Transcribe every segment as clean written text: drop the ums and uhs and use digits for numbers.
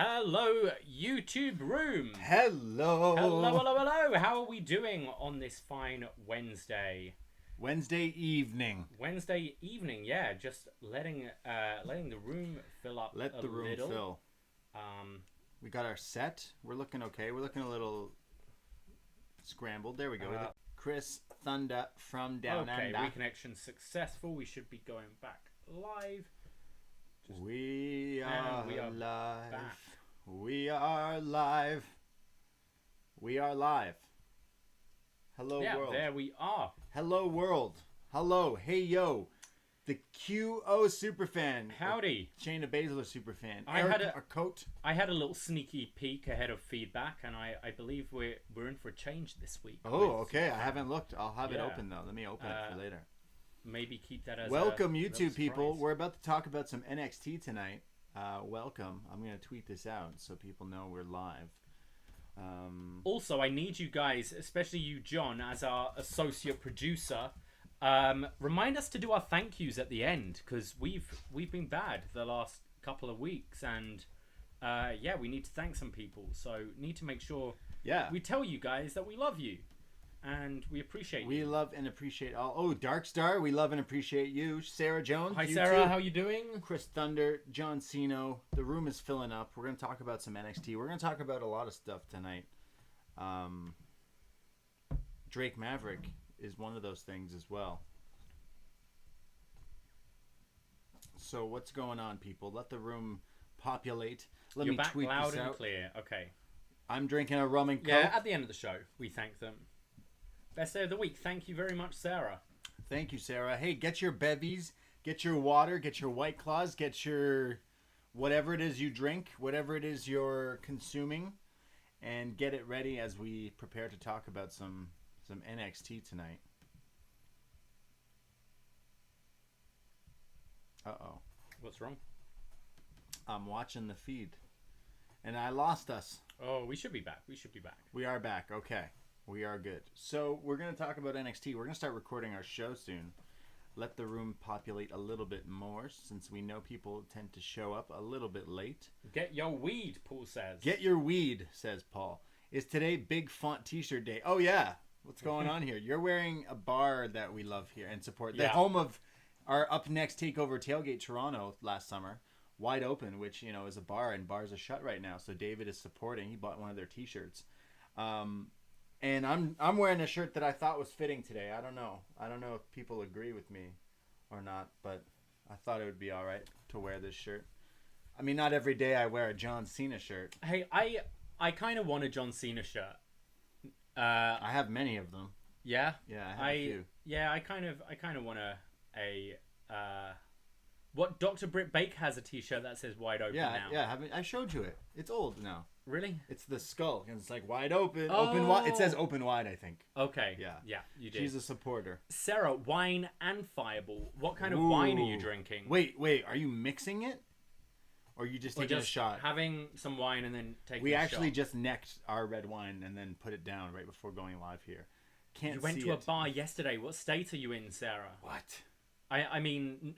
Hello, YouTube room. Hello. Hello. How are we doing on this fine Wednesday? Wednesday evening, yeah. Just letting the room fill up. Let the room little. fill. We got our set. We're looking okay. We're looking a little scrambled. There we go. Chris Thunder from Down Okay, Under. reconnection successful. We should be going back live. We are live. back. We are live. We are live. Hello, world. There we are. Hello, world. Hello. Hey, yo. The QO superfan. Howdy. Shayna Baszler superfan. I Eric had a- Coat. I had a little sneaky peek ahead of feedback, and I believe we're in for a change this week. Oh, okay. I haven't looked. I'll have it Yeah. open, though. Let me open it for later. Maybe keep that as Welcome, a YouTube people. surprise. We're about to talk about some NXT tonight. Welcome. I'm going to tweet this out so people know we're live. Also, I need you guys, especially you, John, as our associate producer, remind us to do our thank yous at the end, because we've been bad the last couple of weeks, and we need to thank some people. So need to make sure we tell you guys that we love you and we appreciate you. We love and appreciate all. Oh, Dark Star, we love and appreciate you. Sarah Jones. Hi, you Sarah. too. How you doing? Chris Thunder, John Cena. The room is filling up. We're going to talk about some NXT. We're going to talk about a lot of stuff tonight. Drake Maverick is one of those things as well. So what's going on, people? Let the room populate. Let You're me back tweet loud this and out. clear. Okay. I'm drinking a rum and coke. Yeah, at the end of the show, we thank them. Best day of the week. Thank you very much, Sarah. Thank you, Sarah. Hey, get your bevies, get your water, get your White Claws, get your whatever it is you drink, whatever it is you're consuming, and get it ready as we prepare to talk about some NXT tonight. Uh-oh. What's wrong? I'm watching the feed, and I lost us. Oh, we should be back. We are back. Okay. We are good. So we're going to talk about NXT. We're going to start recording our show soon. Let the room populate a little bit more, since we know people tend to show up a little bit late. Get your weed, Paul says. Get your weed, says Paul. Is today Big Font T-shirt day? Oh, yeah. What's going on here? You're wearing a bar that we love here and support. The home of our upNXT TakeOver Tailgate Toronto last summer. Wide open, which, is a bar, and bars are shut right now. So David is supporting. He bought one of their T-shirts. And I'm wearing a shirt that I thought was fitting today. I don't know if people agree with me or not, but I thought it would be all right to wear this shirt. I mean, not every day I wear a John Cena shirt. Hey, I kind of want a John Cena shirt. I have many of them. Yeah? Yeah, I have a few. Yeah, I kind of want what Dr. Britt Baker has a T-shirt that says wide open now. Yeah, I showed you it. It's old now. Really? It's the skull, and it's like wide open, Oh. open wide. It says open wide, I think. Okay. Yeah, you did. She's a supporter. Sarah, wine and Fireball. What kind of wine are you drinking? Wait, are you mixing it? Or are you just taking a shot? Having some wine and then taking a shot? We actually just necked our red wine and then put it down right before going live here. You went to a bar yesterday. What state are you in, Sarah? What? I mean,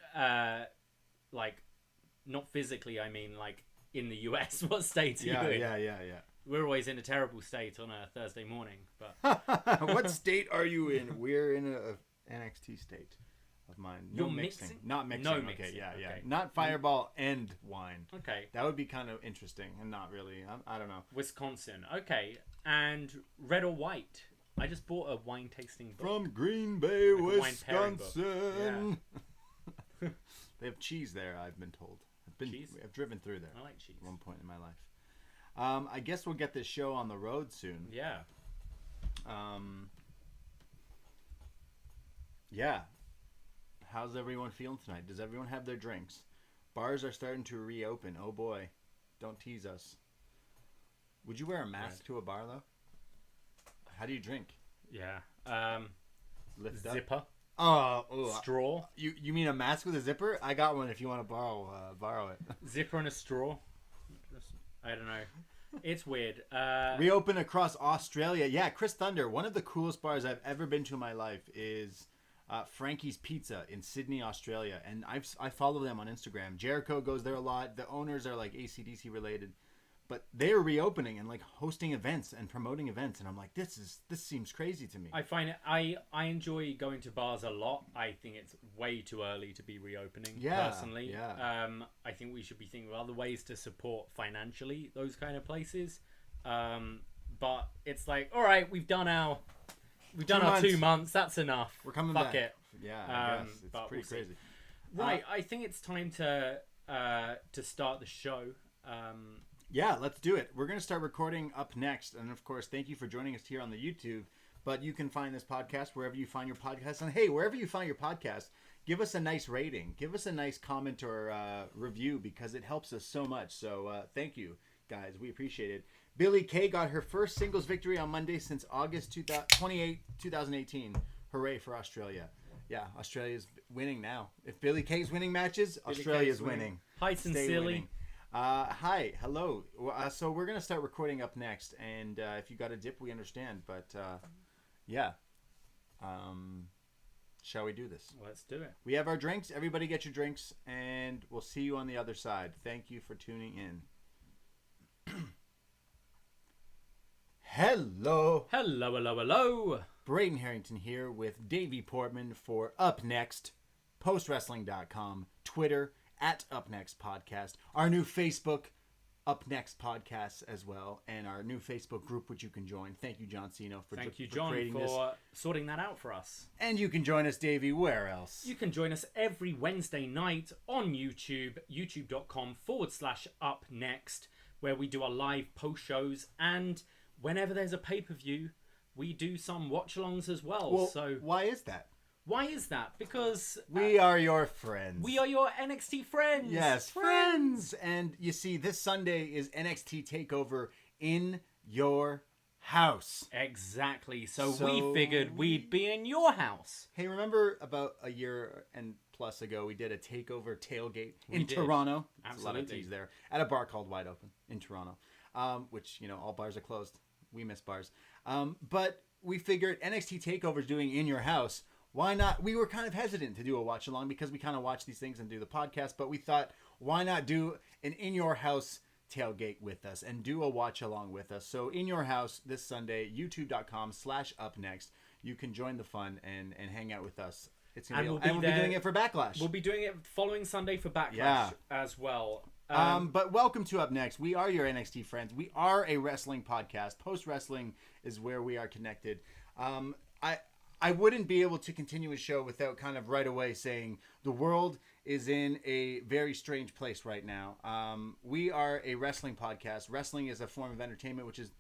like, not physically, I mean, like, in the US. What state are you in? Yeah. We're always in a terrible state on a Thursday morning. But what state are you in? We're in a NXT state of mine. No You're mixing. mixing? Not mixing. No Okay, mixing. yeah. Okay. Not Fireball and wine. Okay. That would be kind of interesting and not really. I don't know. Wisconsin. Okay. And red or white? I just bought a wine tasting book. From Green Bay, Like a wine pairing book. Wisconsin. They have cheese there, I've been told. Cheese? I've driven through there. I like cheese. At one point in my life. I guess we'll get this show on the road soon. Yeah. Yeah. How's everyone feeling tonight? Does everyone have their drinks? Bars are starting to reopen. Oh boy. Don't tease us. Would you wear a mask to a bar though? How do you drink? Yeah. Lift up? Zipper. Oh. Straw. You mean a mask with a zipper? I got one if you want to borrow it. Zipper and a straw. I don't know. It's weird. Reopen across Australia. Yeah, Chris Thunder. One of the coolest bars I've ever been to in my life is Frankie's Pizza in Sydney, Australia. And I follow them on Instagram. Jericho goes there a lot. The owners are like AC/DC related. but they are reopening and like hosting events and promoting events, and I'm like, this seems crazy to me. I find it. I enjoy going to bars a lot. I think it's way too early to be reopening. Personally, I think we should be thinking of other ways to support financially those kind of places. But it's like, all right, we've done our 2 months. That's enough. We're coming Fuck back. It. Yeah, I guess. It's pretty crazy. Right, I think it's time to start the show. Yeah, let's do it. We're going to start recording up next. And of course, thank you for joining us here on the YouTube. But you can find this podcast wherever you find your podcast. And hey, wherever you find your podcast, give us a nice rating. Give us a nice comment or review, because it helps us so much. So thank you, guys. We appreciate it. Billie Kay got her first singles victory on Monday since August 28, 2018. Hooray for Australia. Yeah, Australia's winning now. If Billie Kay's winning matches, Australia's winning. Hi, sincerely. Hi, hello. So we're gonna start recording up next, and if you got a dip, we understand. But yeah, shall we do this? Let's do it. We have our drinks. Everybody, get your drinks, and we'll see you on the other side. Thank you for tuning in. Hello. Hello, hello, hello. Braden Herrington here with Davie Portman for upNXT, postwrestling.com, Twitter @upNXT podcast, our new Facebook upNXT podcast as well, and our new Facebook group which you can join. Thank you, John Cena, for creating this. Sorting that out for us. And you can join us, Davie, where else? You can join us every Wednesday night on YouTube, youtube.com/upNXT, where we do our live post shows, and whenever there's a pay-per-view, we do some watch-alongs as well. Well, so why is that? Why is that? Because we are your friends. We are your NXT friends. Yes, friends. And you see, this Sunday is NXT TakeOver in your house. Exactly. So we figured we'd be in your house. Hey, remember about a year and plus ago, we did a TakeOver tailgate in Toronto. Absolutely. A lot of T's there. At a bar called Wide Open in Toronto, which, all bars are closed. We miss bars. But we figured NXT TakeOver is doing in your house. Why not? We were kind of hesitant to do a watch along because we kind of watch these things and do the podcast, but we thought, why not do an in your house tailgate with us and do a watch along with us? So in your house this Sunday, youtube.com/upnext, you can join the fun and hang out with us. It's gonna we'll be doing it for Backlash. We'll be doing it following Sunday for Backlash as well. But welcome to Up Next. We are your NXT friends. We are a wrestling podcast. Post Wrestling is where we are connected. I wouldn't be able to continue a show without kind of right away saying the world is in a very strange place right now. We are a wrestling podcast. Wrestling is a form of entertainment, which is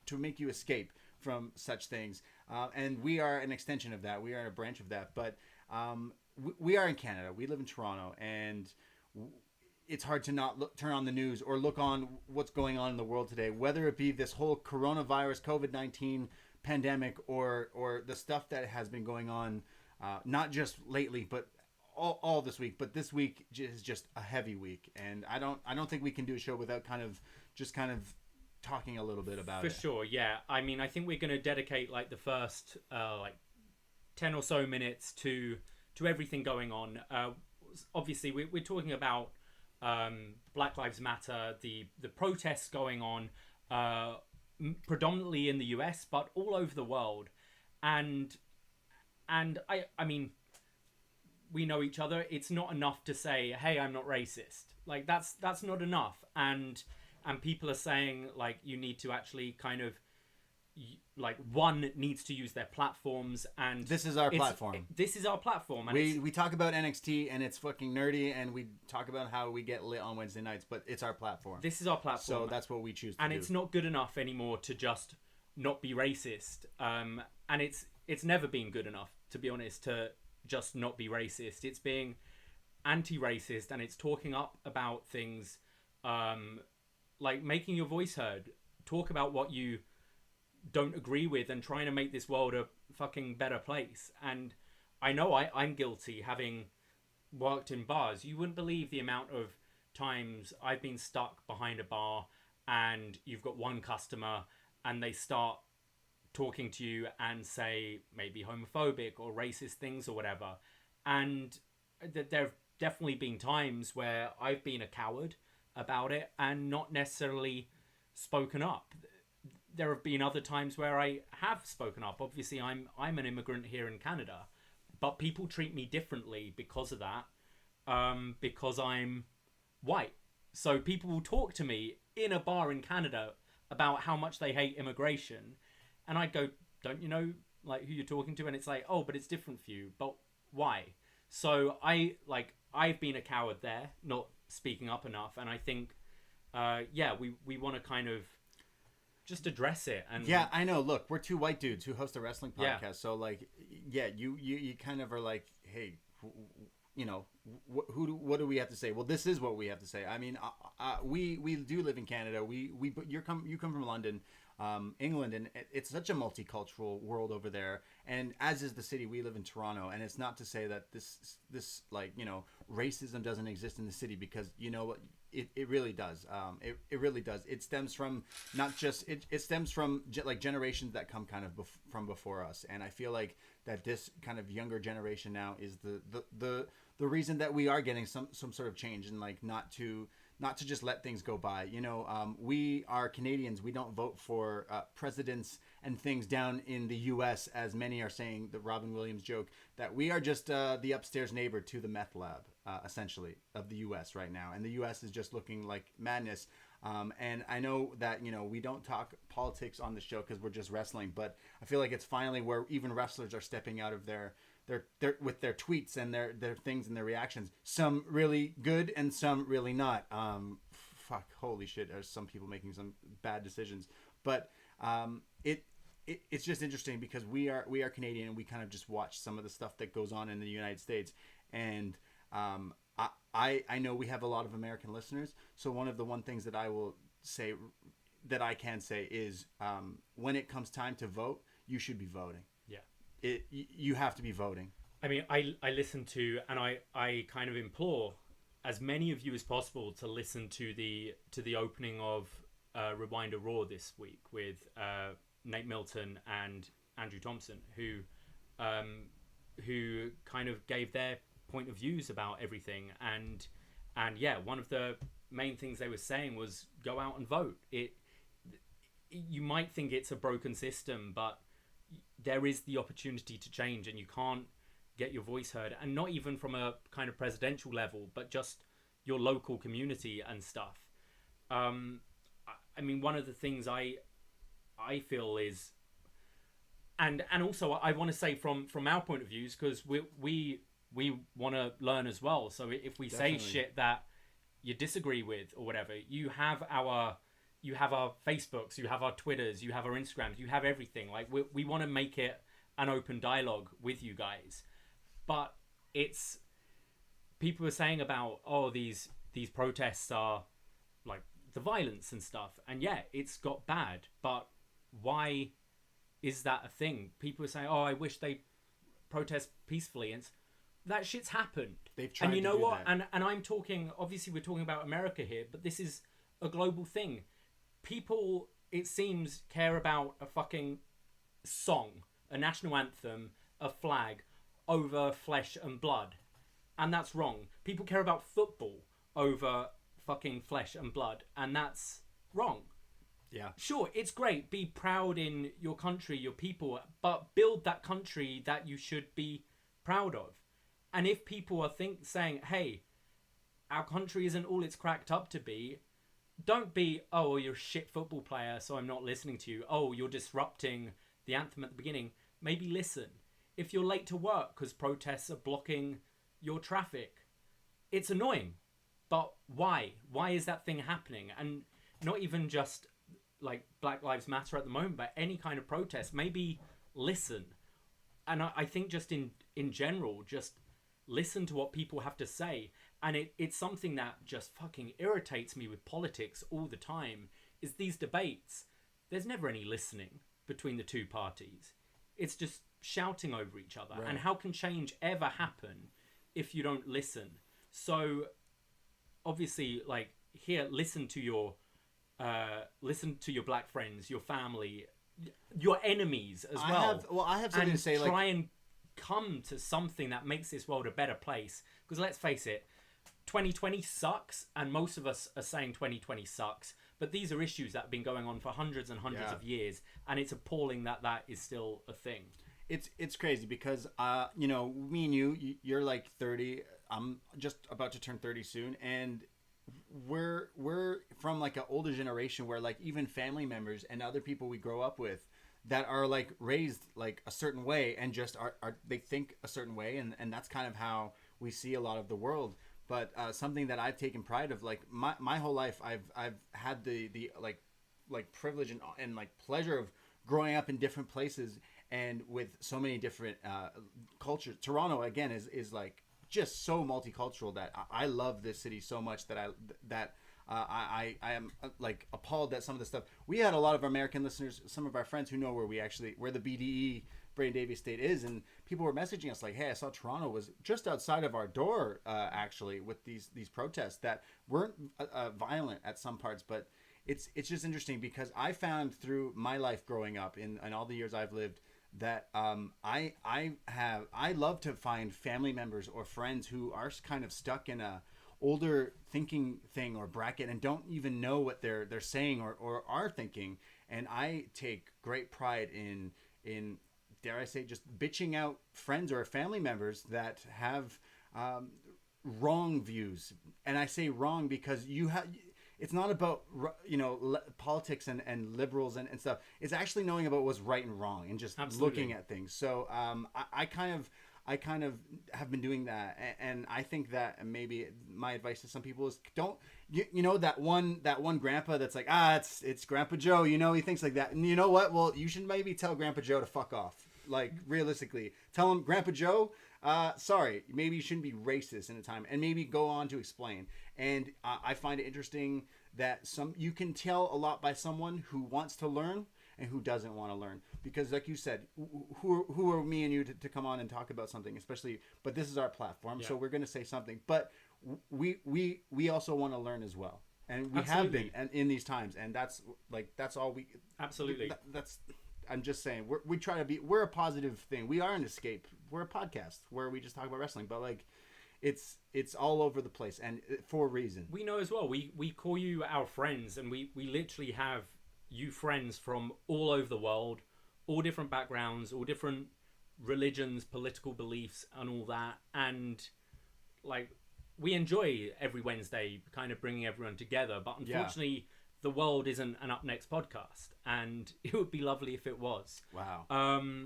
to make you escape from such things. And we are an extension of that. We are a branch of that. But we are in Canada. We live in Toronto. And it's hard to not turn on the news or look on what's going on in the world today, whether it be this whole coronavirus, COVID-19 pandemic, or the stuff that has been going on, not just lately, but all this week. But this week is just a heavy week, and I don't think we can do a show without kind of talking a little bit about it. For sure, yeah. I mean, I think we're going to dedicate like the first 10 or so minutes to everything going on. Obviously, we're talking about Black Lives Matter, the protests going on, predominantly in the US, but all over the world. And I mean, we know each other. It's not enough to say, hey, I'm not racist. Like that's not enough. And people are saying like, you need to actually kind of like one needs to use their platforms, and this is our platform. This is our platform. And we talk about NXT and it's fucking nerdy, and we talk about how we get lit on Wednesday nights, but it's our platform. This is our platform. So that's what we choose to do. And it's not good enough anymore to just not be racist. And it's never been good enough, to be honest, to just not be racist. It's being anti-racist, and it's talking up about things like making your voice heard. Talk about what you don't agree with and trying to make this world a fucking better place. And I know I'm guilty, having worked in bars. You wouldn't believe the amount of times I've been stuck behind a bar and you've got one customer and they start talking to you and say maybe homophobic or racist things or whatever. And there have definitely been times where I've been a coward about it and not necessarily spoken up. There have been other times where I have spoken up. Obviously, I'm an immigrant here in Canada, but people treat me differently because of that, because I'm white. So people will talk to me in a bar in Canada about how much they hate immigration, and I'd go, don't you know like who you're talking to? And it's like, oh, but it's different for you. But why? So I've been a coward there, not speaking up enough, and I think we want to kind of just address it. And yeah, I know. Look, we're two white dudes who host a wrestling podcast, Yeah. so like, yeah, you kind of are like, hey, you know, what do we have to say? Well, this is what we have to say. I mean, we do live in Canada. You come from London, England, and it's such a multicultural world over there. And as is the city, we live in Toronto, and it's not to say that this like, you know, racism doesn't exist in the city, because you know what. It really does. It really does. It stems from not just it stems from like generations that come kind of from before us, and I feel like that this kind of younger generation now is the reason that we are getting some sort of change, and like not to just let things go by. You know, we are Canadians. We don't vote for presidents and things down in the U.S. as many are saying, the Robin Williams joke, that we are just the upstairs neighbor to the meth lab, essentially, of the U.S. right now. And the U.S. is just looking like madness. And I know that, you know, we don't talk politics on the show because we're just wrestling, but I feel like it's finally where even wrestlers are stepping out of their with their tweets and their things and their reactions. Some really good and some really not. Holy shit, there's some people making some bad decisions. But it's just interesting because we are Canadian, and we kind of just watch some of the stuff that goes on in the United States. And I know we have a lot of American listeners. So one things that I will say, that I can say, is when it comes time to vote, you should be voting. Yeah. You have to be voting. I mean, I listen to, and I kind of implore as many of you as possible to listen to the opening of Rewind a Raw this week with Nate Milton and Andrew Thompson, who kind of gave their point of views about everything. And yeah, one of the main things they were saying was go out and vote. You might think it's a broken system, but there is the opportunity to change, and you can't get your voice heard, and not even from a kind of presidential level, but just your local community and stuff. I mean, one of the things I feel is, and also I want to say from our point of views, because we want to learn as well. So if we Definitely. Say shit that you disagree with or whatever, you have our Facebooks, you have our Twitters, you have our Instagrams, you have everything. Like we want to make it an open dialogue with you guys. But it's, people are saying about, oh, these protests are like the violence and stuff. And yeah, it's got bad, but why is that a thing? People are saying, oh, I wish they protest peacefully. And that shit's happened. They've tried. And you know to do what? That. And I'm talking, obviously we're talking about America here, but this is a global thing. People, it seems, care about a fucking song, a national anthem, a flag, over flesh and blood. And that's wrong. People care about football over fucking flesh and blood, and that's wrong. Yeah. Sure, it's great. Be proud in your country, your people, but build that country that you should be proud of. And if people are saying, hey, our country isn't all it's cracked up to be, don't be, oh, you're a shit football player, so I'm not listening to you. Oh, you're disrupting the anthem at the beginning. Maybe listen. If you're late to work because protests are blocking your traffic, it's annoying. But why? Why is that thing happening? And not even just like Black Lives Matter at the moment, but any kind of protest, maybe listen. And I think just in general, just listen to what people have to say. And it's something that just fucking irritates me with politics all the time, is these debates. There's never any listening between the two parties. It's just shouting over each other. Right. And how can change ever happen if you don't listen? So obviously, like, here, listen to your black friends, your family, your enemies as well. I have something to say. Try and come to something that makes this world a better place. Because let's face it, 2020 sucks, and most of us are saying 2020 sucks. But these are issues that have been going on for hundreds and hundreds of years, and it's appalling that that is still a thing. It's crazy because you know, me and you're like 30. I'm just about to turn 30 soon, and we're from like an older generation where like even family members and other people we grow up with that are like raised like a certain way and just are they think a certain way, and that's kind of how we see a lot of the world. But something that I've taken pride of, like my whole life, I've had the like privilege and like pleasure of growing up in different places and with so many different cultures. Toronto again is like just so multicultural that I love this city so much that I am like appalled at some of the stuff. We had a lot of American listeners, some of our friends who know where the BDE Braden Davie Estate is, and people were messaging us like, hey, I saw Toronto was just outside of our door actually with these protests that weren't violent at some parts, but it's just interesting because I found through my life growing up in all the years I've lived that I love to find family members or friends who are kind of stuck in a older thinking thing or bracket and don't even know what they're saying or are thinking, and I take great pride in dare I say just bitching out friends or family members that have wrong views. And I say wrong because it's not about, you know, politics and liberals and stuff. It's actually knowing about what's right and wrong and just looking at things. So I kind of have been doing that, and I think that maybe my advice to some people is don't you know that one grandpa that's like, it's Grandpa Joe, you know, he thinks like that, and you know what, well, you should maybe tell Grandpa Joe to fuck off. Like realistically, tell him, Grandpa Joe, sorry, maybe you shouldn't be racist in a time, and maybe go on to explain. And I find it interesting that you can tell a lot by someone who wants to learn and who doesn't want to learn, because like you said, who are me and you to come on and talk about something, especially, but this is our platform, so we're going to say something, but we also want to learn as well, and we have been in these times, and that's all we that's I'm just saying we try to be, we're a positive thing. We are an escape. We're a podcast where we just talk about wrestling, but like it's all over the place, and for a reason. We know as well. We call you our friends, and we literally have you friends from all over the world, all different backgrounds, all different religions, political beliefs, and all that. And like we enjoy every Wednesday kind of bringing everyone together, but unfortunately the world isn't an upNXT podcast, and it would be lovely if it was. Wow.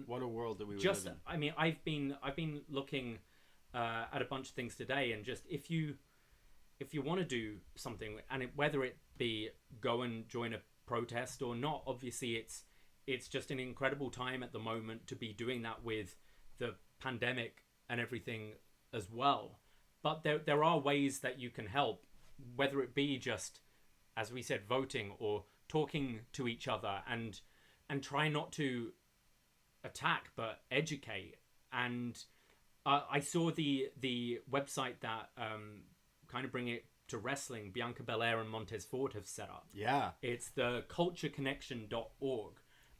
What a world that we would live in. I mean, I've been looking at a bunch of things today, and just if you want to do something, and whether it be go and join a protest or not, obviously it's just an incredible time at the moment to be doing that with the pandemic and everything as well. But there are ways that you can help, whether it be just, as we said, voting or talking to each other, and try not to attack but educate. And I saw the website that kind of bring it to wrestling, Bianca Belair and Montez Ford have set up. Yeah, it's the cultureconnection.org,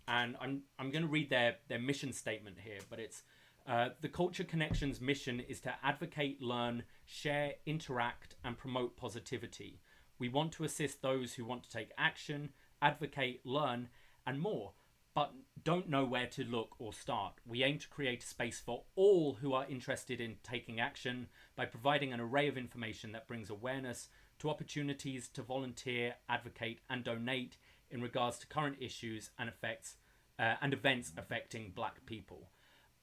and I'm going to read their mission statement here, but it's the Culture Connection's mission is to advocate, learn, share, interact, and promote positivity. We want to assist those who want to take action, advocate, learn, and more, but don't know where to look or start. We aim to create a space for all who are interested in taking action by providing an array of information that brings awareness to opportunities to volunteer, advocate, and donate in regards to current issues and events affecting Black people.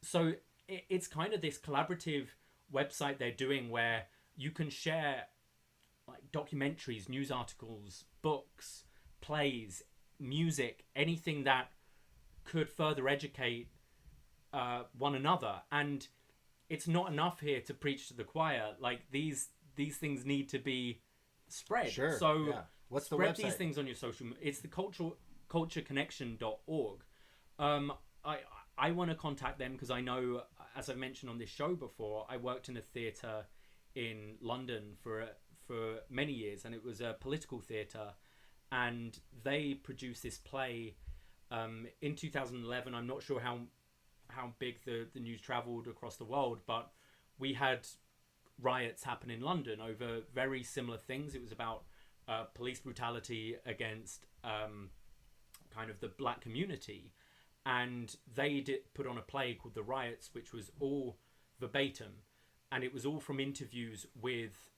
So it's kind of this collaborative website they're doing where you can share like documentaries, news articles, books, plays, music, anything that could further educate one another. And it's not enough here to preach to the choir. Like these things need to be spread. Sure. So what's the spread website? These things on your social. It's the cultureconnection.org. I want to contact them because I know, as I've mentioned on this show before, I worked in a theatre in London for many years, and it was a political theatre, and they produced this play in 2011. I'm not sure how big the news travelled across the world, but we had riots happen in London over very similar things. It was about police brutality against kind of the black community, and they put on a play called The Riots, which was all verbatim, and it was all from interviews with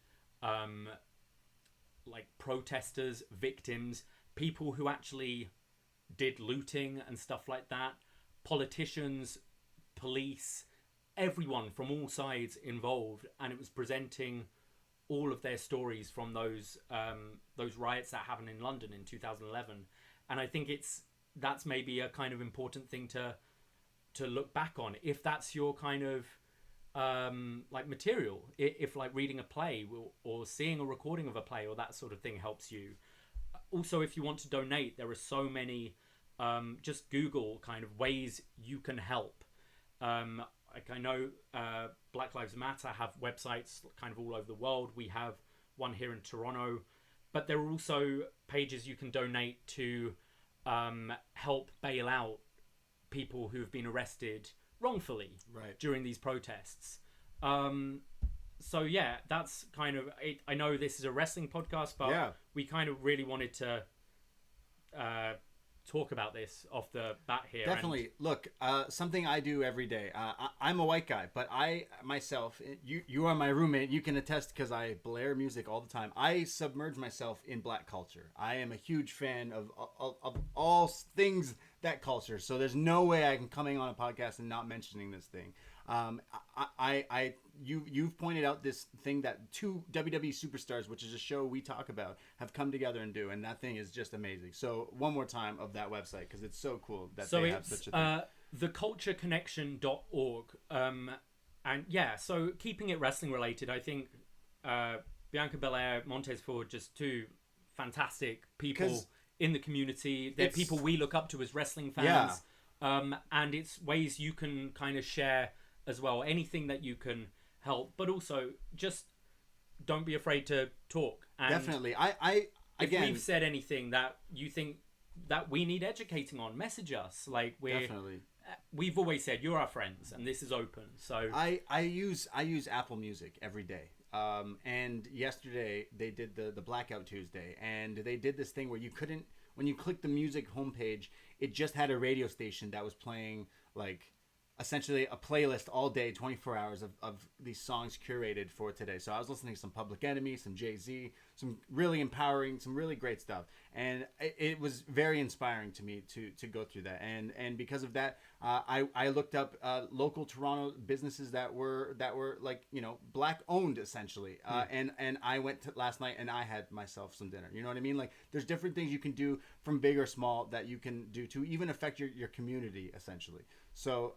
like protesters, victims, people who actually did looting and stuff like that, politicians, police, everyone from all sides involved, and it was presenting all of their stories from those riots that happened in London in 2011. And I think that's maybe a kind of important thing to look back on, if that's your kind of like material, if like reading a play or seeing a recording of a play or that sort of thing helps you. Also, if you want to donate, there are so many, just Google kind of ways you can help. Like I know Black Lives Matter have websites kind of all over the world. We have one here in Toronto, but there are also pages you can donate to help bail out people who have been arrested wrongfully during these protests. So yeah, that's kind of it. I know this is a wrestling podcast, but we kind of really wanted to talk about this off the bat here. Definitely. Look, something I do every day. I'm a white guy, but I myself, you are my roommate. You can attest because I blare music all the time. I submerge myself in black culture. I am a huge fan of all things that culture. So there's no way I can coming on a podcast and not mentioning this thing. You've pointed out this thing that two WWE superstars, which is a show we talk about, have come together and do, and that thing is just amazing. So one more time of that website, because it's so cool that they have such a thing. thecultureconnection.org. And yeah, so keeping it wrestling related, I think Bianca Belair, Montez Ford, just two fantastic people in the community. They're people we look up to as wrestling fans. And it's ways you can kind of share as well, anything that you can help, but also just don't be afraid to talk. And definitely. If we've said anything that you think that we need educating on, message us. Like we've always said, you're our friends, and this is open. So I use Apple Music every day. And yesterday they did the Blackout Tuesday, and they did this thing where you couldn't, when you click the music homepage, it just had a radio station that was playing like essentially a playlist all day, 24 hours of these songs curated for today. So I was listening to some Public Enemy, some Jay-Z, some really empowering, some really great stuff. And it was very inspiring to me to go through that. And because of that, I looked up local Toronto businesses that were like, you know, black owned essentially. And I went to last night and I had myself some dinner. You know what I mean? Like there's different things you can do from big or small that you can do to even affect your community essentially. So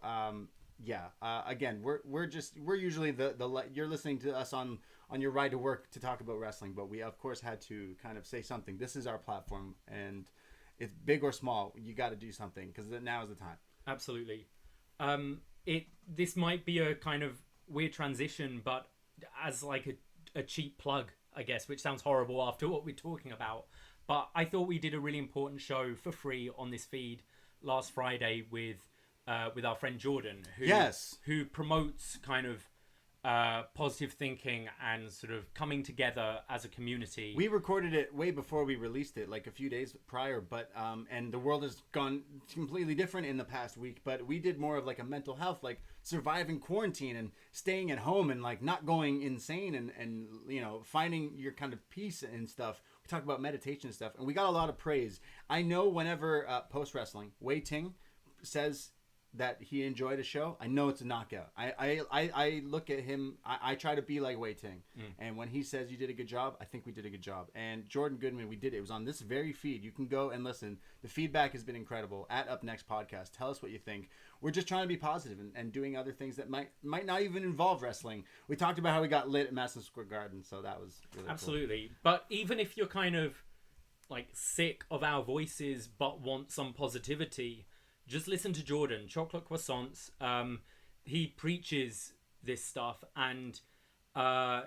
again, we're usually the you're listening to us on your ride to work to talk about wrestling, but we of course had to kind of say something. This is our platform, and it's big or small, you got to do something because now is the time. Absolutely. This might be a kind of weird transition, but as like a cheap plug, I guess, which sounds horrible after what we're talking about. But I thought we did a really important show for free on this feed last Friday with our friend Jordan, who promotes kind of positive thinking and sort of coming together as a community. We recorded it way before we released it, like a few days prior, but and the world has gone completely different in the past week, but we did more of like a mental health, like surviving quarantine and staying at home and like not going insane and you know, finding your kind of peace and stuff. We talked about meditation and stuff, and we got a lot of praise. I know whenever post wrestling, Wei Ting says that he enjoyed a show, I know it's a knockout. I look at him, I try to be like Wei Ting. And when he says you did a good job, I think we did a good job. And Jordan Goodman, we did it. It was on this very feed. You can go and listen. The feedback has been incredible. At UpNXT Podcast, tell us what you think. We're just trying to be positive and doing other things that might not even involve wrestling. We talked about how we got lit at Madison Square Garden, so that was really absolutely cool. But even if you're kind of like sick of our voices but want some positivity, just listen to Jordan, Chocolate Croissants. He preaches this stuff, and I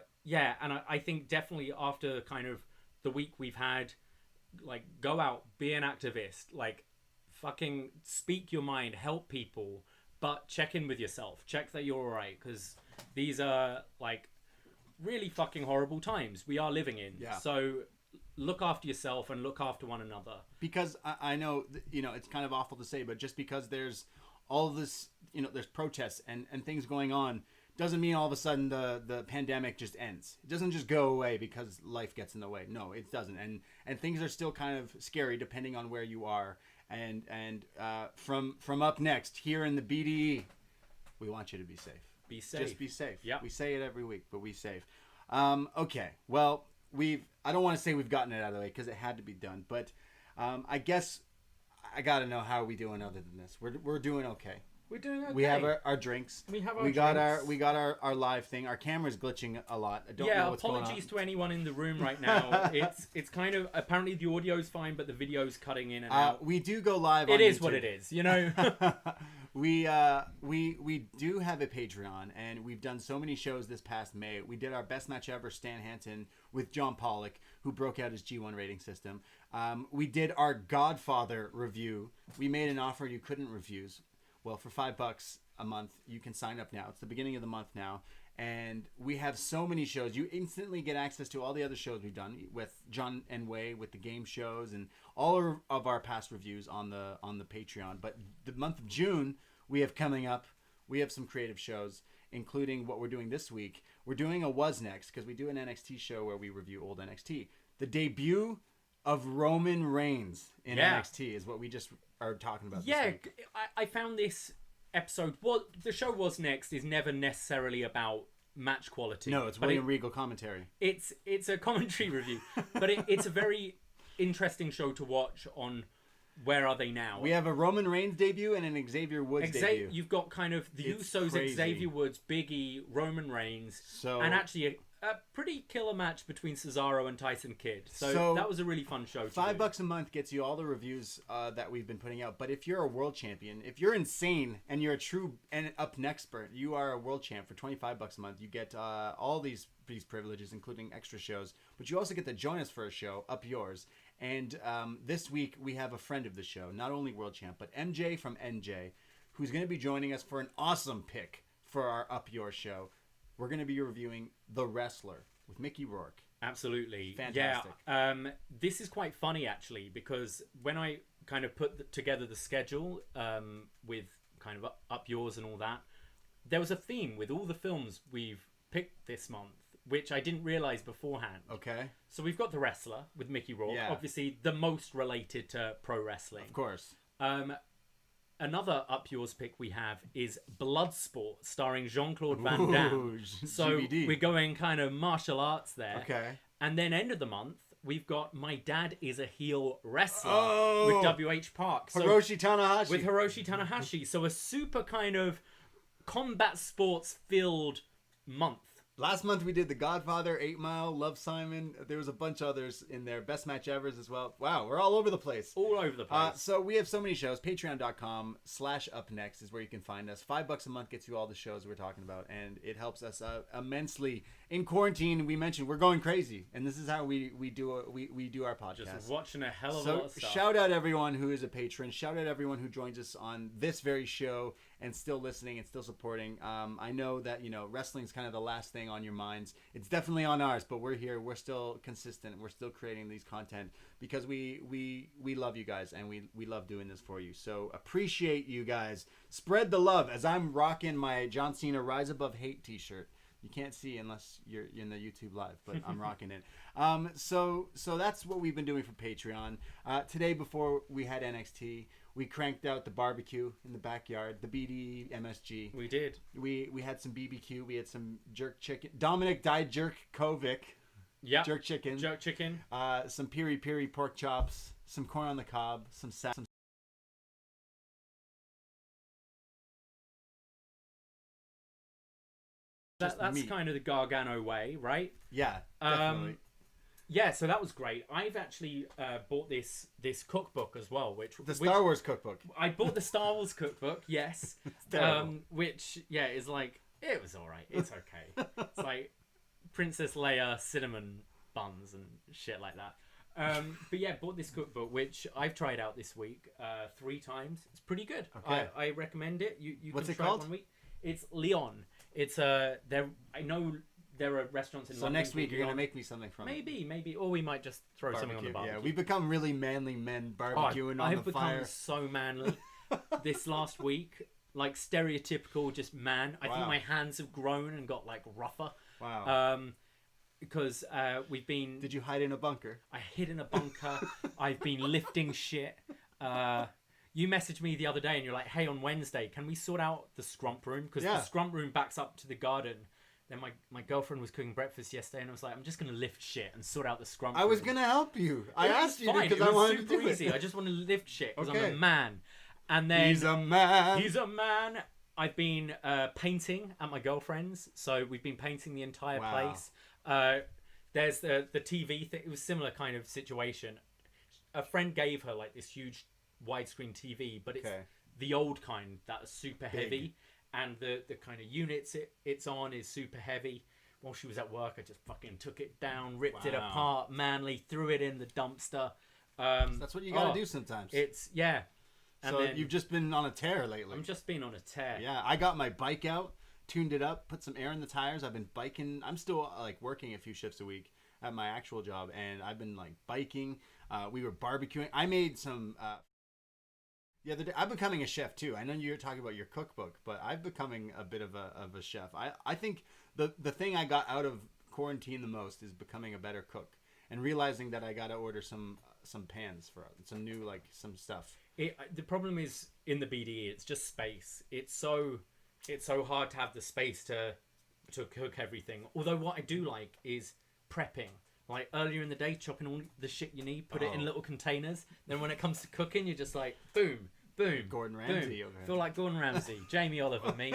think definitely after kind of the week we've had, like, go out, be an activist, like, fucking speak your mind, help people, but check in with yourself, check that you're alright, because these are like really fucking horrible times we are living in. So look after yourself and look after one another. Because I know, it's kind of awful to say, but just because there's all this, there's protests and things going on, doesn't mean all of a sudden the pandemic just ends. It doesn't just go away because life gets in the way. No, it doesn't. And things are still kind of scary depending on where you are. And from UpNXT here in the BDE, we want you to be safe. Be safe. Just be safe. Yeah. We say it every week, but be safe. Okay. Well, I don't want to say we've gotten it out of the way because it had to be done, but I guess I got to know how are we doing other than this. We're doing okay. We're doing okay. We have our drinks. We got our live thing. Our camera's glitching a lot. I don't know what's going on. Apologies to anyone in the room right now. It's kind of, apparently the audio's fine, but the video's cutting in and out. We do go live. It on is YouTube. what it is, We do have a Patreon, and we've done so many shows this past May. We did our best match ever, Stan Hansen, with John Pollock, who broke out his G1 rating system. We did our Godfather review. We made an offer you couldn't refuse. Well, for $5 a month, you can sign up now. It's the beginning of the month now. And we have so many shows. You instantly get access to all the other shows we've done with John and Way, with the game shows, and all of our past reviews on the Patreon. But the month of June, we have coming up, we have some creative shows, including what we're doing this week. We're doing a Was Next, because we do an NXT show where we review old NXT. The debut of Roman Reigns in NXT is what we just are talking about this week. I found this episode, the show Was Next is never necessarily about match quality. No, it's William Regal commentary. It's a commentary review, but it's a very interesting show to watch on where are they now. We have a Roman Reigns debut and an Xavier Woods debut. You've got kind of the Usos, crazy. Xavier Woods, Big E, Roman Reigns, and actually a pretty killer match between Cesaro and Tyson Kidd. So that was a really fun show. $5 a month gets you all the reviews that we've been putting out. But if you're a world champion, if you're insane and you're a true UpNXT expert, you are a world champ for $25 a month. You get all these privileges, including extra shows. But you also get to join us for a show, Up Yours. And this week we have a friend of the show, not only world champ, but MJ from NJ, who's going to be joining us for an awesome pick for our Up Yours show. We're going to be reviewing The Wrestler with Mickey Rourke. Absolutely. Fantastic. Yeah. This is quite funny, actually, because when I kind of put together the schedule with kind of Up Yours and all that, there was a theme with all the films we've picked this month, which I didn't realize beforehand. Okay. So we've got The Wrestler with Mickey Rourke, obviously the most related to pro wrestling. Of course. Another Up Yours pick we have is Bloodsport, starring Jean-Claude Van Damme. So GBD. We're going kind of martial arts there. Okay. And then end of the month, we've got My Dad is a Heel Wrestler with W.H. Park. So Hiroshi Tanahashi. With Hiroshi Tanahashi. So a super kind of combat sports filled month. Last month we did The Godfather, 8 Mile, Love Simon. There was a bunch of others in there. Best Match Evers as well. Wow, we're all over the place. All over the place. So we have so many shows. Patreon.com/UpNXT is where you can find us. $5 a month gets you all the shows we're talking about, and it helps us immensely. In quarantine, we mentioned we're going crazy, and this is how we do our podcast. Just watching a hell of a lot of stuff. Shout out everyone who is a patron. Shout out everyone who joins us on this very show and still listening and still supporting. I know that wrestling's kind of the last thing on your minds. It's definitely on ours, but we're here. We're still consistent. We're still creating these content because we love you guys, and we love doing this for you. So appreciate you guys. Spread the love as I'm rocking my John Cena Rise Above Hate t-shirt. You can't see unless you're in the YouTube live, but I'm rocking it. So that's what we've been doing for Patreon. Today, before we had NXT, we cranked out the barbecue in the backyard, the BD MSG. We did. We had some BBQ. We had some jerk chicken. Dominic dyed jerk Kovic. Yeah. Jerk chicken. Jerk chicken. Some piri piri pork chops. Some corn on the cob. Some That's kind of the Gargano way, right? Yeah, definitely. Yeah, so that was great. I've actually bought this cookbook as well, Star Wars cookbook. I bought the Star Wars cookbook, yes. Which is like, it was all right. It's okay. It's like Princess Leia cinnamon buns and shit like that. But yeah, bought this cookbook, which I've tried out this week 3 times. It's pretty good. Okay. I recommend it. You What's can it try called? It 1 week. It's Leon. It's I know there are restaurants in So London. next week you're gonna make me something from it. Maybe, or we might just throw something on the barbecue. Yeah, we become really manly men barbecuing on I've the fire. become so manly this last week, like stereotypical, just man. I think my hands have grown and got like rougher. Wow. Because we've been. Did you hide in a bunker? I hid in a bunker. I've been lifting shit. You messaged me the other day and you're like, "Hey, on Wednesday, can we sort out the scrump room? Because the scrump room backs up to the garden." Then my girlfriend was cooking breakfast yesterday, and I was like, "I'm just gonna lift shit and sort out the scrump room." I was gonna help you. I asked you because I wanted to do easy. it. I just want to lift shit because I'm a man. And then he's a man. He's a man. I've been painting at my girlfriend's, so we've been painting the entire place. There's the TV thing. It was a similar kind of situation. A friend gave her like this huge widescreen TV, but it's the old kind that's super heavy, and the kind of units it's on is super heavy. While she was at work, I just fucking took it down, ripped it apart, manly, threw it in the dumpster. That's what you gotta do sometimes. And so then, you've just been on a tear lately. I'm just been on a tear. Yeah, I got my bike out, tuned it up, put some air in the tires. I've been biking. I'm still like working a few shifts a week at my actual job, and I've been like biking. We were barbecuing. I made some the other day. I'm becoming a chef too. I know you're talking about your cookbook, but I'm becoming a bit of a chef. I think the thing I got out of quarantine the most is becoming a better cook and realizing that I got to order some pans for some new some stuff. The problem is in the BDE, it's just space. It's so hard to have the space to cook everything. Although what I do like is prepping. Like earlier in the day, chopping all the shit you need, put it in little containers. Then when it comes to cooking, you're just like, boom, boom. Gordon Ramsay. Boom. Feel like Gordon Ramsay. Jamie Oliver, me.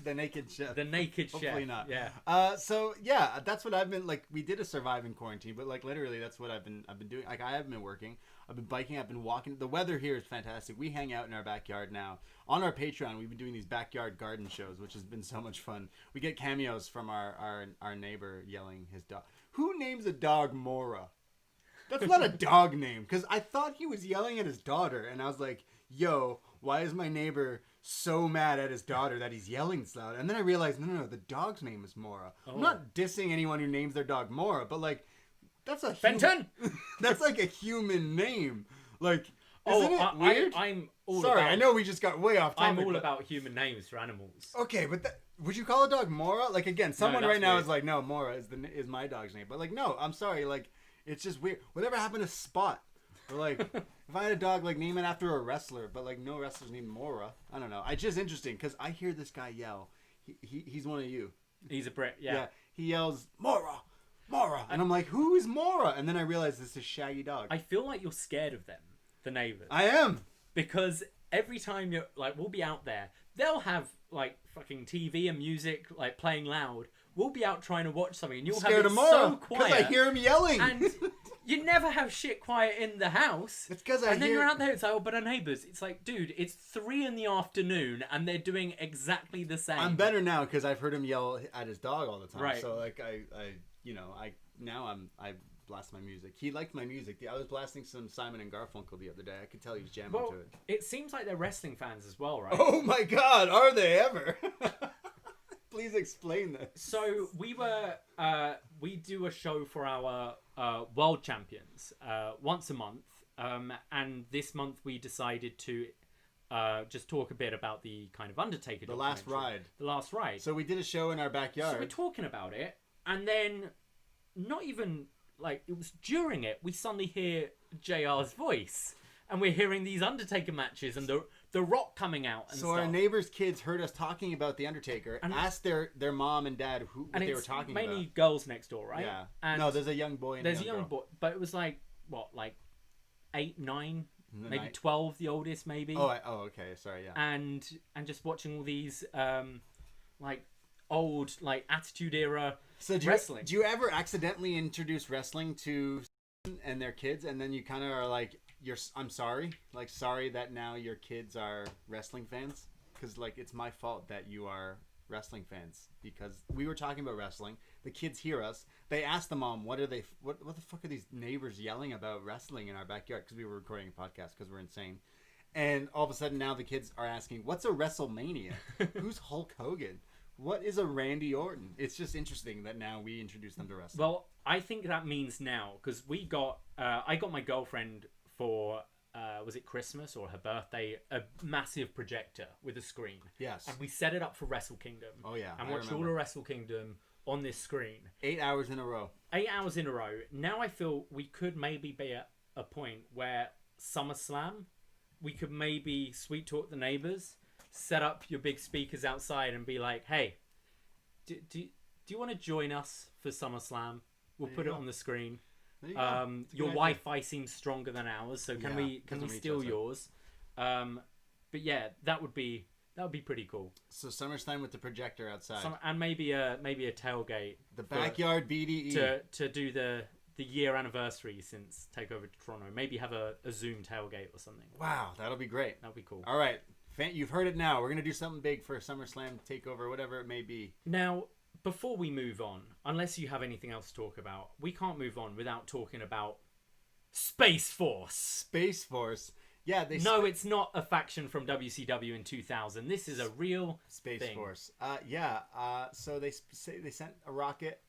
The naked chef. The naked chef. Hopefully not. Yeah. So yeah, that's what I've been like. We did a survive in quarantine, but like literally, that's what I've been doing. Like I haven't been working. I've been biking. I've been walking. The weather here is fantastic. We hang out in our backyard now. On our Patreon, we've been doing these backyard garden shows, which has been so much fun. We get cameos from our neighbor yelling his dog. Who names a dog Mora? That's not a dog name. Because I thought he was yelling at his daughter, and I was like, yo, why is my neighbor so mad at his daughter that he's yelling so loud? And then I realized, no, the dog's name is Mora. I'm not dissing anyone who names their dog Mora, but like, that's a Fenton. That's like a human name. Like, isn't it weird? I'm all Sorry, about, I know we just got way off topic. I'm all about human names for animals. Okay, but would you call a dog Mora? Like again, someone right now weird. is like, no, Mora is my dog's name. But like, no, I'm sorry. Like, it's just weird. Whatever happened to Spot? Or like, if I had a dog, like name it after a wrestler, but like no wrestler's named Mora. I don't know. It's just interesting because I hear this guy yell. He's one of you. He's a Brit. Yeah. He yells Mora. And I'm like, who is Mora? And then I realize this is Shaggy Dog. I feel like you're scared of them, the neighbors. I am. Because every time you're like, we'll be out there, they'll have like fucking TV and music like playing loud. We'll be out trying to watch something, and you'll have it so quiet. Because I hear him yelling. And you never have shit quiet in the house. It's because And then you're out there, it's like, but our neighbors. It's like, dude, it's 3 PM, and they're doing exactly the same. I'm better now because I've heard him yell at his dog all the time. Right. So like I blast my music. He liked my music. I was blasting some Simon and Garfunkel the other day. I could tell he was jamming to it. It seems like they're wrestling fans as well, right? Oh my God, are they ever? Please explain this. So we do a show for our world champions once a month, and this month we decided to just talk a bit about the kind of Undertaker The Last Ride. The Last Ride. So we did a show in our backyard. So we're talking about it, and then not even like it was during it, we suddenly hear JR's voice, and we're hearing these Undertaker matches and the Rock coming out and so stuff. Our neighbors' kids heard us talking about the Undertaker and asked their mom and dad what they were talking about. Mainly girls next door, right? Yeah. And no, there's a young boy and there's a young girl. boy, but it was like what, like 8, 9, maybe 12, the oldest, maybe. Oh, okay, sorry, yeah. And just watching all these like old like Attitude Era wrestling. Do you ever accidentally introduce wrestling to and their kids, and then you kind of are like, I'm sorry, like sorry that now your kids are wrestling fans, because like it's my fault that you are wrestling fans, because we were talking about wrestling. The kids hear us. They ask the mom, what the fuck are these neighbors yelling about wrestling in our backyard? Because we were recording a podcast because we're insane. And all of a sudden now the kids are asking, what's a WrestleMania? Who's Hulk Hogan? What is a Randy Orton? It's just interesting that now we introduce them to wrestling. Well, I think that means now, because we got... I got my girlfriend for... was it Christmas or her birthday? A massive projector with a screen. Yes. And we set it up for Wrestle Kingdom. Oh, yeah. And watched all of Wrestle Kingdom on this screen. 8 hours in a row. 8 hours in a row. Now I feel we could maybe be at a point where SummerSlam, we could maybe sweet talk the neighbors, set up your big speakers outside and be like, hey, do you want to join us for SummerSlam? We'll put it on the screen. Your Wi-Fi seems stronger than ours, so can we steal yours? But yeah, that would be pretty cool. So SummerSlam with the projector outside, and maybe a tailgate, the backyard BDE to do the year anniversary since Takeover Toronto. Maybe have a Zoom tailgate or something. Wow, that'll be great. That'll be cool. All right, you've heard it now. We're gonna do something big for SummerSlam Takeover, whatever it may be. Now, before we move on, unless you have anything else to talk about, we can't move on without talking about Space Force. Space Force. Yeah, it's not a faction from WCW in 2000. This is a real Space thing. Force. So they sent a rocket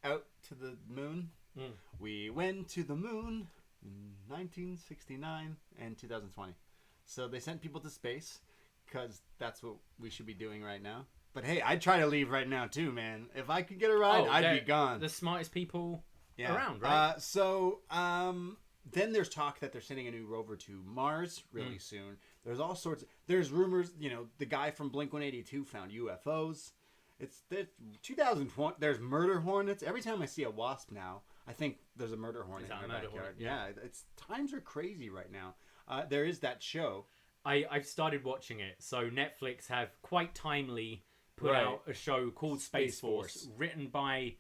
out to the moon. We went to the moon in 1969 and 2020. So they sent people to space because that's what we should be doing right now. But hey, I'd try to leave right now too, man. If I could get a ride, I'd be gone. The smartest people around, right? Then there's talk that they're sending a new rover to Mars really soon. There's all sorts of... There's rumors, the guy from Blink-182 found UFOs. It's 2020. There's murder hornets. Every time I see a wasp now, I think there's a murder hornet in my backyard. Yeah, times are crazy right now. There is that show. I've started watching it. So Netflix have quite timely put out a show called Space Force, written by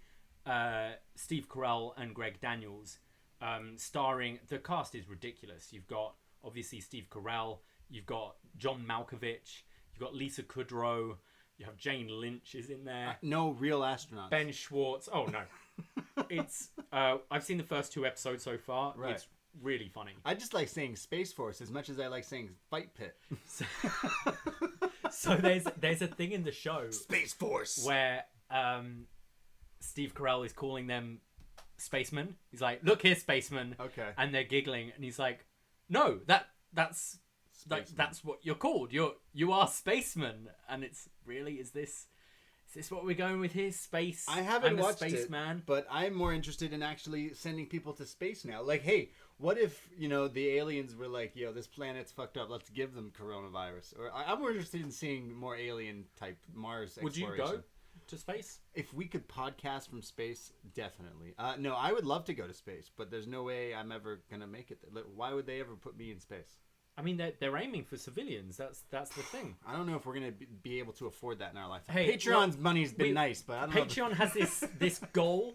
Steve Carell and Greg Daniels. Starring, the cast is ridiculous. You've got obviously Steve Carell, you've got John Malkovich, you've got Lisa Kudrow, you have Jane Lynch is in there. No real astronauts. Ben Schwartz. Oh no, it's I've seen the first 2 episodes so far. Right. It's really funny. I just like saying Space Force as much as I like saying Fight Pit. So there's a thing in the show, Space Force, where Steve Carell is calling them spaceman. He's like, look here, spaceman. Okay. And they're giggling, and he's like, no, that's what you're called. You are spaceman. And it's really, is this what we're going with here? Space. I haven't watched it, but I'm more interested in actually sending people to space now. Like, hey, what if the aliens were like, yo, this planet's fucked up, let's give them coronavirus? Or I'm more interested in seeing more alien type Mars exploration. Would you go to space? If we could podcast from space, definitely. No, I would love to go to space, but there's no way I'm ever gonna make it there. Why would they ever put me in space? I mean, they're aiming for civilians. That's the thing. I don't know if we're gonna be able to afford that in our lifetime. Hey, Patreon's money's been nice, but I don't know. Patreon has this goal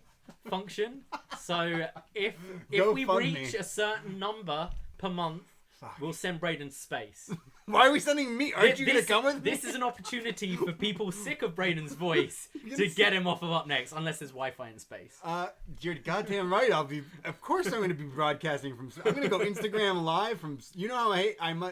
function. So if we reach a certain number per month, we'll send Braden to space. Why are we sending me? Aren't you going to come with me? This is an opportunity for people sick of Braden's voice to get him off of UpNXT, unless there's Wi-Fi in space. You're goddamn right. Of course I'm going to be broadcasting from... I'm going to go Instagram Live from... You know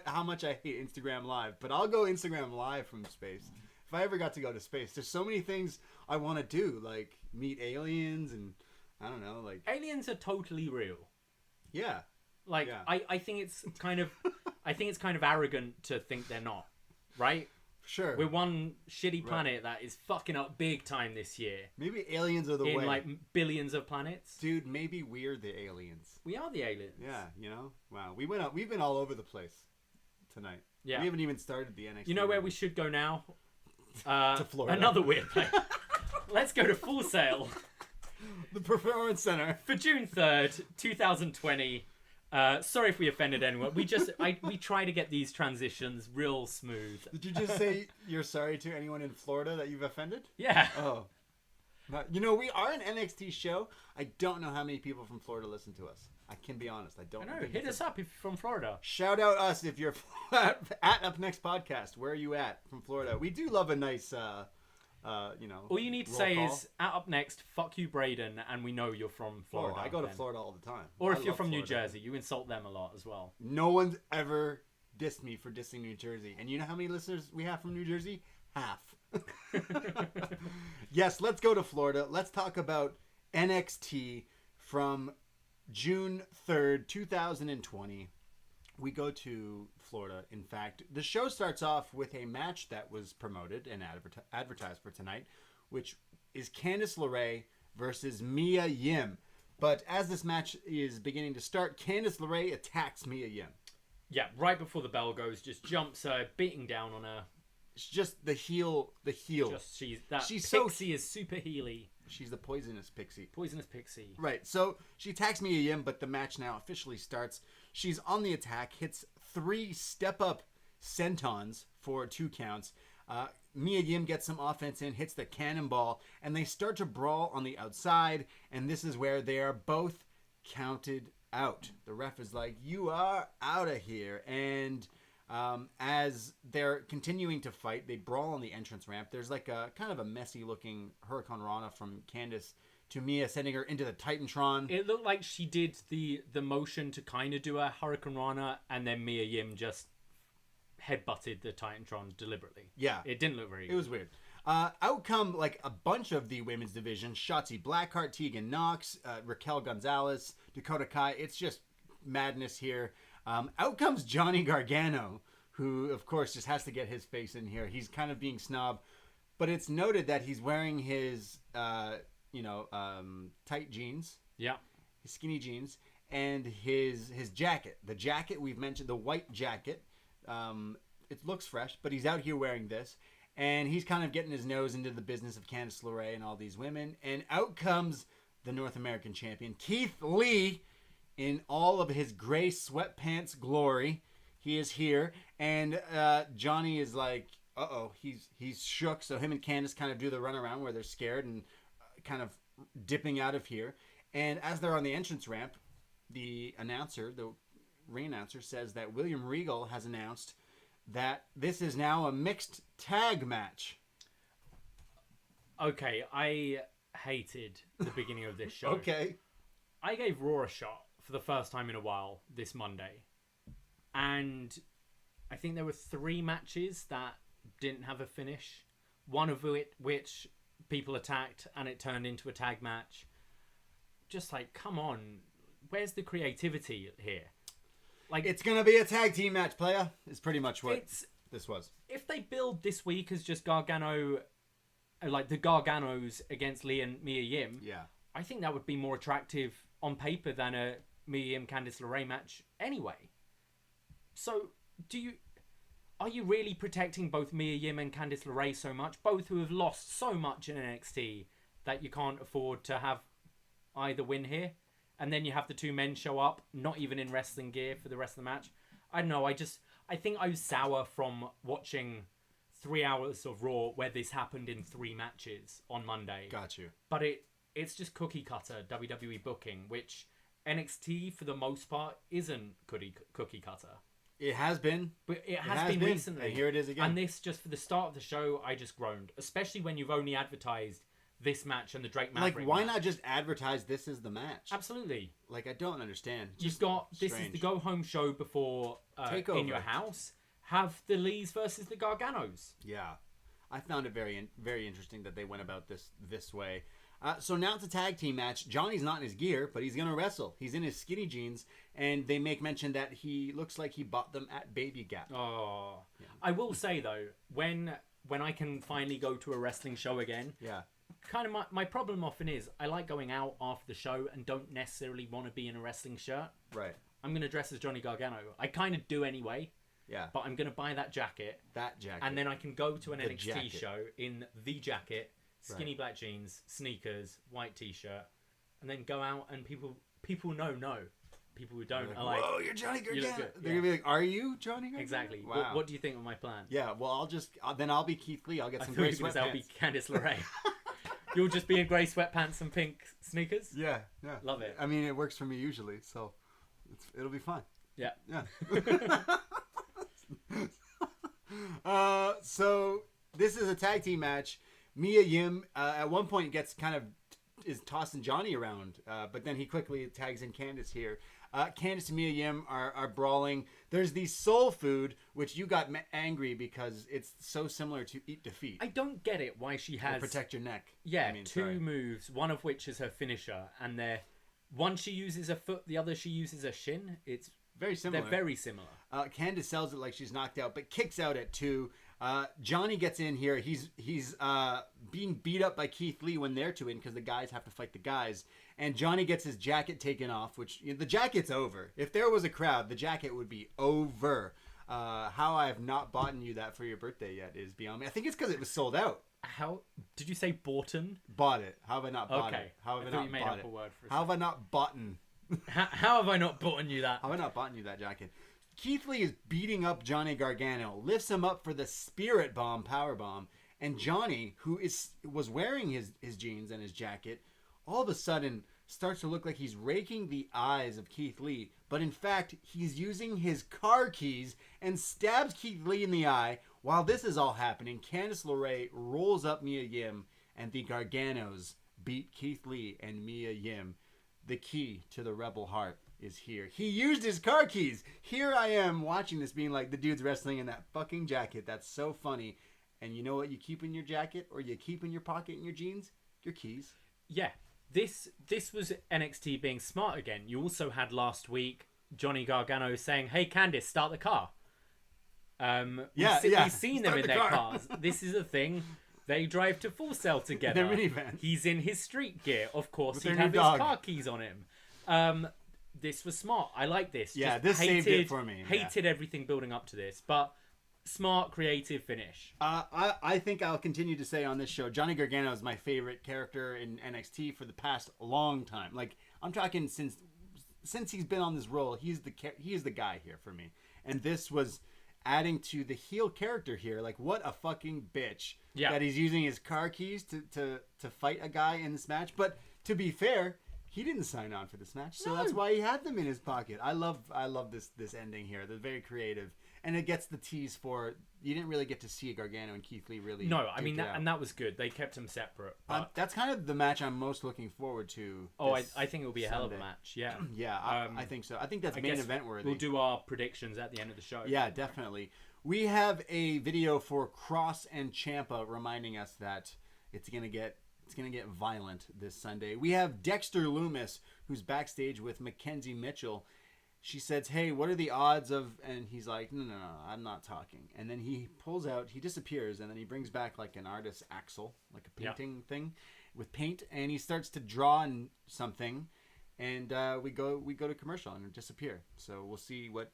how much I hate Instagram Live, but I'll go Instagram Live from space. If I ever got to go to space, there's so many things I want to do, like meet aliens and, I don't know, like... Aliens are totally real. Yeah. Like, yeah. I think it's kind of arrogant to think they're not, right? Sure. We're one shitty planet that is fucking up big time this year. Maybe aliens are the way. In like billions of planets. Dude, maybe we're the aliens. We are the aliens. Yeah, Wow. We've been all over the place tonight. Yeah. We haven't even started the NXT. You know where we should go now? To Florida. Another weird place. Let's go to Full Sail. The Performance Center. For June 3rd, 2020. Sorry if we offended anyone. We try to get these transitions real smooth. Did you just say you're sorry to anyone in Florida that you've offended? Yeah. Oh. We are an NXT show. I don't know how many people from Florida listen to us. I can be honest. I don't know. Hit us up if you're from Florida. Shout out us if you're at UpNXT Podcast. Where are you at from Florida? We do love a nice... all you need to say is at UpNXT, fuck you, Braden, and we know you're from Florida. I go to Florida all the time. Or if you're from New Jersey, you insult them a lot as well. No one's ever dissed me for dissing New Jersey. And you know how many listeners we have from New Jersey? half. Yes, let's go to Florida. Let's talk about NXT from June 3rd, 2020. We go to Florida. In fact, the show starts off with a match that was promoted and advertised for tonight, which is Candice LeRae versus Mia Yim. But as this match is beginning to start, Candice LeRae attacks Mia Yim. Yeah, right before the bell goes, just jumps her, beating down on her. It's just the heel. She's Pixie so is super heely. She's the poisonous pixie. Poisonous pixie. Right. So she attacks Mia Yim, but the match now officially starts. She's on the attack, hits 3 step-up sentons for 2 counts. Mia Yim gets some offense in, hits the cannonball, and they start to brawl on the outside, and this is where they are both counted out. The ref is like, you are out of here. And as they're continuing to fight, they brawl on the entrance ramp. There's like a kind of a messy looking Hurricane Rana from Candice to Mia, sending her into the Titantron. It looked like she did the motion to kind of do a Hurricane Rana, and then Mia Yim just headbutted the Titantron deliberately. Yeah. It didn't look very good. It was weird. Out come like a bunch of the women's division. Shotzi Blackheart, Tegan Knox, Raquel Gonzalez, Dakota Kai. It's just madness here. Out comes Johnny Gargano, who, of course, just has to get his face in here. He's kind of being snob, but it's noted that he's wearing his, tight jeans. Yeah. His skinny jeans and his jacket. The jacket we've mentioned, the white jacket. It looks fresh, but he's out here wearing this, and he's kind of getting his nose into the business of Candice LeRae and all these women. And out comes the North American champion, Keith Lee, in all of his gray sweatpants glory. He is here, and Johnny is like, uh-oh, he's shook. So him and Candice kind of do the runaround where they're scared and kind of dipping out of here. And as they're on the entrance ramp, the ring announcer says that William Regal has announced that this is now a mixed tag match. Okay, I hated the beginning of this show. Okay. I gave Raw a shot for the first time in a while this Monday. And I think there were 3 matches that didn't have a finish. One of which people attacked and it turned into a tag match. Just like, come on. Where's the creativity here? Like, it's going to be a tag team match, player. It's pretty much what this was. If they build this week as just Gargano, like the Garganos against Lee and Mia Yim, yeah, I think that would be more attractive on paper than a Mia Yim Candice LeRae match anyway. So, are you really protecting both Mia Yim and Candice LeRae so much, both who have lost so much in NXT, that you can't afford to have either win here? And then you have the 2 men show up, not even in wrestling gear for the rest of the match. I don't know. I think I was sour from watching 3 hours of Raw where this happened in 3 matches on Monday. Got you. But it's just cookie cutter WWE booking, which NXT for the most part isn't cookie cutter. It has been. But it has been recently. And here it is again. And this, just for the start of the show, I just groaned. Especially when you've only advertised this match and the Drake Maverick match. Like, why match. not just advertise this as the match? Absolutely. Like, I don't understand. You've got, this is the go-home show before In Your House. Have the Lees versus the Garganos. Yeah. I found it very, very interesting that they went about this way. So now it's a tag team match. Johnny's not in his gear, but he's going to wrestle. He's in his skinny jeans, and they make mention that he looks like he bought them at Baby Gap. Oh. Yeah. I will say, though, when I can finally go to a wrestling show again... Yeah. Kind of my problem often is I like going out after the show and don't necessarily want to be in a wrestling shirt. Right. I'm going to dress as Johnny Gargano. I kind of do anyway. Yeah. But I'm going to buy that jacket. And then I can go to an NXT show in the jacket, skinny black jeans, sneakers, white t-shirt, and then go out and people know. People who don't are like, whoa, you're Johnny Gargano. You They're going to be like, are you Johnny Gargano? Exactly. Wow. What do you think of my plan? Yeah, well, I'll be Keith Lee. I'll get some gray sweatpants. I'll be Candice LeRae. You'll just be in grey sweatpants and pink sneakers? Yeah. Love it. I mean, it works for me usually, so it'll be fine. Yeah. So this is a tag team match. Mia Yim at one point is tossing Johnny around, but then he quickly tags in Candice here. Candice and Mia Yim are brawling. There's the soul food, which you got angry because it's so similar to Eat Defeat. I don't get it why she has... Or Protect Your Neck. Yeah, two moves, one of which is her finisher, and one she uses a foot, the other she uses a shin. It's very similar. They're very similar. Candice sells it like she's knocked out, but kicks out at 2. Johnny gets in here. He's being beat up by Keith Lee when they're 2 in because the guys have to fight the guys. And Johnny gets his jacket taken off, which the jacket's over. If there was a crowd, the jacket would be over. How I have not bought you that for your birthday yet is beyond me. I think it's because it was sold out. How did you say Borton? Bought it. How have I not bought it? How have I not bought it? How have I not bought How have I not bought you that? How have I not bought you that jacket? Keith Lee is beating up Johnny Gargano, lifts him up for the Spirit Bomb, Power Bomb, and Johnny, who was wearing his jeans and his jacket, all of a sudden starts to look like he's raking the eyes of Keith Lee, but in fact, he's using his car keys and stabs Keith Lee in the eye. While this is all happening, Candice LeRae rolls up Mia Yim, and the Garganos beat Keith Lee and Mia Yim. The key to the Rebel Heart is here. He used his car keys. Here I am watching this being like, the dude's wrestling in that fucking jacket. That's so funny. And you know what you keep in your jacket or you keep in your pocket in your jeans? Your keys. Yeah. This was NXT being smart again. You also had last week Johnny Gargano saying, "Hey Candice, start the car." We've seen them in their cars. This is a thing. They drive to Full Sail together. Their minivan. He's in his street gear. Of course, he'd he'd have his car keys on him. This was smart. I like this. Yeah, this saved it for me. Hated everything building up to this, but smart, creative finish. I think I'll continue to say on this show, Johnny Gargano is my favorite character in NXT for the past long time. Like, I'm talking since he's been on this role, he is the guy here for me. And this was adding to the heel character here. Like, what a fucking bitch that he's using his car keys to fight a guy in this match. But to be fair, he didn't sign on for this match, so that's why he had them in his pocket. I love this ending here. They're very creative, and it gets the tease for you didn't really get to see Gargano and Keith Lee really. No, I mean that was good. They kept them separate. But... that's kind of the match I'm most looking forward to. Oh, I think it'll be a hell of a match. Yeah, yeah, I think so. I think that's main event worthy. We'll do our predictions at the end of the show. Yeah, definitely. We have a video for Cross and Ciampa reminding us that it's gonna get violent this Sunday. We have Dexter Lumis, who's backstage with Mackenzie Mitchell. She says, "Hey, what are the odds of?" And he's like, "No, I'm not talking." And then he pulls out, he disappears, and then he brings back like an artist's axle, like a painting thing with paint, and he starts to draw on something, and we go to commercial and disappear. So we'll see what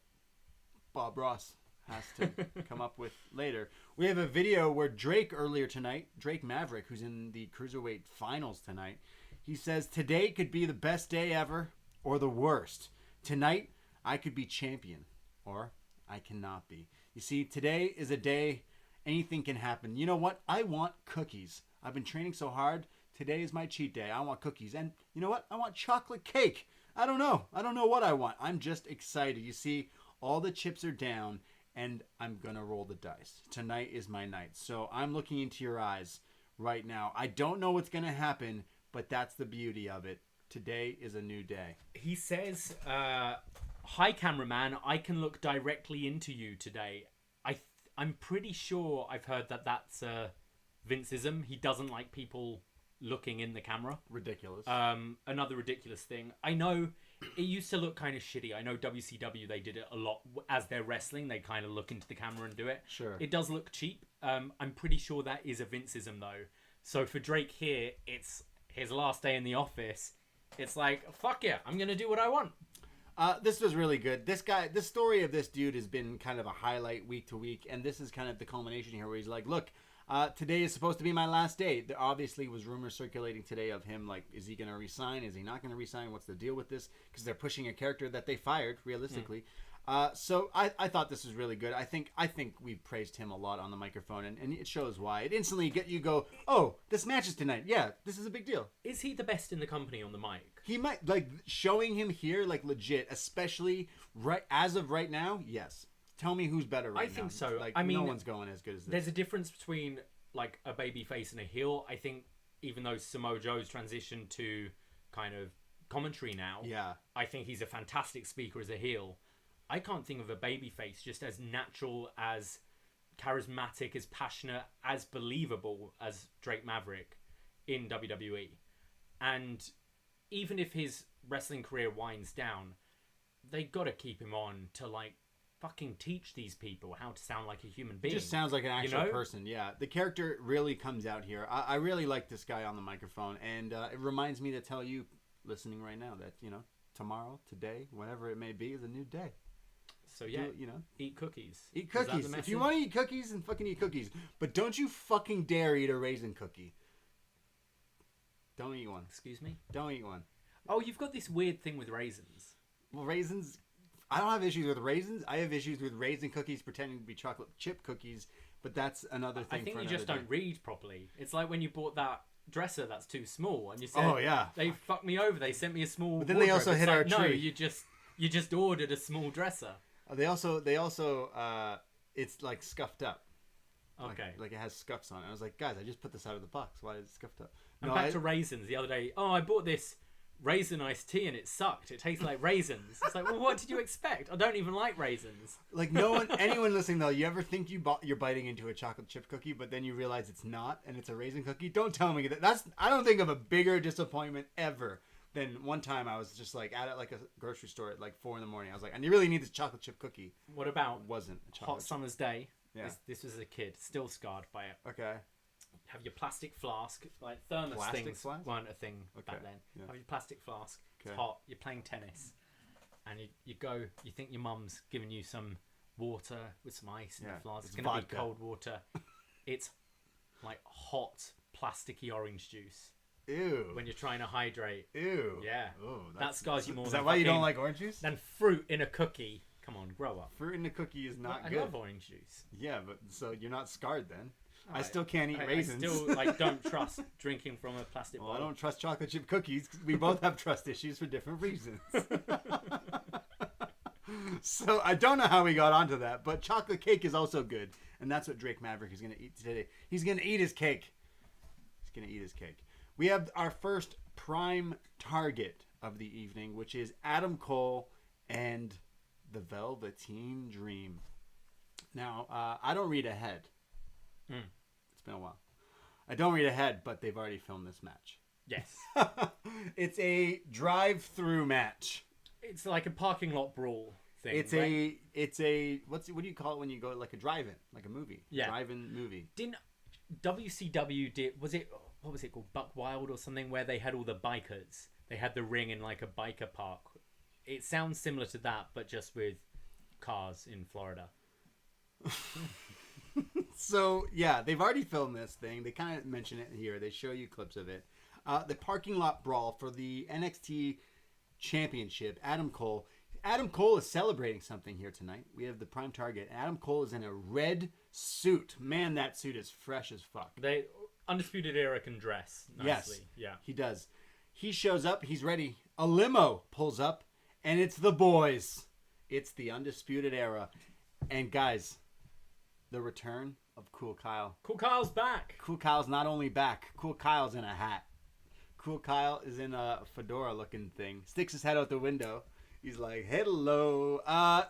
Bob Ross has to come up with later. We have a video where Drake Maverick, who's in the Cruiserweight finals tonight, he says, "Today could be the best day ever or the worst. Tonight, I could be champion or I cannot be." You see, today is a day anything can happen. You know what? I want cookies. I've been training so hard. Today is my cheat day. I want cookies. And you know what? I want chocolate cake. I don't know what I want. I'm just excited. You see, all the chips are down. And I'm going to roll the dice. Tonight is my night. So I'm looking into your eyes right now. I don't know what's going to happen, but that's the beauty of it. Today is a new day. He says, "Hi, cameraman. I can look directly into you today." I'm pretty sure I've heard that that's Vinceism. He doesn't like people looking in the camera. Ridiculous. Another ridiculous thing. I know it used to look kind of shitty. I know WCW, they did it a lot. As they're wrestling, they kind of look into the camera and do it. Sure. It does look cheap. I'm pretty sure that is a Vinceism, though. So for Drake here, it's his last day in the office. It's like, fuck yeah, I'm going to do what I want. This was really good. This story of this dude has been kind of a highlight week to week. And this is kind of the culmination here where he's like, look, today is supposed to be my last day. There obviously was rumors circulating today of him, like, is he going to resign? Is he not going to resign? What's the deal with this? Because they're pushing a character that they fired, realistically. So I thought this was really good. I think we've praised him a lot on the microphone, and it shows why. It instantly you go, oh, this match is tonight. Yeah, this is a big deal. Is he the best in the company on the mic? He might, like, showing him here, like, legit, especially as of right now, yes. Tell me who's better right now. I think so. Like, I mean, no one's going as good as this. There's a difference between, like, a baby face and a heel. I think even though Samoa Joe's transitioned to kind of commentary now. Yeah. I think he's a fantastic speaker as a heel. I can't think of a babyface just as natural, as charismatic, as passionate, as believable as Drake Maverick in WWE. And even if his wrestling career winds down, they got to keep him on to, like, fucking teach these people how to sound like a human being. He just sounds like an actual person. Yeah, the character really comes out here. I really like this guy on the microphone, and it reminds me to tell you listening right now that, you know, tomorrow, today, whatever it may be, is a new day. So yeah, you know, eat cookies. Eat cookies. If you want to eat cookies, then fucking eat cookies. But don't you fucking dare eat a raisin cookie. Don't eat one. Excuse me? Don't eat one. Oh, you've got this weird thing with raisins. Well, raisins... I don't have issues with raisins. I have issues with raisin cookies pretending to be chocolate chip cookies, but that's another thing. I think for you just don't read properly. It's like when you bought that dresser that's too small, and you said, "Oh yeah, they fucked me over. They sent me a small." But then they also hit our tree. No, you just ordered a small dresser. They also it's like scuffed up. Okay. Like it has scuffs on it. I was like, guys, I just put this out of the box. Why is it scuffed up? And back to raisins. The other day, I bought this raisin iced tea and it sucked. It tasted like raisins. It's like, well, what did you expect? I don't even like raisins. Like anyone listening though, you ever think you're biting into a chocolate chip cookie, but then you realize it's not and it's a raisin cookie? Don't tell me that. I don't think of a bigger disappointment ever than one time I was just like at like a grocery store at like 4 a.m. I was like, I really need this chocolate chip cookie. What about it wasn't a chocolate hot summer's day? Yeah. This was a kid, still scarred by it. Okay. Have your plastic flask, like thermos things weren't a thing back then. Yeah. Have your plastic flask. Okay. It's hot. You're playing tennis, and you think your mum's giving you some water with some ice in the flask. It's gonna be cold water. It's like hot plasticky orange juice. Ew. When you're trying to hydrate. Ew. Yeah. Ooh, that scars you more. Is that why you don't like orange juice? Than fruit in a cookie. Come on, grow up. Fruit in a cookie is not good. I love orange juice. Yeah, but so you're not scarred then. I still can't eat raisins. I still don't trust drinking from a plastic bottle. I don't trust chocolate chip cookies. We both have trust issues for different reasons. So I don't know how we got onto that, but chocolate cake is also good, and that's what Drake Maverick is going to eat today. He's going to eat his cake. We have our first prime target of the evening, which is Adam Cole and the Velveteen Dream. Now, I don't read ahead. It's been a while. I don't read ahead, but they've already filmed this match. Yes. It's a drive-through match. It's like a parking lot brawl thing. It's a what do you call it when you go like a drive-in, like a movie? Yeah. Drive-in movie. Didn't WCW what was it called, Buck Wild or something, where they had all the bikers? They had the ring in like a biker park. It sounds similar to that, but just with cars in Florida. So, yeah, they've already filmed this thing. They kind of mention it here. They show you clips of it. The parking lot brawl for the NXT Championship. Adam Cole is celebrating something here tonight. We have the prime target. Adam Cole is in a red suit. Man, that suit is fresh as fuck. Undisputed Era can dress nicely. Yes, yeah, he does. He shows up. He's ready. A limo pulls up, and it's the boys. It's the Undisputed Era. And, guys, the return of Cool Kyle. Cool Kyle's back. Cool Kyle's not only back. Cool Kyle's in a hat. Cool Kyle is in a fedora-looking thing. Sticks his head out the window. He's like, hello.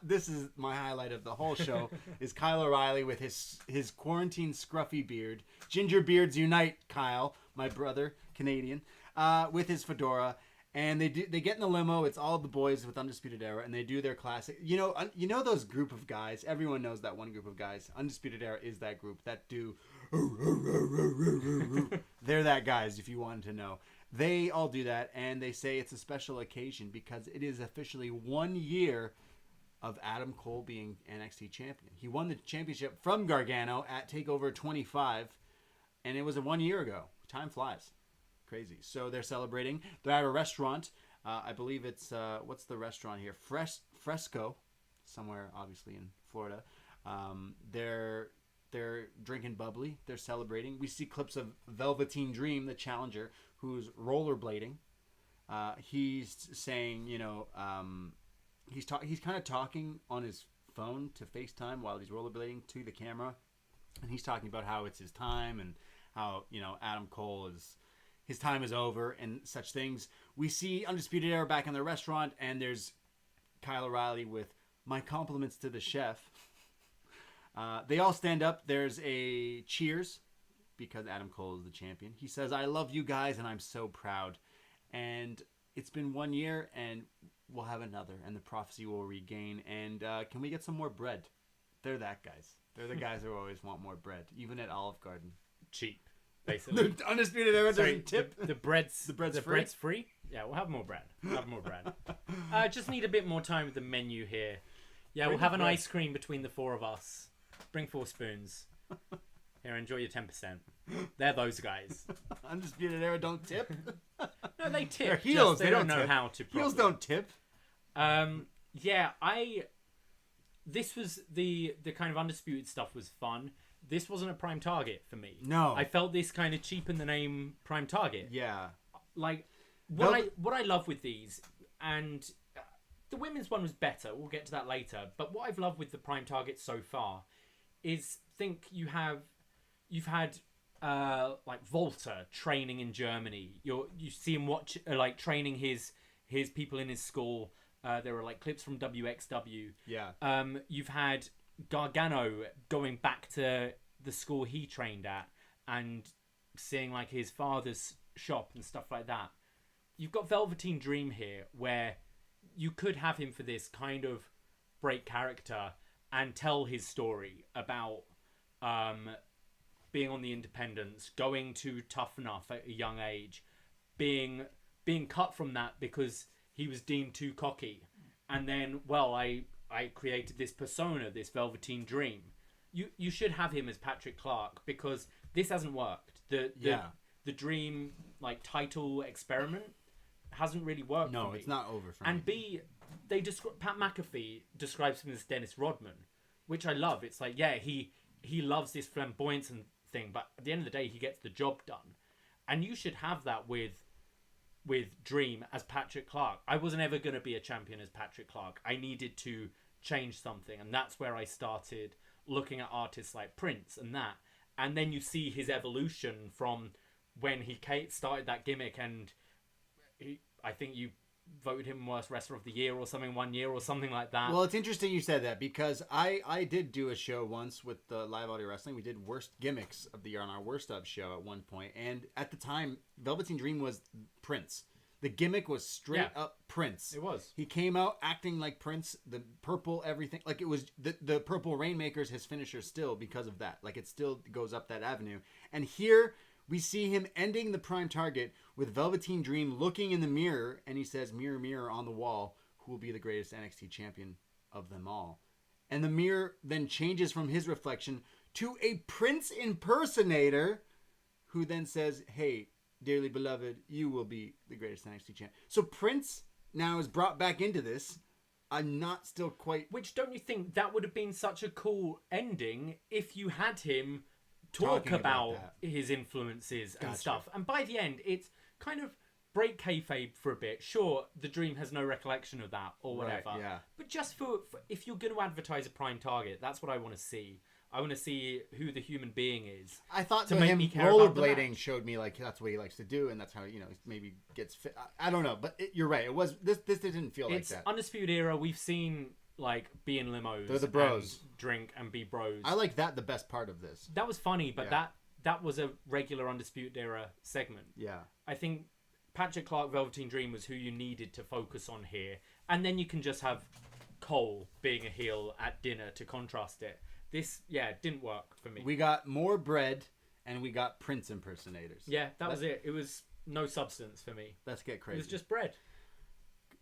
This is my highlight of the whole show, is Kyle O'Reilly with his quarantine scruffy beard. Ginger beards unite, Kyle, my brother, Canadian, with his fedora. And they get in the limo. It's all the boys with Undisputed Era, and they do their classic. You know those group of guys. Everyone knows that one group of guys. Undisputed Era is that group that do. They're that guys. If you wanted to know, they all do that, and they say it's a special occasion because it is officially 1 year of Adam Cole being NXT champion. He won the championship from Gargano at TakeOver 25, and it was 1 year ago. Time flies. Crazy. So they're celebrating. They're at a restaurant. I believe it's what's the restaurant here? Fresco, somewhere obviously in Florida. They're drinking bubbly. They're celebrating. We see clips of Velveteen Dream, the challenger, who's rollerblading. He's saying, he's kind of talking on his phone to FaceTime while he's rollerblading to the camera, and he's talking about how it's his time and how Adam Cole is. his time is over and such things. We see Undisputed Era back in the restaurant, and there's Kyle O'Reilly with my compliments to the chef. They all stand up. There's a cheers because Adam Cole is the champion. He says, I love you guys, and I'm so proud. And it's been 1 year, and we'll have another, and the prophecy will regain. And can we get some more bread? They're that guys. They're the guys who always want more bread, even at Olive Garden. Cheap, basically. The Undisputed Era doesn't tip. The bread's free? Yeah, we'll have more bread. Just need a bit more time with the menu here. Yeah, we'll have an ice cream between the four of us. Bring 4 spoons. Here, enjoy your 10%. They're those guys. Undisputed Era don't tip. No, they tip. They're heels. They don't know how to. Heels don't tip. Yeah, this was the kind of Undisputed stuff was fun. This wasn't a Prime Target for me. No. I felt this kind of cheapened the name Prime Target. Yeah. Like, what I love with these, and the women's one was better. We'll get to that later. But what I've loved with the Prime Target so far is, you've had like Volta training in Germany. You see him training his people in his school. There were like clips from WXW. Yeah. You've had Gargano going back to the school he trained at and seeing like his father's shop and stuff like that. You've got Velveteen Dream here, where you could have him for this kind of break character and tell his story about being on the independents, going to Tough Enough at a young age, being cut from that because he was deemed too cocky. And then, I created this persona, this Velveteen Dream. You should have him as Patrick Clark, because this hasn't worked. The Dream title experiment hasn't really worked. No, for me. It's not over for and me. Pat McAfee describes him as Dennis Rodman, which I love. It's like, yeah, he loves this flamboyance and thing, but at the end of the day, he gets the job done. And you should have that with Dream as Patrick Clark. I wasn't ever going to be a champion as Patrick Clark. I needed to change something, and that's where I started looking at artists like Prince and that. And then you see his evolution from when he started that gimmick, and I think you voted him worst wrestler of the year or something 1 year or something like that. Well, it's interesting you said that, because I did do a show once with the Live Audio Wrestling. We did worst gimmicks of the year on our worst of show at one point, and at the time Velveteen Dream was Prince. The gimmick was straight up Prince. It was. He came out acting like Prince, the purple everything, like it was the purple Rainmaker's his finisher still, because of that. Like, it still goes up that avenue. And here we see him ending the Prime Target with Velveteen Dream looking in the mirror, and he says, mirror, mirror on the wall, who will be the greatest NXT champion of them all? And the mirror then changes from his reflection to a Prince impersonator, who then says, hey, dearly beloved, you will be the greatest NXT champion. So Prince now is brought back into this. I'm not still quite... Which, don't you think that would have been such a cool ending if you had him talk about his influences and stuff? And by the end, it's kind of break kayfabe for a bit. Sure, the Dream has no recollection of that or whatever. Right, yeah. But just for if you're going to advertise a Prime Target, that's what I want to see. I want to see who the human being is. I thought that him rollerblading showed me like that's what he likes to do, and that's how maybe gets fit. I don't know, but you're right. It was this didn't feel like that. Undisputed Era. We've seen be in limos. They're the bros. And drink and be bros. I like that the best part of this. That was funny, but that was a regular Undisputed Era segment. Yeah. I think Patrick Clark, Velveteen Dream was who you needed to focus on here, and then you can just have Cole being a heel at dinner to contrast it. This, didn't work for me. We got more bread, and we got Prince impersonators. Yeah, that was it. It was no substance for me. Let's get crazy. It was just bread.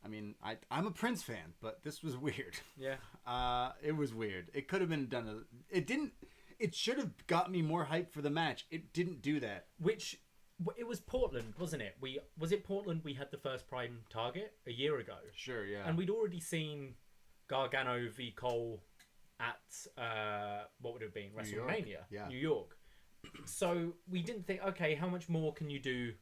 I mean, I'm a Prince fan, but this was weird. Yeah. It was weird. It could have been done. It should have got me more hype for the match. It didn't do that. It was Portland, wasn't it? Was it Portland we had the first Prime Target a year ago? Sure, yeah. And we'd already seen Gargano v. Cole at what would it have been, WrestleMania, New York. So we didn't think, okay, how much more can you do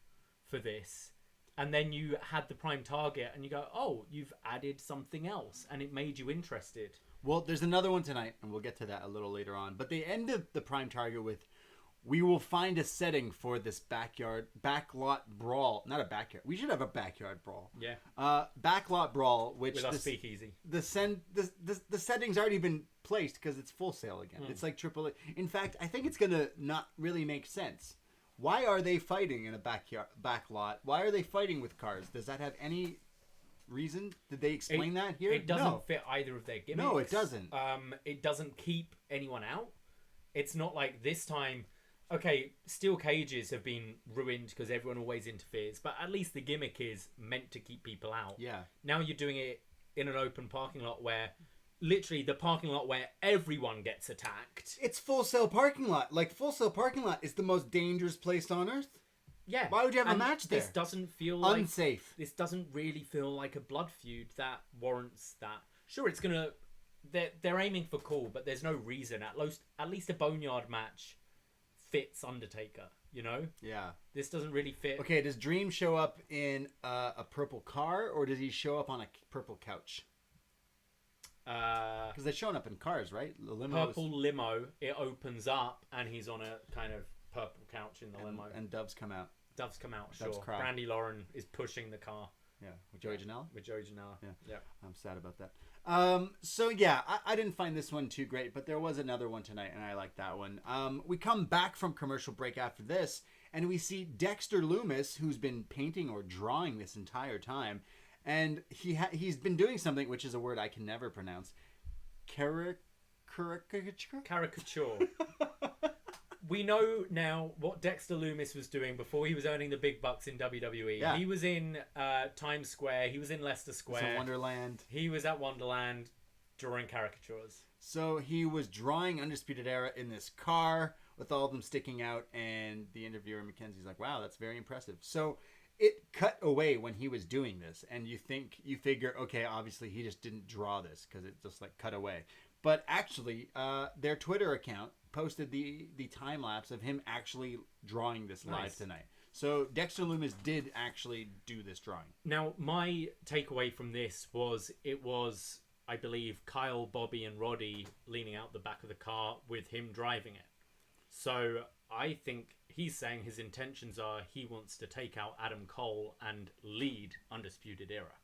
for this? And then you had the Prime Target, and you go, oh, you've added something else, and it made you interested. Well, there's another one tonight, and we'll get to that a little later on. But they ended the Prime Target with We will find a setting for this backlot brawl. Not a backyard. We should have a backyard brawl. Yeah. Backlot brawl, which with our speakeasy. The setting's already been placed because it's Full Sail again. It's like Triple A. In fact, I think it's gonna not really make sense. Why are they fighting in a backlot? Why are they fighting with cars? Does that have any reason? Did they explain that here? It doesn't fit either of their gimmicks. No, it doesn't. It doesn't keep anyone out. It's not like this time. Okay, steel cages have been ruined because everyone always interferes, but at least the gimmick is meant to keep people out. Yeah. Now you're doing it in an open parking lot where, literally, the parking lot where everyone gets attacked. It's Full Sail parking lot. Like, Full Sail parking lot is the most dangerous place on earth. Yeah. Why would you have a match there? This doesn't feel like... Unsafe. This doesn't really feel like a blood feud that warrants that. Sure, it's going to... They're aiming for cool, but there's no reason. At least a Boneyard match fits Undertaker, you know? Yeah. This doesn't really fit. Okay, does Dream show up in a purple car, or does he show up on a purple couch? Because they're showing up in cars, right? The limo limo, it opens up, and he's on a kind of purple couch in the limo. And doves come out. Doves come out, Doves sure. cry. Brandy Lauren is pushing the car. Yeah, with Joey Janela? With Joey Janela. Yeah. I'm sad about that. So yeah, I didn't find this one too great, but there was another one tonight, and I liked that one. We come back from commercial break after this, and we see Dexter Lumis, who's been painting or drawing this entire time, and he's been doing something, which is a word I can never pronounce. Caricature. We know now what Dexter Lumis was doing before he was earning the big bucks in WWE. Yeah. He was in Times Square. He was in Leicester Square. It's Wonderland. He was at Wonderland drawing caricatures. So he was drawing Undisputed Era in this car with all of them sticking out, and the interviewer, Mackenzie's like, wow, that's very impressive. So it cut away when he was doing this, and you figure, okay, obviously he just didn't draw this because it just like cut away. But actually, their Twitter account posted the time lapse of him actually drawing this live tonight. So Dexter Lumis did actually do this drawing. Now, my takeaway from this was I believe, Kyle, Bobby, and Roddy leaning out the back of the car with him driving it. So I think he's saying his intentions are he wants to take out Adam Cole and lead Undisputed Era.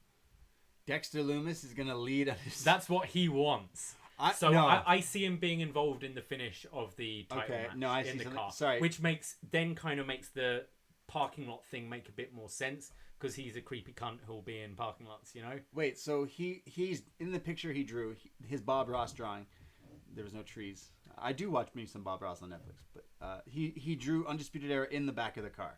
Dexter Lumis is going to lead. That's what he wants. I see him being involved in the finish of the title match in the car. Sorry. Which makes the parking lot thing make a bit more sense because he's a creepy cunt who'll be in parking lots, you know? Wait, so he's in the picture he drew, his Bob Ross drawing. There was no trees. I do watch me some Bob Ross on Netflix, but he drew Undisputed Era in the back of the car.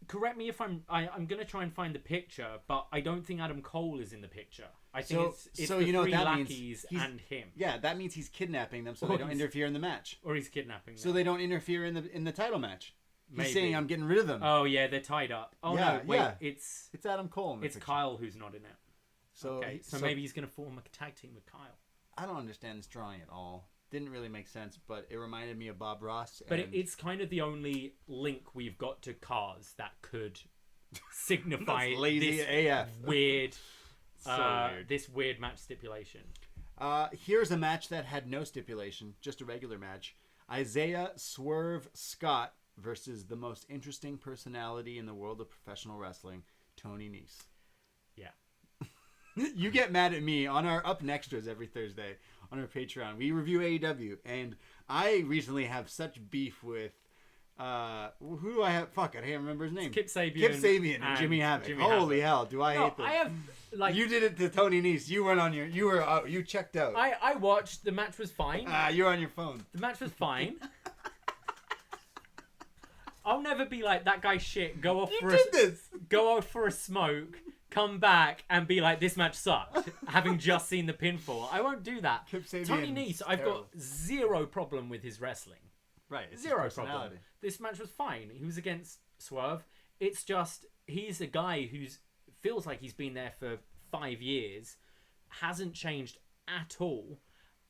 Correct me if I'm going to try and find the picture, but I don't think Adam Cole is in the picture. I think it's the three lackeys and him. Yeah, that means he's kidnapping them so they don't interfere in the match. Or he's kidnapping them. So they don't interfere in the title match. He's Maybe. saying, I'm getting rid of them. Oh, yeah, they're tied up. Oh, yeah, no, wait, yeah. it's Adam Cole. It's Kyle who's not in it. So maybe he's going to form a tag team with Kyle. I don't understand this drawing at all. Didn't really make sense, but it reminded me of Bob Ross. But it's kind of the only link we've got to cars that could signify lazy this AF. weird, weird. this weird match stipulation. Here's a match that had no stipulation, just a regular match. Isaiah Swerve Scott versus the most interesting personality in the world of professional wrestling, Tony Nese. Yeah. You get mad at me on our upNXTs every Thursday on our Patreon. We review AEW, and I recently have such beef with who do I have? Fuck, I can't remember his name. Kip Sabian and Jimmy Havoc. Holy hell, do I hate them? I have you did it to Tony Nese. You checked out. I watched. The match was fine. You're on your phone. The match was fine. I'll never be like that guy. Shit, go off for a smoke, come back and be like, this match sucked, having just seen the pinfall. I won't do that. Tony Nese, I've got zero problem with his wrestling. Right, zero problem. This match was fine. He was against Swerve. It's just he's a guy who feels like he's been there for 5 years, hasn't changed at all,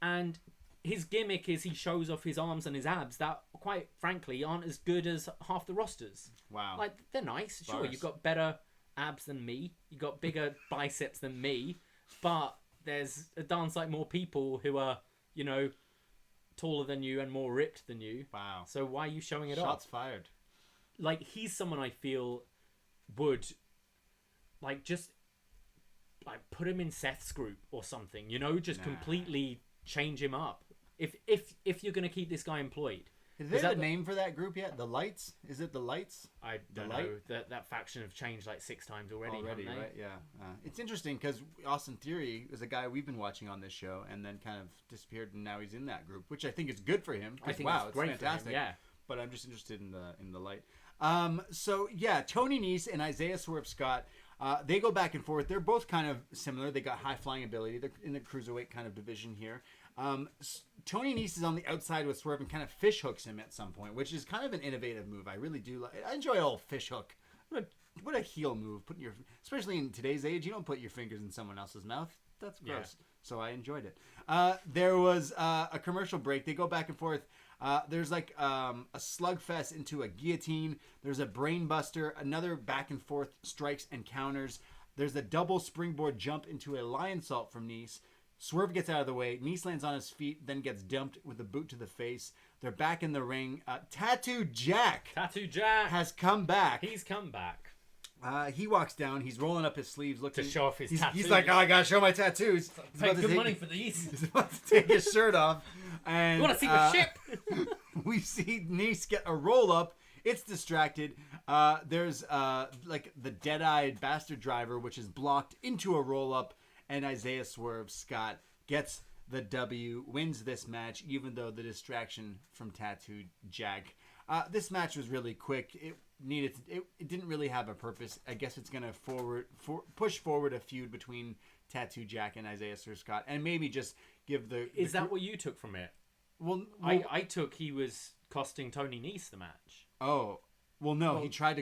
and his gimmick is he shows off his arms and his abs that, quite frankly, aren't as good as half the rosters. Wow. Like, they're nice. Sure, you've got better abs than me. You've got bigger biceps than me. But there's a darn sight more people who are, taller than you and more ripped than you. Wow. So why are you showing it off? Shots fired. Like, he's someone I feel would, like, just, like, put him in Seth's group or something, you know? Just completely change him up. If you're going to keep this guy employed. Is there a name for that group yet? The Lights? Is it the Lights? I don't know. That faction have changed like 6 times already, right? Yeah. It's interesting because Austin Theory is a guy we've been watching on this show and then kind of disappeared, and now he's in that group, which I think is good for him. I think it's great, fantastic. For him, yeah. But I'm just interested in the Light. So yeah, Tony Nese and Isaiah Swerve Scott, they go back and forth. They're both kind of similar. They got high flying ability. They're in the cruiserweight kind of division here. Tony Nese is on the outside with Swerve and kind of fish hooks him at some point, which is kind of an innovative move. I really do like. I enjoy old fish hook. What a heel move! Especially in today's age, you don't put your fingers in someone else's mouth. That's gross. Yeah. So I enjoyed it. There was a commercial break. They go back and forth. There's like a slugfest into a guillotine. There's a brainbuster. Another back and forth strikes and counters. There's a double springboard jump into a lion salt from Nese. Swerve gets out of the way. Nese lands on his feet, then gets dumped with a boot to the face. They're back in the ring. Tattoo Jack has come back. He's come back. He walks down. He's rolling up his sleeves, looking to show off his tattoos. He's like, "Oh, I gotta show my tattoos." Pay good money for these. He's about to take his shirt off. And you want to see the ship? We see Nese get a roll up. It's distracted. There's like the dead-eyed bastard driver, which is blocked into a roll up. And Isaiah Swerve Scott gets the W, wins this match, even though the distraction from Tattoo Jack. This match was really quick. It didn't really have a purpose. I guess it's gonna push forward a feud between Tattoo Jack and Isaiah Swerve Scott, and maybe just give the. Is that what you took from it? Well, I took he was costing Tony Nese the match. Oh, well, no, well, he tried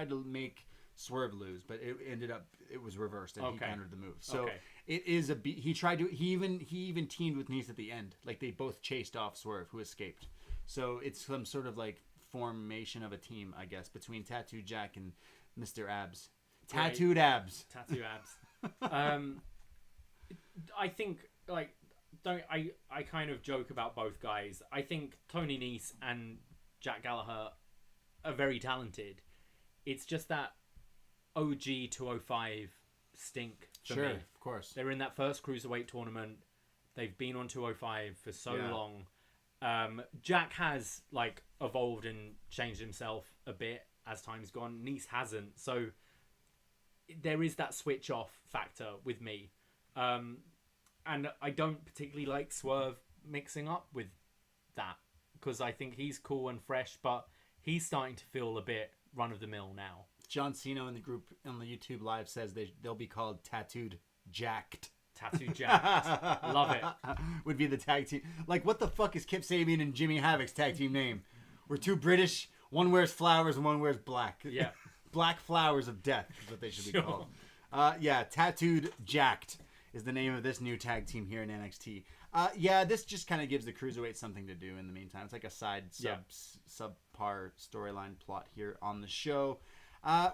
to make Swerve lose, but it was reversed and he countered the move. So it is he even teamed with Nese at the end. Like they both chased off Swerve, who escaped. So it's some sort of like formation of a team, I guess, between Tattoo Jack and Mr. Abs. Tattooed abs. Tattoo abs. I think like I kind of joke about both guys. I think Tony Nese and Jack Gallagher are very talented. It's just that OG 205 stink for me. Of course. They're in that first Cruiserweight tournament. They've been on 205 for so long. Jack has like evolved and changed himself a bit as time's gone. Nese hasn't. So there is that switch off factor with me. And I don't particularly like Swerve mixing up with that because I think he's cool and fresh, but he's starting to feel a bit run-of-the-mill now. John Cena in the group on the YouTube live says they'll be called Tattooed Jacked. Tattooed Jacked. Love it. Would be the tag team. Like, what the fuck is Kip Sabian and Jimmy Havoc's tag team name? We're two British. One wears flowers and one wears black. Yeah. Black Flowers of Death is what they should be called. Tattooed Jacked is the name of this new tag team here in NXT. This just kind of gives the Cruiserweight something to do in the meantime. It's like a side subpar storyline plot here on the show.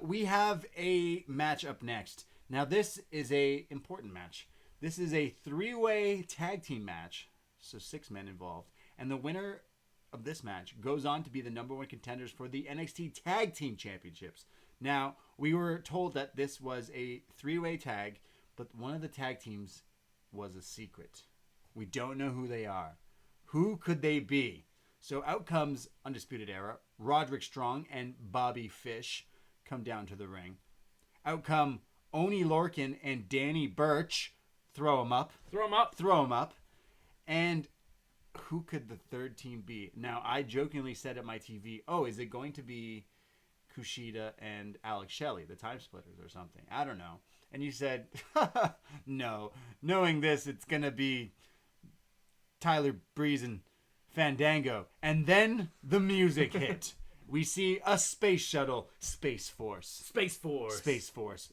We have a match up next. Now, this is a important match. This is a 3-way tag team match, so 6 men involved. And the winner of this match goes on to be the number 1 contenders for the NXT Tag Team Championships. Now, we were told that this was a 3-way tag, but one of the tag teams was a secret. We don't know who they are. Who could they be? So out comes Undisputed Era, Roderick Strong and Bobby Fish come down to the ring. Out come Oney Lorcan and Danny Burch. Throw them up. And who could the third team be? Now, I jokingly said at my TV, is it going to be Kushida and Alex Shelley, the Time Splitters or something? I don't know. And you said, no. Knowing this, it's going to be Tyler Breeze and Fandango. And then the music hit. We see a space shuttle, Space Force,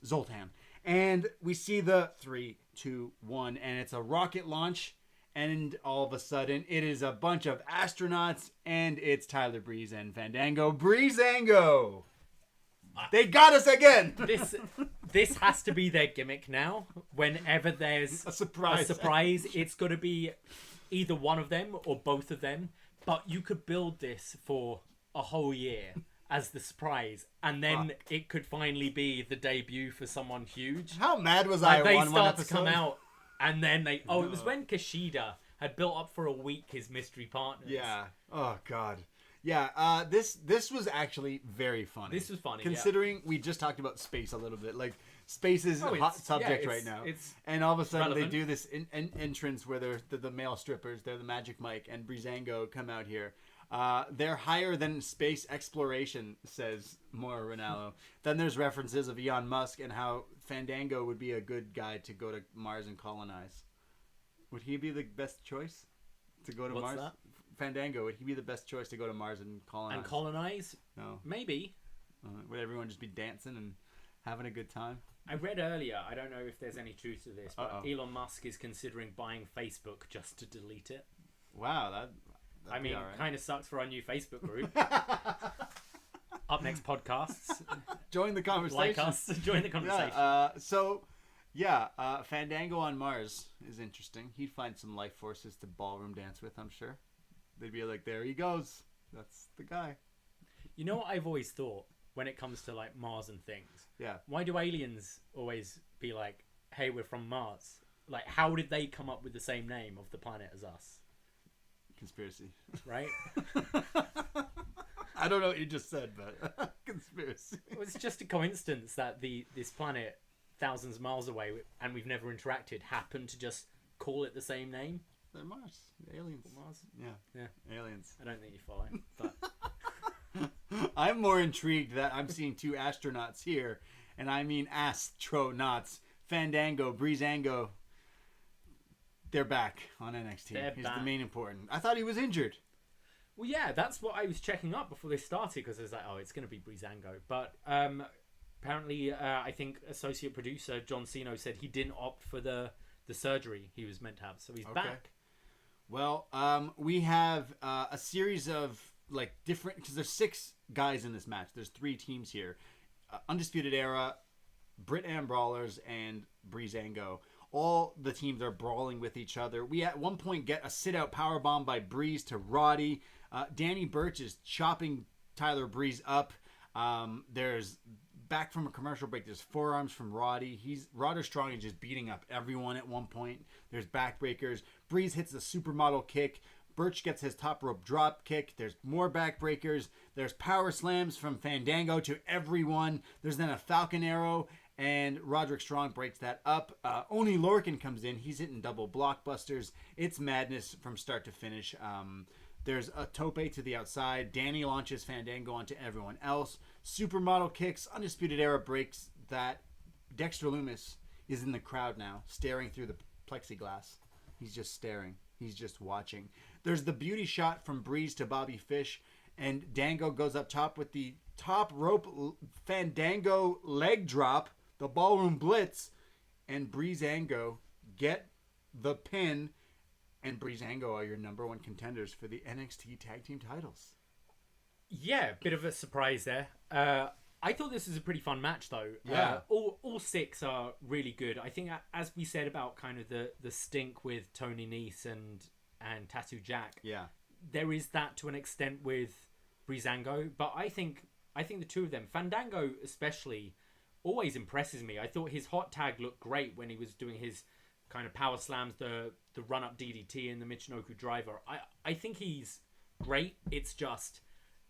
Zoltan. And we see the 3, 2, 1, and it's a rocket launch. And all of a sudden, it is a bunch of astronauts, and it's Tyler Breeze and Fandango. Breezango! They got us again! This has to be their gimmick now. Whenever there's a surprise, it's got to be either one of them or both of them, but you could build this for a whole year as the surprise, and then it could finally be the debut for someone huge. How mad was I? They one start episode? to come out, and then they. Oh, it was when Kushida had built up for a week his mystery partners. Yeah. Oh God. Yeah. This was actually very funny. This was funny, considering we just talked about space a little bit. Like space is a hot subject right now. And all of a sudden relevant. they do this entrance where they're the male strippers. They're the Magic Mike and Breezango come out here. They're higher than space exploration, says Mauro Ranallo. Then there's references of Elon Musk and how Fandango would be a good guy to go to Mars and colonize. Would he be the best choice to go to Mars? That? Fandango, would he be the best choice to go to Mars and colonize? And colonize? No. Maybe. Would everyone just be dancing and having a good time? I read earlier, I don't know if there's any truth to this, but Elon Musk is considering buying Facebook just to delete it. Wow, that'd be all right. Kind of sucks for our new Facebook group. UpNXT podcasts. Join the conversation. Like us. Join the conversation. Fandango on Mars is interesting. He'd find some life forces to ballroom dance with, I'm sure. They'd be like, there he goes. That's the guy. You know what I've always thought when it comes to like Mars and things? Yeah. Why do aliens always be like, hey, we're from Mars? Like, how did they come up with the same name of the planet as us? Conspiracy. Right? I don't know what you just said, but conspiracy. Well, it's just a coincidence that this planet, thousands of miles away, and we've never interacted, happened to just call it the same name. They're Mars. Aliens. Mars? Yeah. Aliens. I don't think you follow. But I'm more intrigued that I'm seeing two astronauts here, and I mean astronauts. Fandango, Breezango. They're back on NXT. He's the main important. I thought he was injured. Well, yeah, that's what I was checking up before they started, because I was like, oh, it's going to be Breezango. But apparently, I think associate producer John Cena said he didn't opt for the surgery he was meant to have, so he's back. Well, we have a series of like different, because there's 6 guys in this match. There's 3 teams here: Undisputed Era, Brit and Brawlers, and Breezango. All the teams are brawling with each other. We at one point get a sit-out powerbomb by Breeze to Roddy. Danny Burch is chopping Tyler Breeze up. There's back from a commercial break. There's forearms from Roddy. Rodder Strong is just beating up everyone at one point. There's backbreakers. Breeze hits the supermodel kick. Burch gets his top rope drop kick. There's more backbreakers. There's power slams from Fandango to everyone. There's then a Falcon Arrow, and Roderick Strong breaks that up. Oney Lorcan comes in. He's hitting double blockbusters. It's madness from start to finish. There's a tope to the outside. Danny launches Fandango onto everyone else. Supermodel kicks. Undisputed Era breaks that. Dexter Lumis is in the crowd now, staring through the plexiglass. He's just staring. He's just watching. There's the beauty shot from Breeze to Bobby Fish, and Dango goes up top with the top rope Fandango leg drop, the ballroom blitz, and Breezango get the pin, and Breezango are your number 1 contenders for the NXT Tag Team titles. Yeah, bit of a surprise there. I thought this was a pretty fun match, though. Yeah. All 6 are really good. I think, as we said about kind of the stink with Tony Nese and Tattoo Jack, yeah, there is that to an extent with Breezango. But I think the two of them, Fandango especially, always impresses me. I thought his hot tag looked great when he was doing his kind of power slams, the run-up DDT and the Michinoku driver. I think he's great. It's just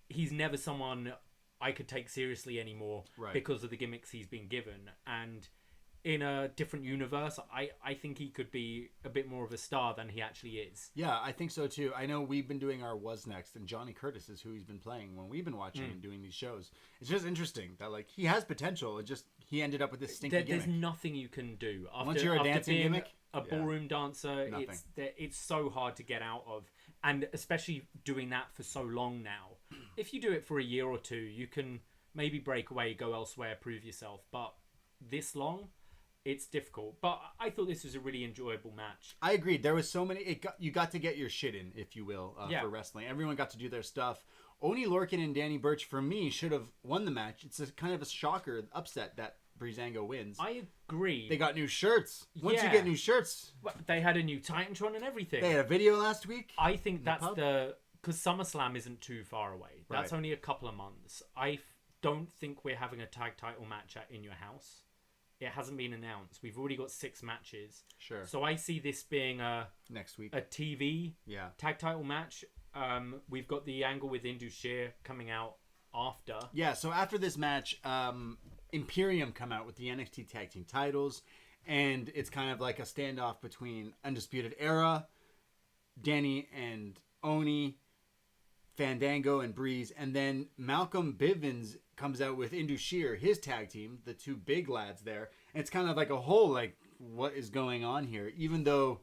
he's never someone I could take seriously anymore, right, because of the gimmicks he's been given. And in a different universe, I think he could be a bit more of a star than he actually is. Yeah, I think so too. I know we've been doing our Was Next, and Johnny Curtis is who he's been playing when we've been watching and doing these shows. It's just interesting that like he has potential. It just he ended up with this stinky gimmick. There's nothing you can do once you're a dancing being gimmick, a ballroom dancer. Nothing. It's so hard to get out of, and especially doing that for so long now. If you do it for a year or two, you can maybe break away, go elsewhere, prove yourself. But this long, it's difficult. But I thought this was a really enjoyable match. I agreed. There was so many. You got to get your shit in, if you will, for wrestling. Everyone got to do their stuff. Oney Lorcan and Danny Burch, for me, should have won the match. It's a kind of a shocker, upset that Breezango wins. I agree. They got new shirts. Once you Yeah. get new shirts, Well, they had a new Titantron and everything. they had a video last week. I think that's because SummerSlam isn't too far away. That's Right. only a couple of months. Don't think we're having a tag title match at In Your House. It hasn't been announced. We've already got 6 matches. Sure. So I see this being Next week. a TV Yeah. tag title match. We've got the angle with Indus Sher coming out after. Yeah, so after this match, Imperium come out with the NXT Tag Team titles, and it's kind of like a standoff between Undisputed Era, Danny and Oni, Fandango and Breeze, and then Malcolm Bivens comes out with Indus Sher, his tag team, the 2 big lads there. And it's kind of like a whole, like, what is going on here, even though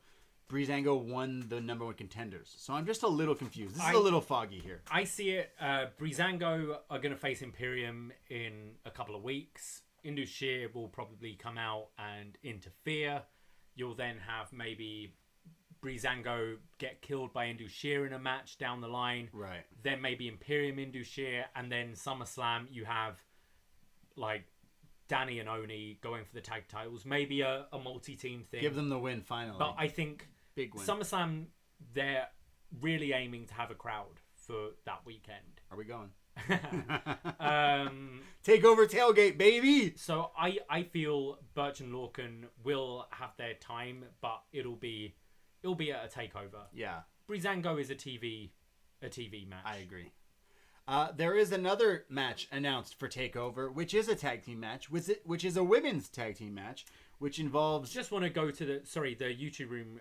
Breezango won the number 1 contenders. So I'm just a little confused. This is a little foggy here. I see it. Breezango are going to face Imperium in a couple of weeks. Indus Sher will probably come out and interfere. You'll then have maybe Breezango get killed by Indus Sher in a match down the line. Right. Then maybe Imperium Indus Sher, and then SummerSlam you have like Danny and Oni going for the tag titles. Maybe a multi-team thing. Give them the win finally. But I think big win. SummerSlam, they're really aiming to have a crowd for that weekend. Are we going? Take over tailgate, baby. So I feel Burch and Lorcan will have their time, but it'll be at a takeover. Yeah. Breezango is a TV match. I agree. There is another match announced for TakeOver, which is a tag team match, which is a women's tag team match, which involves... Just want to go to the YouTube room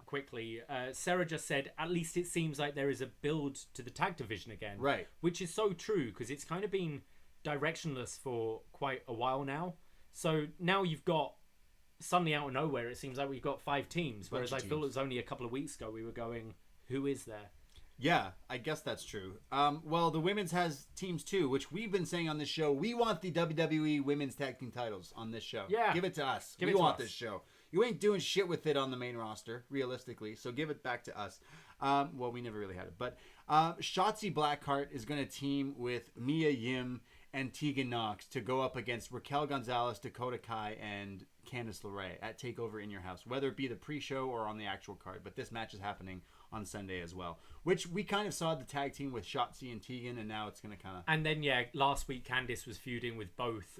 quickly. Sarah just said, at least it seems like there is a build to the tag division again. Right. Which is so true, because it's kind of been directionless for quite a while now. So now you've got, suddenly out of nowhere, it seems like we've got 5 teams, whereas I feel it was only a couple of weeks ago we were going, who is there? Yeah, I guess that's true. Well, the women's has teams too, which we've been saying on this show. We want the WWE women's tag team titles on this show. Yeah. Give it to us. We want this show. You ain't doing shit with it on the main roster, realistically, so give it back to us. Well, we never really had it. But Shotzi Blackheart is going to team with Mia Yim and Tegan Nox to go up against Raquel Gonzalez, Dakota Kai, and Candice LeRae at TakeOver In Your House, whether it be the pre-show or on the actual card. But this match is happening on Sunday as well, which we kind of saw the tag team with Shotzi and Tegan, and now it's going to kind of... And then, last week Candice was feuding with both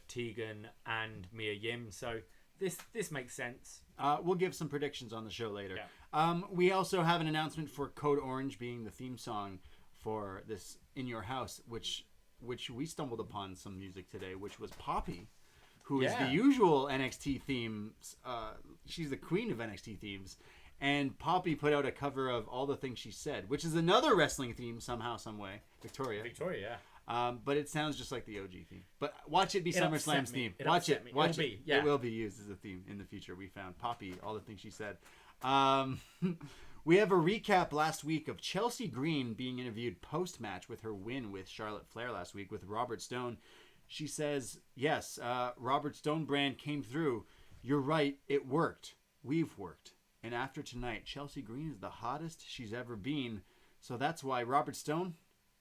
Tegan and Mia Yim, so this makes sense. We'll give some predictions on the show later. Yeah. We also have an announcement for Code Orange being the theme song for this In Your House, which we stumbled upon some music today, which was Poppy, who is the usual NXT themes. She's the queen of NXT themes. And Poppy put out a cover of All the Things She Said, which is another wrestling theme somehow, some way. Victoria, yeah. But it sounds just like the OG theme. But watch it be SummerSlam's theme. Watch it. It will be used as a theme in the future. We found Poppy, All the Things She Said. We have a recap last week of Chelsea Green being interviewed post-match with her win with Charlotte Flair last week with Robert Stone. She says, yes, Robert Stone brand came through. You're right. It worked. We've worked. And after tonight, Chelsea Green is the hottest she's ever been. So that's why, Robert Stone,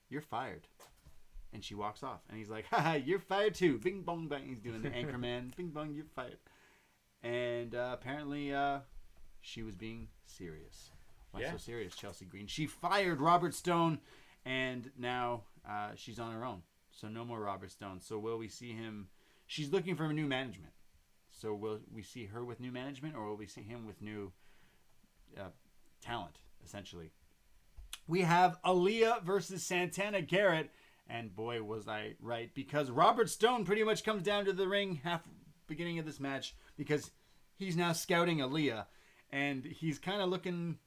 you're fired. And she walks off. And he's like, haha, you're fired too. Bing, bong, bang. He's doing the Anchorman. Bing, bong, you're fired. And apparently she was being serious. Why so serious, Chelsea Green? She fired Robert Stone. And now she's on her own. So no more Robert Stone. So will we see him? She's looking for new management. So will we see her with new management, or will we see him with new talent, essentially? We have Aaliyah versus Santana Garrett, and boy, was I right, because Robert Stone pretty much comes down to the ring beginning of this match, because he's now scouting Aaliyah, and he's kind of looking